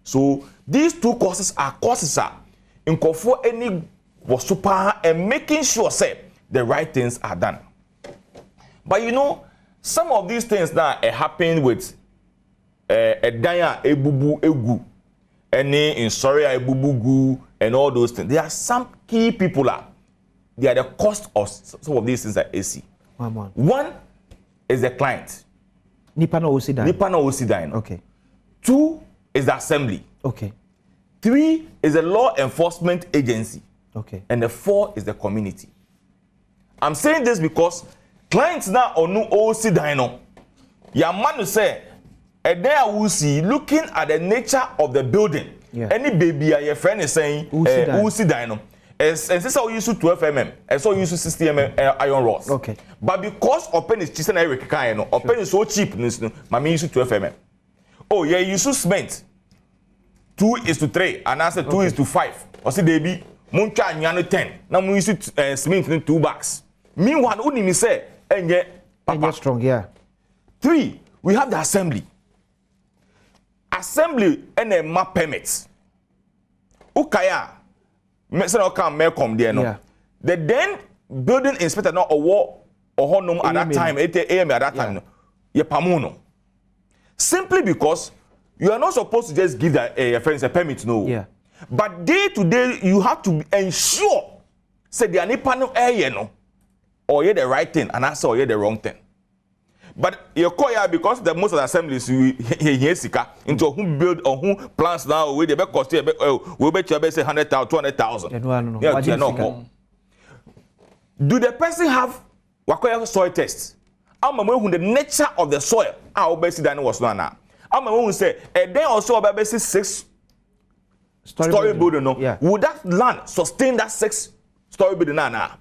G: so these two courses are courses in any was super and making sure say the right things are done. But you know, some of these things that happen with a daya ebubu egu, any in sorry ebubu gu, and all those things. There are some key people they are the cost of some of these things that AC. One is the client.
D: Nipa no
G: Osidine.
D: Okay.
G: 2 is the assembly.
D: Okay.
G: 3 is the law enforcement agency.
D: Okay.
G: And the 4 is the community. I'm saying this because clients now on no Osidine. Your man will say, and there will see looking at the nature of the building.
D: Yeah.
G: Any baby your friend is saying Osidine. And this how you use 12 mm, and so you use 60 mm iron rods.
D: Okay.
G: But because open is cheap and Eric kind, open is so cheap, mommy use 12 mm. Oh yeah, you use cement. 2:3, and I said 2:5. Or see baby, muncha nyano 10. Now we use cement in 2 bags. Meanwhile, only me say, and yet
D: strong, yeah.
G: 3, we have the assembly. Assembly and a map permits. Ukaya. Mesena come come there no. The then building inspector no or honum at that time 8 a.m. at that time no. Ye pamuno. Simply because you are not supposed to just give your friends a permit no.
D: Yeah.
G: But day to day you have to ensure say the nipa no no or you the right thing and also you the wrong thing. But you call ya because the most of the assemblies you sika into who build or who plans now we they be cost we be say 100,000 200,000. Yeah, do the person have wakoya soil test? I'm the nature of the soil. Our basic than was now. I'm going to say and then also about basic 6-story building. No,
D: yeah.
G: Would that land sustain that 6-story building now?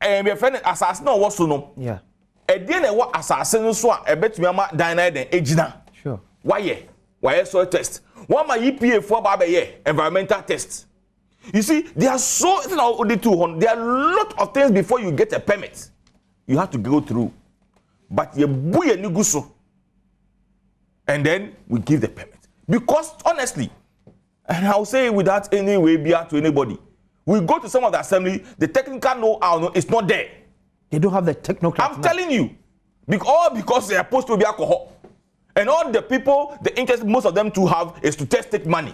G: And your friend assassin no was no.
D: Yeah.
G: Again, what assassin so a bet me ama diner than ejina.
D: Sure.
G: Why soil test? One my EPA for baby environmental test. You see, there are so it's not only 200. There are a lot of things before you get a permit. You have to go through. But you buy a niguso. And then we give the permit. Because honestly, and I'll say without any way be out to anybody, we go to some of the assembly, the technical know-how is not there.
D: They don't have the technocrats.
G: I'm telling you, because they are supposed to be alcohol, and all the people, the interest most of them to have is to take money.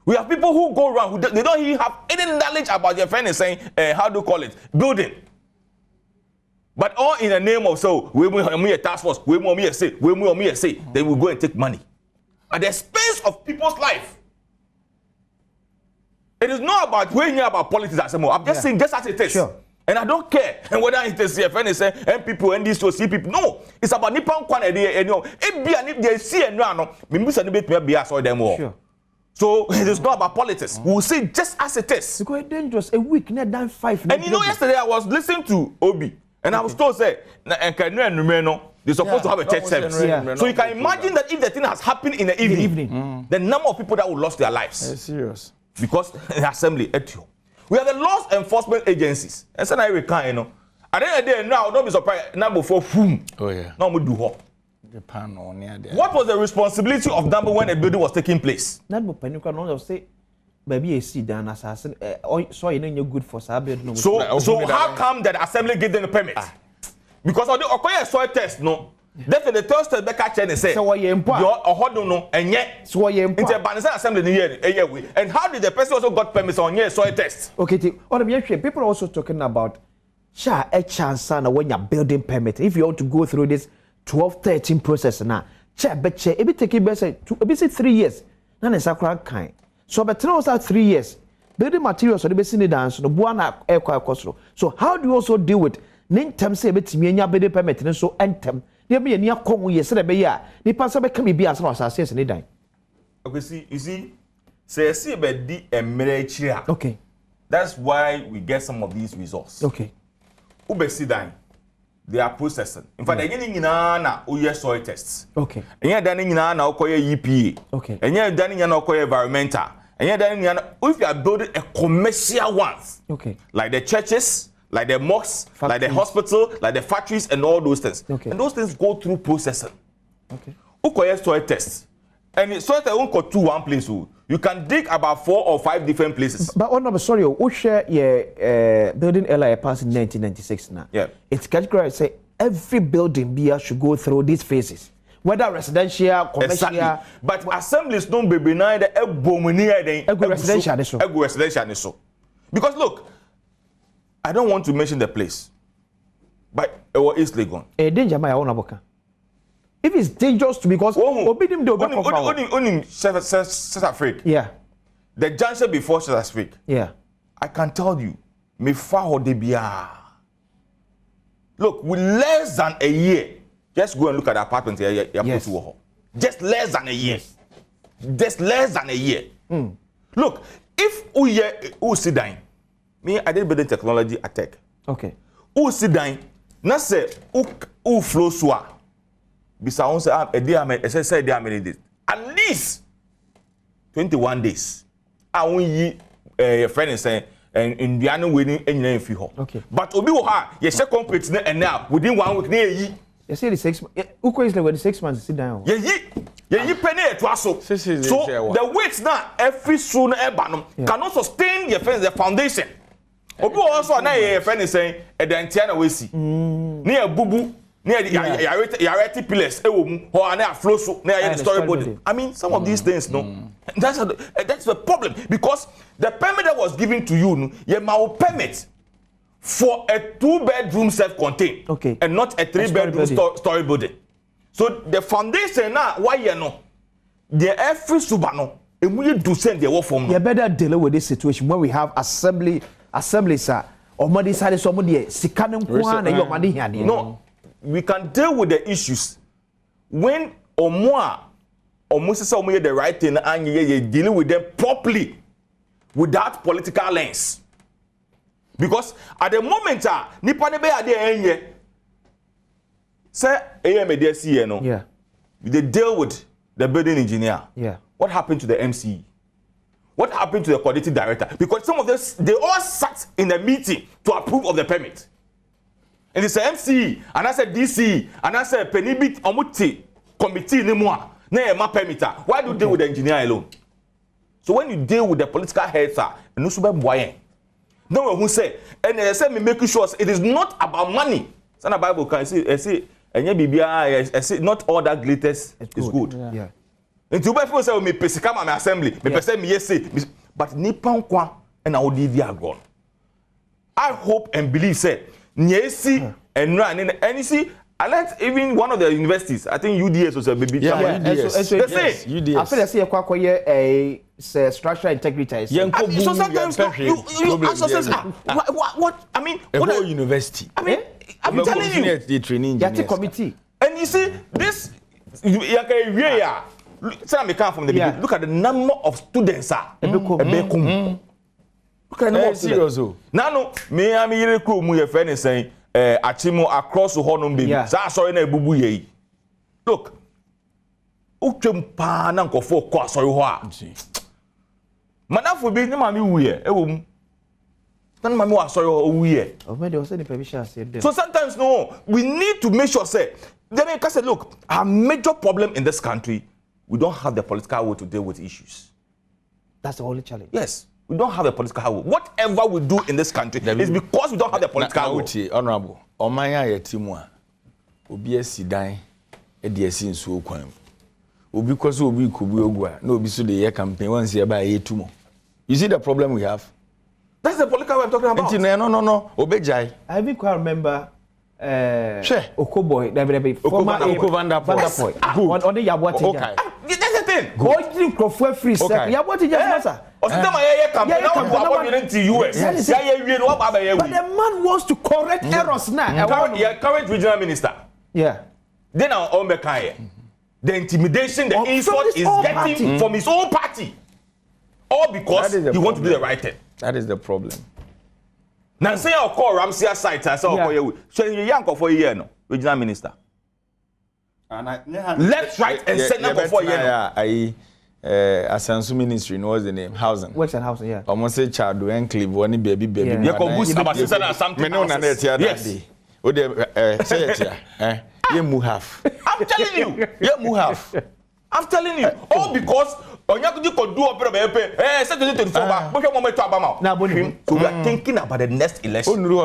G: We have people who go around they don't even have any knowledge about their friend is saying how do you call it building, but all in the name of so we a task force, we say, they will go and take money at the expense of people's life. It is not about when you're about politics as well. I'm just saying just as it is.
D: Sure.
G: And I don't care whether it is CFN, and people, and these to see people. No, it's about Nippon quantity. And you know, if they see and run, we must admit to be so them all. Sure. So it is not about politics. We'll see just as it is.
D: Because it's dangerous. A week, not done 5.
G: And you know, yesterday I was listening to Obi, and I was told say, and they're supposed to have a church service. Yeah. So you can imagine that if the thing has happened in the evening, the number of people that would lost their lives.
Q: It's serious.
G: Because the assembly etio. We have the law enforcement agencies. And so now we can, you know. At the end of the day, now don't be surprised. Now before whom?
E: Oh yeah.
G: Now we do what?
E: Japan or near there.
G: What was the responsibility of Dumbo when a building was taking place?
D: Not but Penuka no say, baby, a seed and assassin. So you know you're good for Sabbath.
G: So how come that assembly gave them the permit? Because of the Okoye soil test, no. Definitely the first step back and say,
D: so you
G: no, and yet, so you into a Banisa assembly in the year. And how did the person also got permits on your soil test?
D: Okay, people are also talking about a chance when you're building permit. If you want to go through this 12-13 process now, but it be taking to 3 years. None is a crack kind. So, but now 3 years. Building materials or the basic dance, no one air cost. So, how do you also deal with Nintam say bit me and building permit and so entem? There be a near Congo yesterday, be ya. The passer can be as much as any day.
G: Okay, you see, say about the emergency.
D: Okay.
G: That's why we get some of these results.
D: Okay.
G: Ubesi dying. They are processing. In fact, they're getting na soil tests.
D: Okay.
G: And you're done in na EPA.
D: Okay.
G: And you're done in environmental. And you're done in if you are building a commercial ones.
D: Okay.
G: Like the churches, like the mosques, like the hospital, like the factories, and all those things.
D: Okay.
G: And those things go through processing.
D: Okay.
G: Ukoye soil test. And soil test won't go to one place. You can dig about 4 or 5 different places.
D: But I'm sorry, we share building LIA passed in 1996 now.
G: Yeah.
D: It's categorized say every building here should go through these phases. Whether residential, commercial.
G: Exactly. But assemblies don't be benign the residential. Because look, I don't want to mention the place. But it was East Legon.
D: Danger my own aboka. If it's dangerous to because
G: South Africa.
D: Yeah.
G: The junction before South Africa.
D: Yeah.
G: I can tell you, me faho de bia. Look, with less than a year, just go and look at the apartment here. Yes. Just less than a year. Just less than a year. Look, if we sit down, me I did building technology attack.
D: Okay.
G: Who sit down? Na say who flow swa. Bisa on say a day say day many days. At least 21 days. I won yi your friend is saying and Indiana winning any fi ho.
D: Okay.
G: But obi wo ha ye share concrete na and now within 1 week na yi.
D: You say the 6 months. Who is like 6 months sit down?
G: Ye penny to aso. So the weight now every soon ebanom cannot sustain the foundation. Obi also na your friend is saying e the entire we see. Near bubu near the pillars e wo mu ho na flow so na the storyboard. I mean some of these things no. That's the problem because the permit that was given to you you ma permit for a 2-bedroom self-contained, okay, and not a 3-bedroom story building. So the foundation now, why you know, the every subano, and we do send the work from.
D: You better deal with this situation when we have assembly, sir, or money side somebody,
G: no, we can deal with the issues when or more or most of the right thing and you dealing with them properly without political lens. Because at the moment, nipa ne be ade enye. Say AMDC no.
D: Yeah.
G: They deal with the building engineer.
D: Yeah.
G: What happened to the MCE? What happened to the quality director? Because some of this they all sat in a meeting to approve of the permit. And it's a MCE, and I said DC, and I said penibit omuti committee ni moi. Na ma permitter. Why do you deal with the engineer alone? So when you deal with the political heads, no super boyen. No who say and they say me making sure it is not about money. So the Bible can say and I say not all that glitters is good.
D: Yeah.
G: And to people say me pesika my assembly, me person me yes but nipa kwa and I will leave you gone. I hope and believe say nyesi and run and you see I let even one of the universities, I think UDS was a baby.
D: Yeah,
G: UDS.
D: UDS. I feel I see a a structural integrity.
G: So sometimes you ask yourself, what? I mean,
E: what whole university.
G: I mean, I'm telling you,
E: the training
D: committee.
G: And you see this, say I come from the beginning. Look at the number of students. Look at the number of students. Now, me I'm here crew. My friend is saying. Achimo across the honum baby. Sa sorry na ebubu ye. Look. Utwem pa na nkofo kwa sorry ho a. Manafo bi ni mami wuye ewom. Tan mami wa sorry ho wuye. So sometimes no, we need to make sure say then I say look, our major problem in this country, we don't have the political will to deal with issues.
D: That's the only challenge.
G: Yes. We don't have a political will. Whatever we do in this country is because we don't have the political will.
E: Honorable, Omaya Yetimwa, Obi Sidan, Ediasi in Suo Kwam. Obi Koso Obi Kubuogwa, no Bisu the year campaign once here by Yetumo. You see the problem we have?
G: That's the political I'm talking about.
E: No, Obejai.
D: I even quite remember Okoboy, former Vanderpoy. Good. On the Yabwati.
G: Okay. That's the thing.
D: Go to Crawford free step. Yabwati just matter.
G: But the
D: man wants to correct errors now.
G: Current regional minister.
D: Yeah.
G: Then our own Mekaya. The intimidation, the insult is getting from his own party. All because he wants to do the right thing.
E: That is the problem.
G: Now say I'll call Ramsey aside and say I'll call you. So you're young for a year no, regional minister. Left, right, and center for a year.
E: Asansu Ministry, no what's the name? Housing.
D: Works and housing, yeah.
E: Almost say child enclave, one baby.
G: You can boost about 600 something.
E: Yes. Oh, say it here. You move half.
G: I'm telling you.
E: You move half.
G: I'm telling you. All because Onya could do a bit of a certain to form, but you're moment to Abama. Now, so we are thinking about the next election. We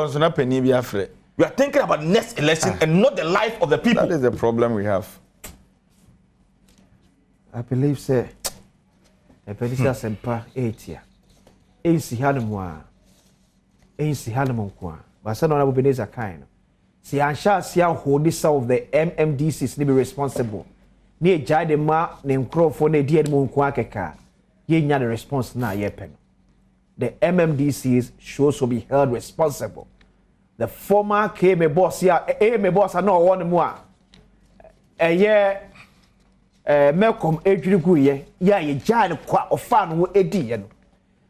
G: are thinking about the next election and not the life of the people.
E: That is the problem we have.
D: I believe, sir, a Pedisa Sempa 8 year. AC Hanamwa, AC Hanamon, but some of the Beneza kind. See, I shall see how hold this of the MMDCs to be responsible. Near Jadema, name crow for the dear moon quackeka. Ye the response now, ye pen. The MMDCs should be held responsible. The former came a boss here, a boss, I know one more. A year. Malcolm Edrigu ye giant qua of fan with Edian.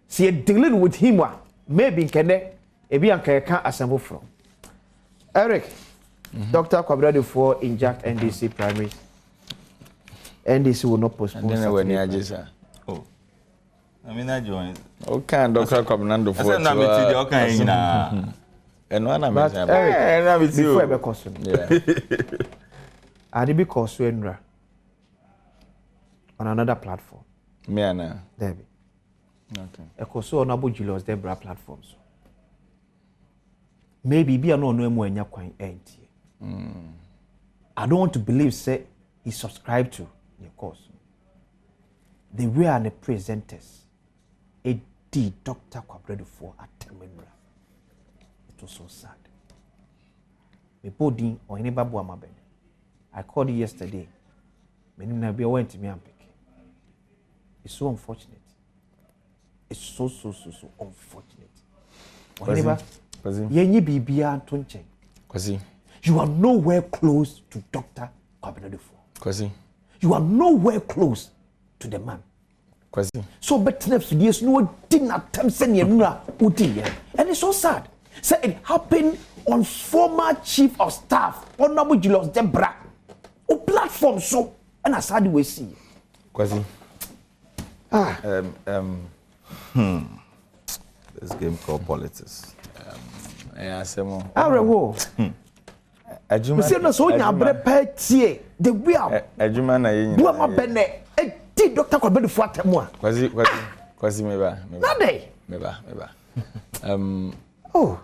D: See dealing with him maybe can a Bianca can't assemble from. Eric, Dr. Kwabrado for inject NDC primary. NDC will not postpone.
G: Oh, I mean, I joined.
E: Okay, Dr. Kwabrado for and one I'm
D: Eric, before I question. I did because Swendra. On another platform.
E: Miana.
D: Debbie.
E: Okay.
D: Ekoso onabo Julius Debra platforms. Maybe be no more in your coin ain't. I don't want to believe say he subscribed to the course. They were the presenters. A D Dr. Kwabrado for at Tememra. It was so sad. Me body or any Badwam. I called you yesterday. Me nina be went to me and pick. It's so unfortunate. It's so unfortunate. You are nowhere close to Dr. Kwabrado. You are nowhere close to the man. So but there's no dinner and it's so sad. So it happened on former chief of staff, Honorable Julius Debra, on platform so and as how do we see?
G: This game called politics.
E: Yeah, Samo.
D: Arewo. We say no so nya brepe tie. The we are.
E: Adwuma na yin.
D: Do am bene. E di Dr. Kwabrado for atemu a.
E: Kwasi meba. Meba.
D: Oh.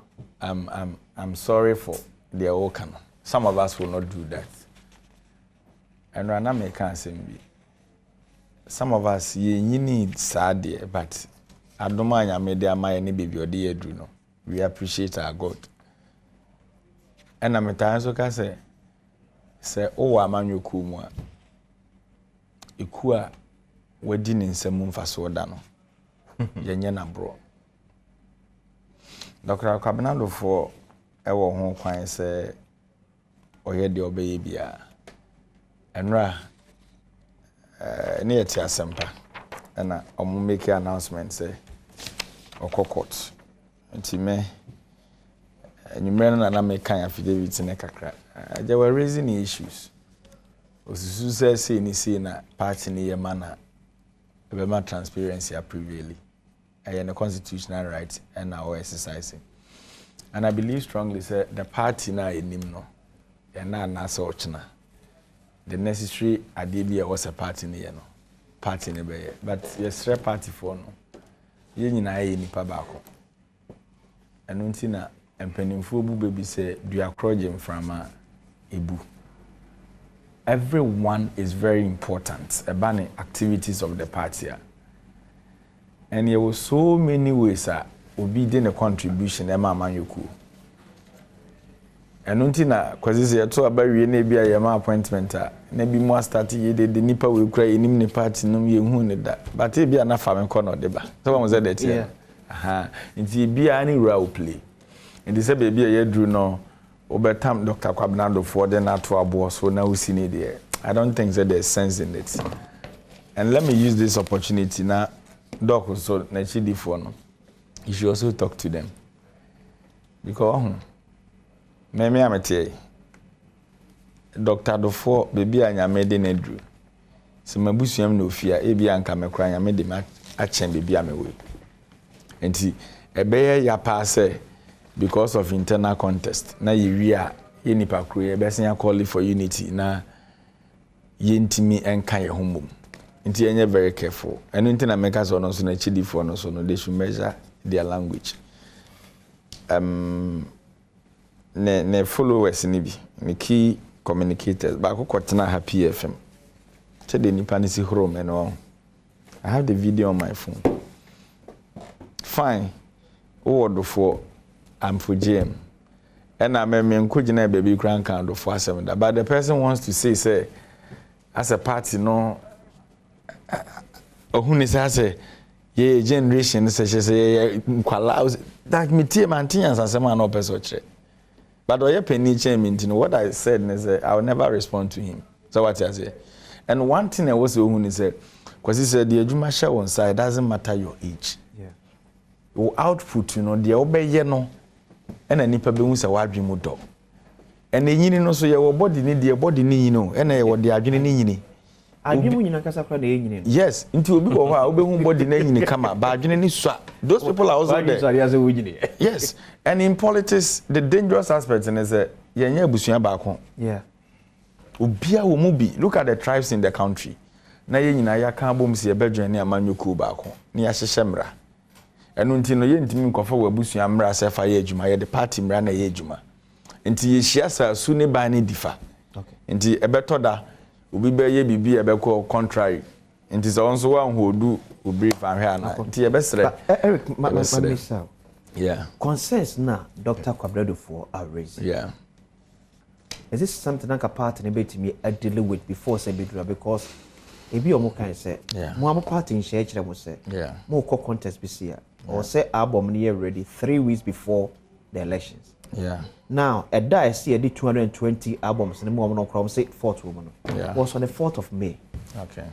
E: I'm sorry for their work. Some of us will not do that. And Rana me can't say me. Some of us ye need sad, but I don't mind. I made their my baby or dear do no. We appreciate our God. And I'm a time so can say, oh, I'm on your kumwa. Ikua wedding in some for so dano. Yanyana bro. Dr. Kwabrado for our home client say, or ye the baby. And near Tia Sempa, and I make an announcement say, or court. And me, and you men and I make kind of affidavits in a crack. They were raising issues. Was to say, ni see na party near manner, about transparency previously. I am a constitutional right and now exercising. And I believe strongly say the party now in Nimno, and now Nasa Ochna. The necessary idea was a party near no. Party near, but yes, party for no. Yen na ye nipa baako. Eno nti na empanimfo bu baby say do akrojem from ebu. Everyone is very important about the activities of the party. And there were so many ways obi dey a contribution e ma manyoku. Eno nti na kwazi se to abawie na bia ye ma appointment na bi mo start ye de nipa we kura enim ne party no ye hu ne da. But e bia na fa me kono de ba. So we say that here. Aha. Nti bia ni role play. And say baby ye drew no obetam Dr. Kwabrado for the na to abo so na we see ne there. I don't think that there's sense in it. And let me use this opportunity now. Doc so na chidi for no. You should also talk to them. Because Meme amete Dr. Dofo baby anya mede na dru. Se mabusuam na ofia e bia nka mekra anya mede ma achen baby amewe. Enti ebeye ya passe because of internal contest. Na ye a ye nipa kro ye be sen call for unity na ye ntimi enka ye homom. Nti yenye very careful. And until I make us on also na chidi for no so no they should measure their language. Ne followers ni bi, ne key communicators. Ba ko kotena Happy FM. Che de nipa ni si home no. I have the video on my phone. Fine. Word for I'm for GM. And I'm a kujina baby grand count of 47. But the person wants to say as a party no who is say ye generation say kwala that me tie mantians and some no person che. But oye penny chairman what I said is I will never respond to him. So what I say. And one thing I was who say because he said the adwuma show on side doesn't matter your age. Yeah. Your output the obey no and a nipa be hu say wadwe mu do. And the yini no so your body need the body ni no and e wo the adwene ni yini. Adwene nyina kasa kra na yini. Yes, into obi go ha obi hu body na yini kama ba adwene ni so. Those people are also there. Yes. And in politics the dangerous aspect is yenye abusua ba ko. Yeah. Obia wo mu bi look at the tribes in the country. Na ye nyina ya kan bom se ebedwen ne amanyoku ba ko. Ne ya hyehye mra. Enu nti no ye ntimi nkofa wa abusua mra se fa ye adwuma ye the party mra na ye adwuma. Nti ye hia sa su ne ba ne difa. Okay. Nti ebeto da obi be ye bibi ebeko contrary. Nti so onso wa hodu obi fa hwe ana. Nti ebesre
D: Eric Mamisa.
E: Yeah.
D: Concerns na Dr. Kwabredo for are raising. Yeah. Is this something like a party in to me I deal with before say because if you more can say more party in share say more contest this year or say album near ready 3 weeks before the elections. Yeah. Now at that I see I did 220 albums and the more no crowd say 4th woman. Yeah. Was on the 4th of May. Okay.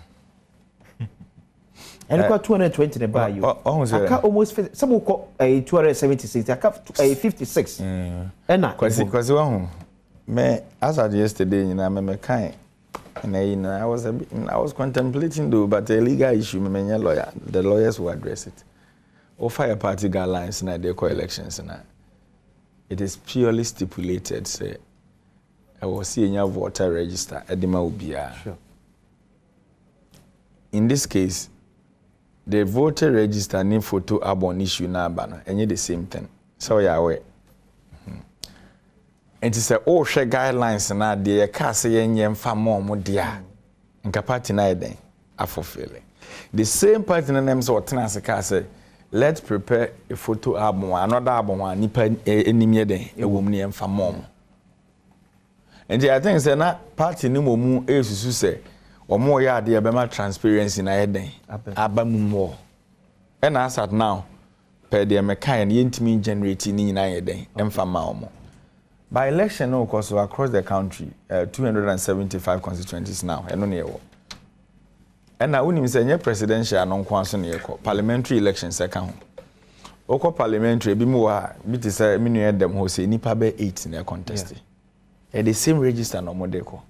D: And you got 220 in the you. I got almost some will call a 276. I got a 56. And that
E: because me as I yesterday, me kind, and I was contemplating though, but a legal issue, me lawyer, the lawyers will address it. Or fire party guidelines na they call elections na. It is purely stipulated. Say, I was seeing your voter register. Edema ubia. Sure. In this case, the voter register need photo album issue na bana, and you the same thing. So yeah, aware. And it's a all share guidelines na de ka say yen fa mo dia nka party na eden afofele the same party na name so tena se ka say let's prepare a photo album another album nipa enimye den ewom ne fa mo and I think say na party ni mo mu esusu say omo ya de be ma transparency na eden abamu mo and as at now per the mekan yentimi generate ni na eden emfa ma omo. By election, no, because across the country, 275 constituencies now. And now, when you say presidential, non parliamentary election second. Oko parliamentary, be more, bit is a minute them who say nipa be 8 in their contest. And the same register no more deco.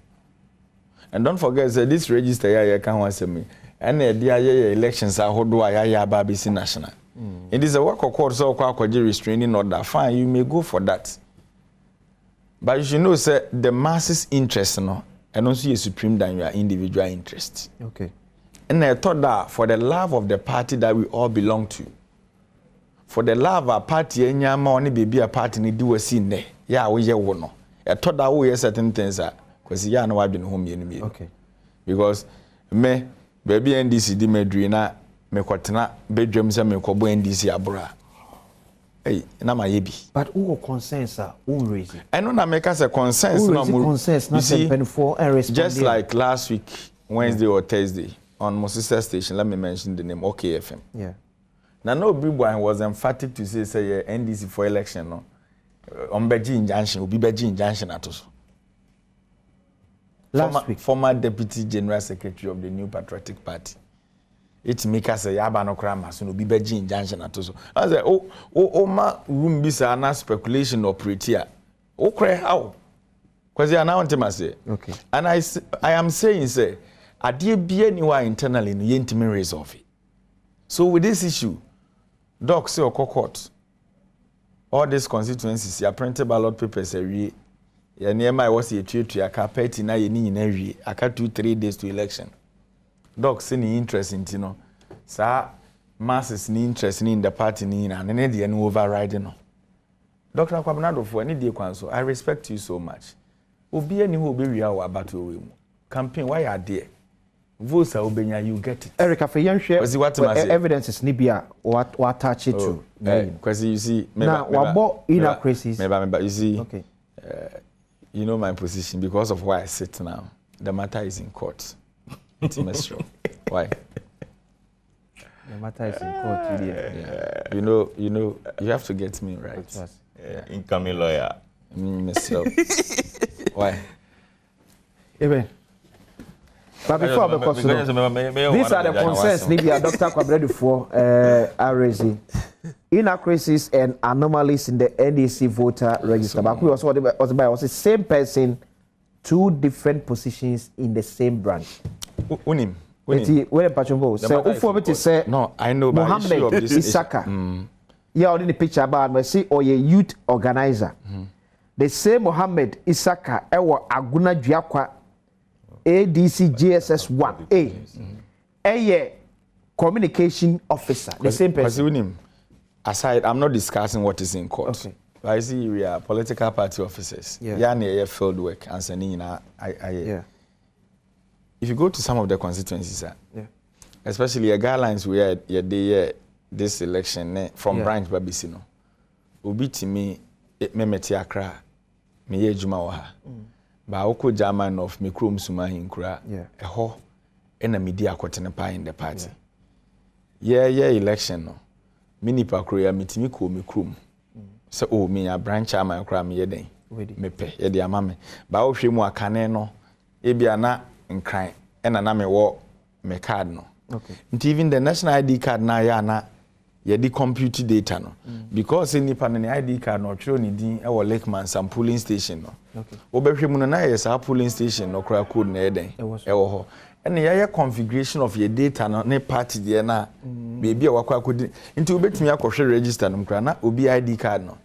E: And don't forget that this register ya can once me. And the elections are hold ya babisi national. It is a work of court so restraining order. Fine, you may go for that. But you should know, sir, the masses' interest, and also your supreme than your individual interest. Okay. And I thought that for the love of the party that we all belong to, for the love of our party, and your money be a party, and do a scene there. Yeah, we hear one. I thought that we certain things because yeah, no, I've been home enemy. Okay. Because me, baby, NDC, di medrina, me kwatena bedrooms, and me kobo NDC abura. Hey, na my yebi. But who concerns are who raising? I know na make us a consensus. No consensus. You see, just like last week, Wednesday or Thursday, on my sister station, let me mention the name OKFM. Yeah. Now no big boy was emphatic to say NDC for election. No, on Beji injunction, will be Beji injunction at us. Last week, former Deputy General Secretary of the New Patriotic Party. It make us a yaba no krama so no be beji injunction atoso. I say ma room bisa na speculation operate here. O kre how? Cause you now want to say. Okay. And I am saying say adie bia ni wa internally no yentimi resolve. So with this issue, doc say court. All these constituencies ya printed ballot papers every ya near my was a treat to aka party na ye ni na aka 2-3 days to election. docs any interest in tino sa masses ni interest in the party ni na ne de no override no Dr. Kwabnado for any day kwanso I respect you so much obi ani ho obi wia wa battle we mu campaign why are there votes are obenya you get it
D: Erica for young share evidence is nibia what attach it to
E: because you see
D: now what inaccuracies
E: maybe you see okay you know my position because of why I sit now the matter is in court it's why
D: the matter is in court
E: yeah. you know you have to get me right
G: incoming lawyer
E: myself why
D: even but before I go these are the concerns Libya Dr. Kwabredu for raising inaccuracies and anomalies in the NDC voter register. But we also was the same person, two different positions in the same branch.
E: Unim.
D: Where Pachumbo say Ufo say
E: no, I know about issue of this
D: Isaka. Yeah, already the picture about me see or a youth organizer. The same Mohammed Isaka ewa Aguna Diakwa ADC JSS 1A. A communication officer. The same person.
E: Aside, I'm not discussing what is in court. Okay. I see we are political party officers. Yeah, field work and sending yeah. If you go to some of the constituencies, especially the guidelines we had this election from branch Babisino, Ubi to me, Memeti Accra, me Juma Waha. Baoko German of Mikrum Sumahinkura, a ho, and a media quatenapa in the party. Yeah, election no. Mini pakroya mitimi ko mikrum. So oh me a branch am akra me yeden. Me pe ye de amame. Ba wo hwe mu akane no e bia na nkran e na me wo me card no. Okay. Nti even the national ID card na ya na ye di compute data no. Because any pan the ID card no tro ni din e wo Lakeman some polling station no. Okay. Wo be hwe mu no na ye sa polling station no kra code na yeden. E wo ho. And the configuration of your data no party there na baby wakwa kodi nti obetumi akɔhwe register no kra na obi ID card no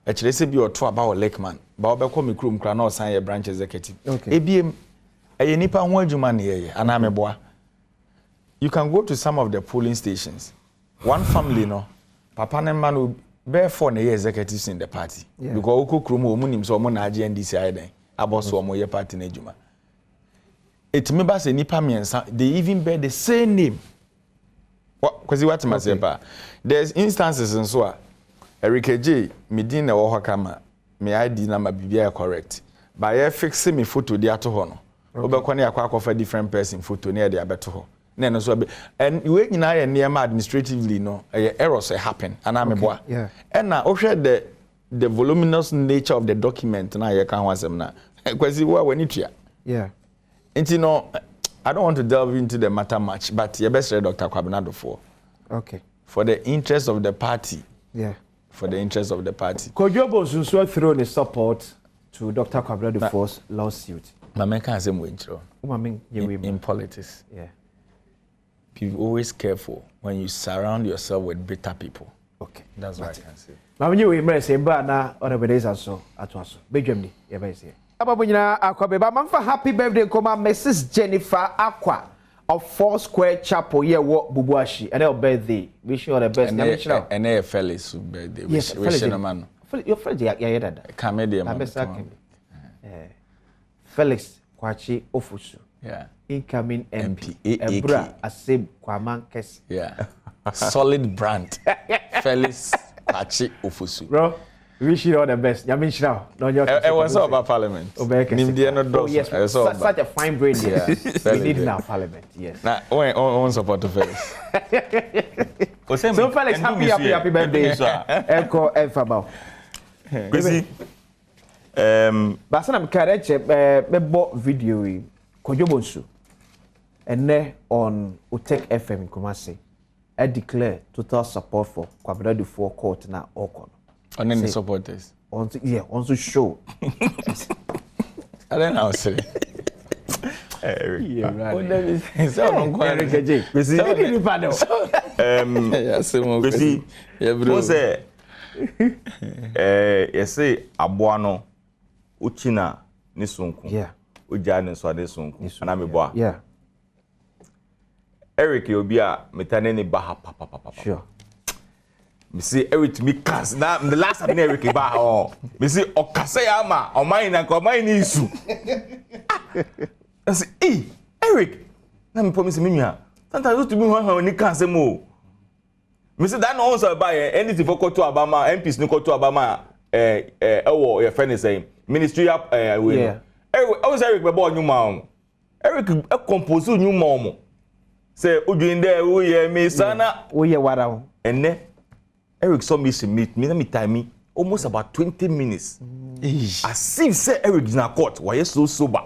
E: e kire se bi oto aba o Lakeman ba obekɔ mikrom kra na osan ye branch executive ebiem eye nipa ho adwuma na ye ana meboa. You can go to some of the polling stations one family no papa ne man no be for na executives in the party because okokrom o munim so mo na age NDC ayden aboso mo ye party na adwuma. It remember say nipa miensa they even bear the same name. Because what must say there's instances in so Eric J medin na wo kama me ID number bibia correct. But I fix me photo dey ato ho no. Obekọ na yakwa for different person photo na dey abeto ho. Na no so and we nyina ye near administratively no errors happen and am boa. And na ohwe the voluminous nature of the document na ye kan ho asem na. Because we wani tua.
D: Yeah.
E: And you know, I don't want to delve into the matter much, but you best read Dr. Kwabnado for.
D: Okay.
E: For the interest of the party.
D: Yeah.
E: For the interest of the party.
D: Kojobo Sunso thrown his support to Dr. Kwabnado for's lawsuit.
E: Mama can't say in politics.
D: Yeah.
E: Be always careful when you surround yourself with bitter people.
D: Okay.
E: That's what I can say.
D: Mama, you will say, but now, on the days or so, at once. Benjamin, you may say. Ababunyina Akwabeba manfa happy birthday koma Mrs. Jennifer Akwa of 4 Square Chapel here wo Bubuashi and her birthday wish you all the best
E: and a Felix birthday wish no man
D: your friend ya dada
E: comedian
D: Felix Kwachi Ofusu incoming MP Ebra Asib Kwaman Kes
E: solid brand Felix Kwachi Ofusu
D: bro. Wish you all the best. I
E: was about parliament.
D: Yes, such a fine brain. Yeah. We need now parliament. Yes.
E: Now, on support to Felix.
D: So Felix, happy birthday. Echo Elfabao. But I'm carriage bought video Kojobonsu and there on Utek FM in Kumasi. I declare total support for Kwabnado for court now Okon.
E: And then the supporters.
D: On the show.
E: I don't know.
D: Yeah, right.
G: Say Abuano Uchina Nisunku.
D: Yeah.
G: Ujani Swade Sunku. And I'm a boy.
D: Yeah.
G: Eric Obia metanene baha papa.
P: Sure.
G: Me say Eric to me cast now the last time Eric baha oh. Me say okase ama o mine na ko mine isu. I say Eric na me promise me nua. Sometimes used to be one ni kan say mo. Me say that no answer buy anything for to Obama MPs no to Obama your friend is saying ministry
P: yeah.
G: Eric be born new man. Eric compose new mom. Say udin there we hear me sana
P: we hear wara.
G: And Eric saw me time almost about 20 minutes. As if say Eric is not caught. Why so sober?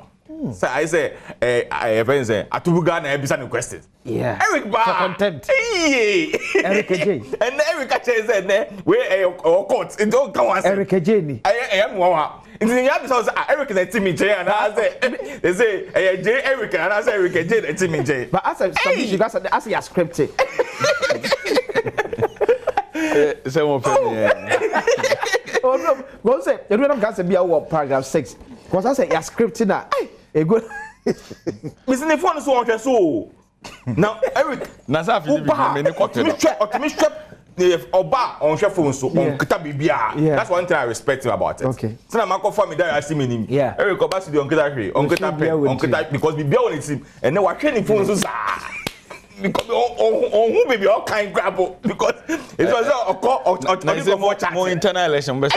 G: So I say friend say atubuga na ebisa no questions.
P: Yeah.
G: Eric ba
P: for contempt. Eric J.
G: And Eric say we court it don't come
P: Eric J ni.
G: I am one. In the end, Eric is a Timmy J, and I say, they say, J. Eric, and I say, Eric J, and Timmy J.
P: But as a you guys as you scripted.
G: Someone
P: oh no, go say, you don't have to be our paragraph 6. Because I say, you're scripting that. A good.
G: Missing the phone so. Now, Eric,
E: Nasa,
G: if Oba on your phone so on Kita Bibia. That's one thing I respect him about it.
P: Okay.
G: So now Marco for me there I see me.
P: Yeah.
G: Eric Oba to the on Kita because Bibia on him and then we're training phones so because on who baby all kind grab because it was a
E: more internal election best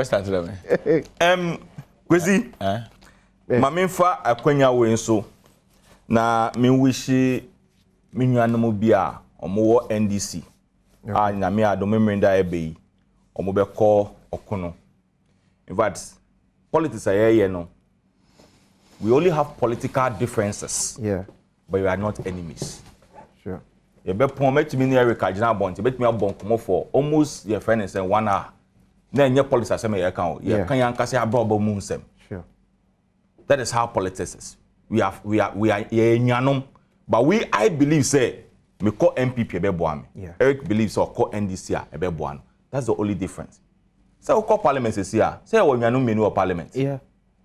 E: start them.
G: Kwesi Mamemfa akwanya we so na me wishi me nuanom bia omo NDC na me Adom memrenda ebe omo be call okono. In fact, politics are no. We only have political differences.
P: Yeah.
G: But we are not enemies.
P: Sure.
G: You be pon met me near Eric Ajina Bonte, bet me abon come for almost your friend is 1 hour. Na nye politics asem ye kan o. Ye kan yan kase abrobo mu nsem.
P: Sure.
G: That is how politics is. We are ye nyanom. But I believe say me call MPP ebe boa me.
P: Yeah.
G: Eric believes so call NDC ebe boa no. That's the only difference. Say call parliament is here. Say we nyanom menu of parliament.
P: Yeah.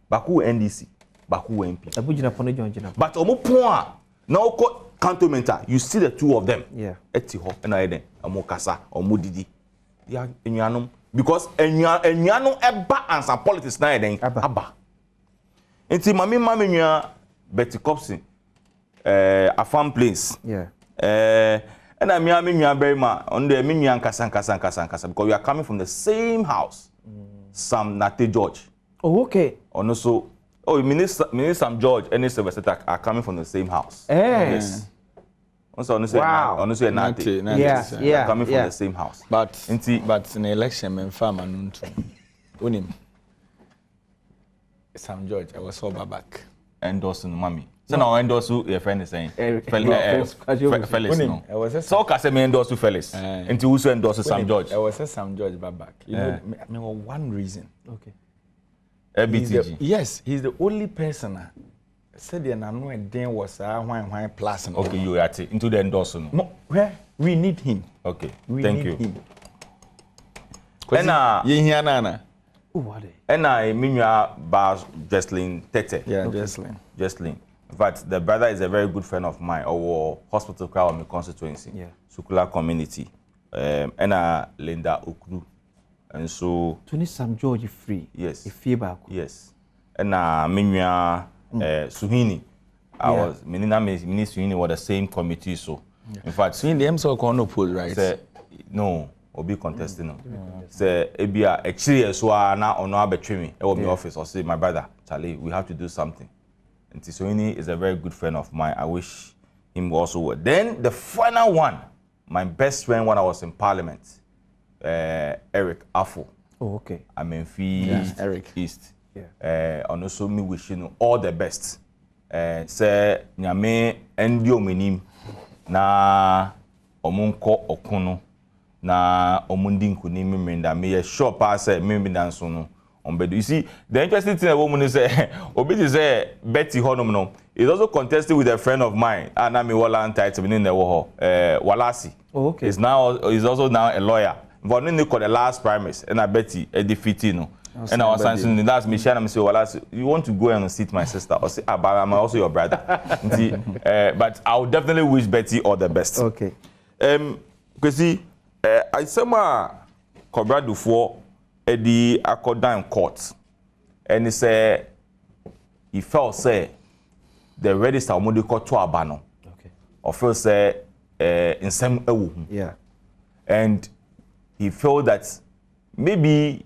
G: Baku NDC, Baku MP.
P: Abujina pone jonjina.
G: But omo pon now call cantonment you see the two of them.
P: Yeah.
G: Eti ho na eden omo kasa omo didi. Ya nyanom because nyanom eba answer politics na eden aba. Enti mami nwa Betty Copson Afam Place.
P: Yeah.
G: And I'm nwa very ma on the me nwa kasa because we are coming from the same house. Sam Nate George.
P: Oh, okay.
G: And also Minister Sam George and Sylvester are coming from the same house.
P: Yes.
G: Also honestly Nate.
P: Yeah.
G: Coming from the same house.
E: But in the election men farm and unim Sam George I was all back
G: endorsing mommy. So now endorse your friend is saying Felix no. So can say me endorse Felix. Until who endorse Sam George.
E: I was Sam George back. You know me one reason.
P: Okay.
G: BTG.
E: Yes, he's the only person said the nano and then was wine plus.
G: Okay, you are into the endorsement.
E: No, where we need him.
G: Okay,
E: thank
G: you.
E: And Nana.
G: And I mean you are Jesslyn Tete.
E: Yeah,
G: okay.
E: Jesslyn.
G: In fact, the brother is a very good friend of mine. Our hospital crowd in my constituency, Sukula community. And Linda Ukru. And so
P: Tony Sam George free.
G: Yes.
P: Yes.
G: And Minya Suhini. I was Mini Suhini were the same committee. So in fact
E: Suhini them so no poll, right?
G: No, Obi contesting no. Say Ebia actually so na ono abetwe me e wo my office or say my brother Charlie, we have to do something. And Suhini is a very good friend of mine. I wish him also well. Then the final one, my best friend when I was in Parliament. Eric Afo.
P: Oh, okay.
G: I mean, Eric East.
P: Yeah.
G: And also me wishing you all the best. Say nyame endio menim na omunko okuno na omundi nkuni memenda me sure pass memenda nso no ombedu. You see, the interesting thing about woman is obi say Betty Honum no is also contesting with a friend of mine Anami Wala entitled in the Walasi.
P: Oh, okay.
G: Is also now a lawyer. But when they call the last primaries, and I bet he defeated no.
E: And I was saying, that's me, Shana, say, well, you want to go and sit my sister? Or say, but I'm also your brother. But I would definitely wish Betty all the best.
P: Okay.
E: Because see, I somehow Cobra Dufour, Eddie Akodan court, and he said, he felt say, the register of Modiko to Abano.
P: Okay.
E: Or first say, in some
P: yeah.
E: And he felt that maybe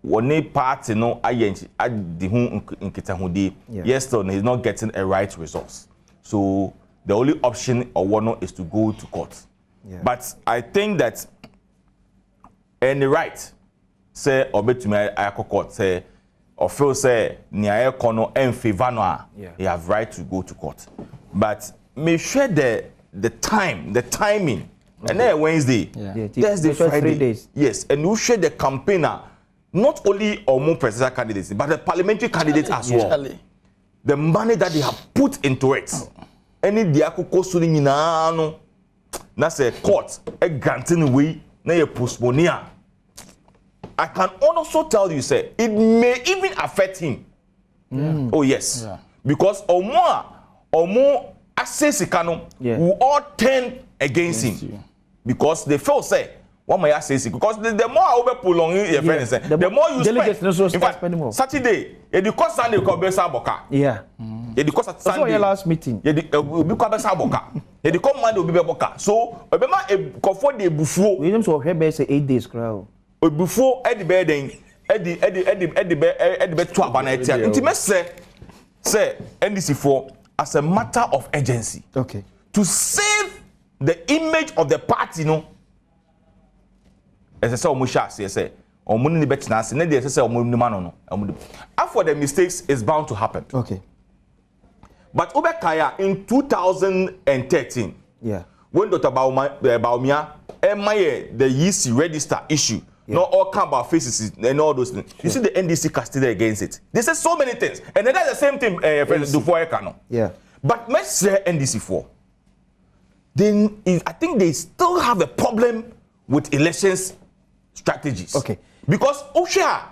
E: one party no ayenchi the who in Kitahudi, yes, so he's not getting a right resource. So the only option or one is to go to court.
P: Yeah.
E: But I think that any right say or bet to me I court say or feel say near kono en favor no you have right to go to court. But make sure the timing. Okay. And then Wednesday, Thursday, Friday.
P: 3 days.
E: Yes, and you share the campaigner, not only or more presidential candidates, but the parliamentary candidates as well. The money that they have put into it. Any diakoko suni no, that's a court, a granting away, na ye postpone. I can also tell you, say, it may even affect him. Oh yes, because or more access will all turn against him. Because they feel say what may I say because the more I over prolong your friends the more you spend. In fact, Saturday the cost Sunday call Besa Boka.
P: Yeah.
E: The cost Sunday
P: your last meeting.
E: The call Besa Boka. The come Monday will be Boka. So remember a comfort the buffo.
P: We don't have best 8 days crowd.
E: Before at the bed at the bed to abanite. Intimate say NDC4 as a matter of urgency.
P: Okay.
E: To save the image of the party, no. As I say, Omusha say, Omun ni betina say, ne dey say Omun ni mano no. After the mistakes is bound to happen.
P: Okay.
E: But Obekaya in 2013, when Dr. Baumia the EC register issue, not all come about faces and all those things. You see the NDC casted against it. They say so many things, and then that's the same thing.
P: Yeah.
E: But let's say NDC4. Then I think they still have a problem with elections strategies.
P: Okay.
E: Because Osha,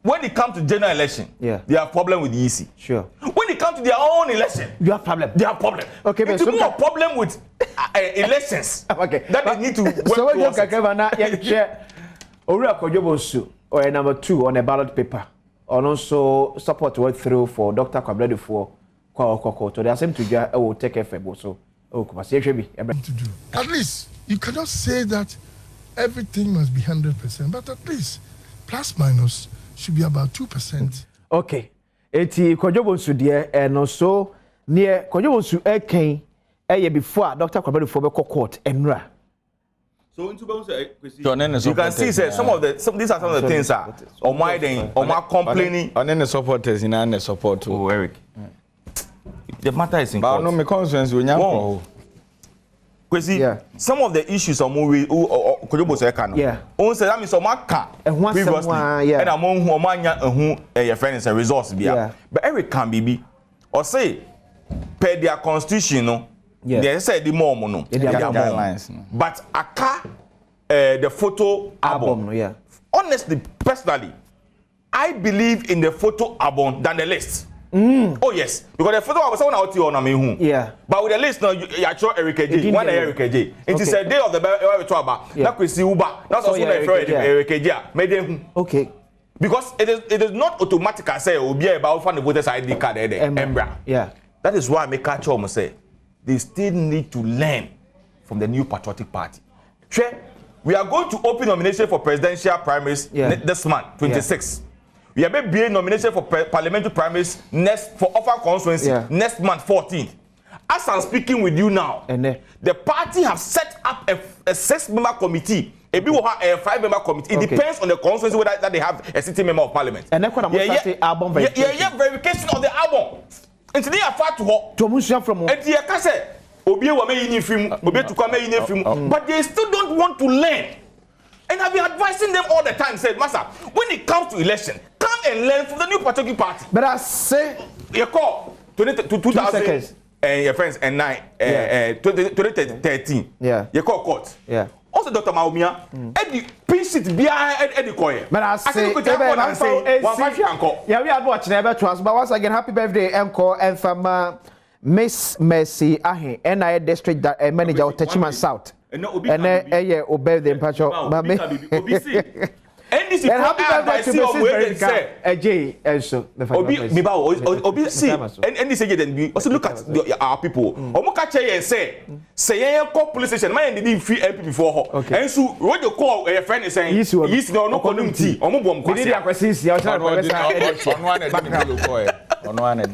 E: when it comes to general election, they have problem with the EC.
P: Sure.
E: When it comes to their own election,
P: you have problem.
E: They have problem.
P: Okay,
E: it's more problem with elections.
P: Okay.
E: That they need to work towards it.
P: Or number 2 on a ballot paper. And also support went through for Dr. Kwabena for to the same to will take effect also.
F: At least you cannot say that everything must be 100%, but at least plus minus should be about 2%.
P: Okay. Eti Kwabena dear and also near Kwabena before Dr. Kwabena for court enra.
E: So you can see say these are some of the things are on my complaining
G: on any supporters in any support to
E: Eric. The matter is in court.
G: But no, my concerns we nyam.
E: Because some of the issues are more Kojobo say can.
P: Yeah.
E: On say that means some can previously. And among who manya who your friends and resource bia. But Eric can be or say per their constitution no. They said the more no.
G: Guidelines.
E: But aka the photo album. Honestly, personally, I believe in the photo album than the list. Oh yes, because the photo was someone out here on me.
P: Yeah.
E: But with the list now, you show Eric J. One Eric J. It is a day of the we talk about. That we see Uber. That's also Eric J. Made
P: okay.
E: Because it is not automatic. I say Obi about find the voters ID card there. Embra.
P: Yeah.
E: That is why I make catch almost say they still need to learn from the new patriotic party. We are going to open nomination for presidential primaries this month, 26. We are going to be nomination for parliamentary primaries for offer constituency next month, 14th. As I'm speaking with you now, the party have set up a 6-member committee. A 5-member committee. It depends on the constituency whether that they have a sitting member of parliament.
P: And then album verification.
E: Verification of the album. And today I fought to her.
P: From
E: and the Akase, Obi wa me yin film, Obi to come yin film, but they still don't want to learn. And I've been advising them all the time. Said, Master, when it comes to election, come and learn from the new patriotic party.
P: But I say,
E: you call 2000 and your friends and 2013.
P: Yeah,
E: you call court.
P: Yeah,
G: also Dr. Maumia edi pinsit bia edi koye
D: but I say yeah we are watching ebe to us but once again happy birthday encore and from Miss Mercy Ahe NI district manager of Techiman South and yeah obey the impacho mame
G: and happy birthday to Mrs. Berika
D: AJ also
G: obi see and this again be also look at our people omo ka che yen say yen call police station man dey free MP before ho and so what you call a friend is saying yes no konum ti omo bom kwase
D: did akwasi sia o tell
G: ono ane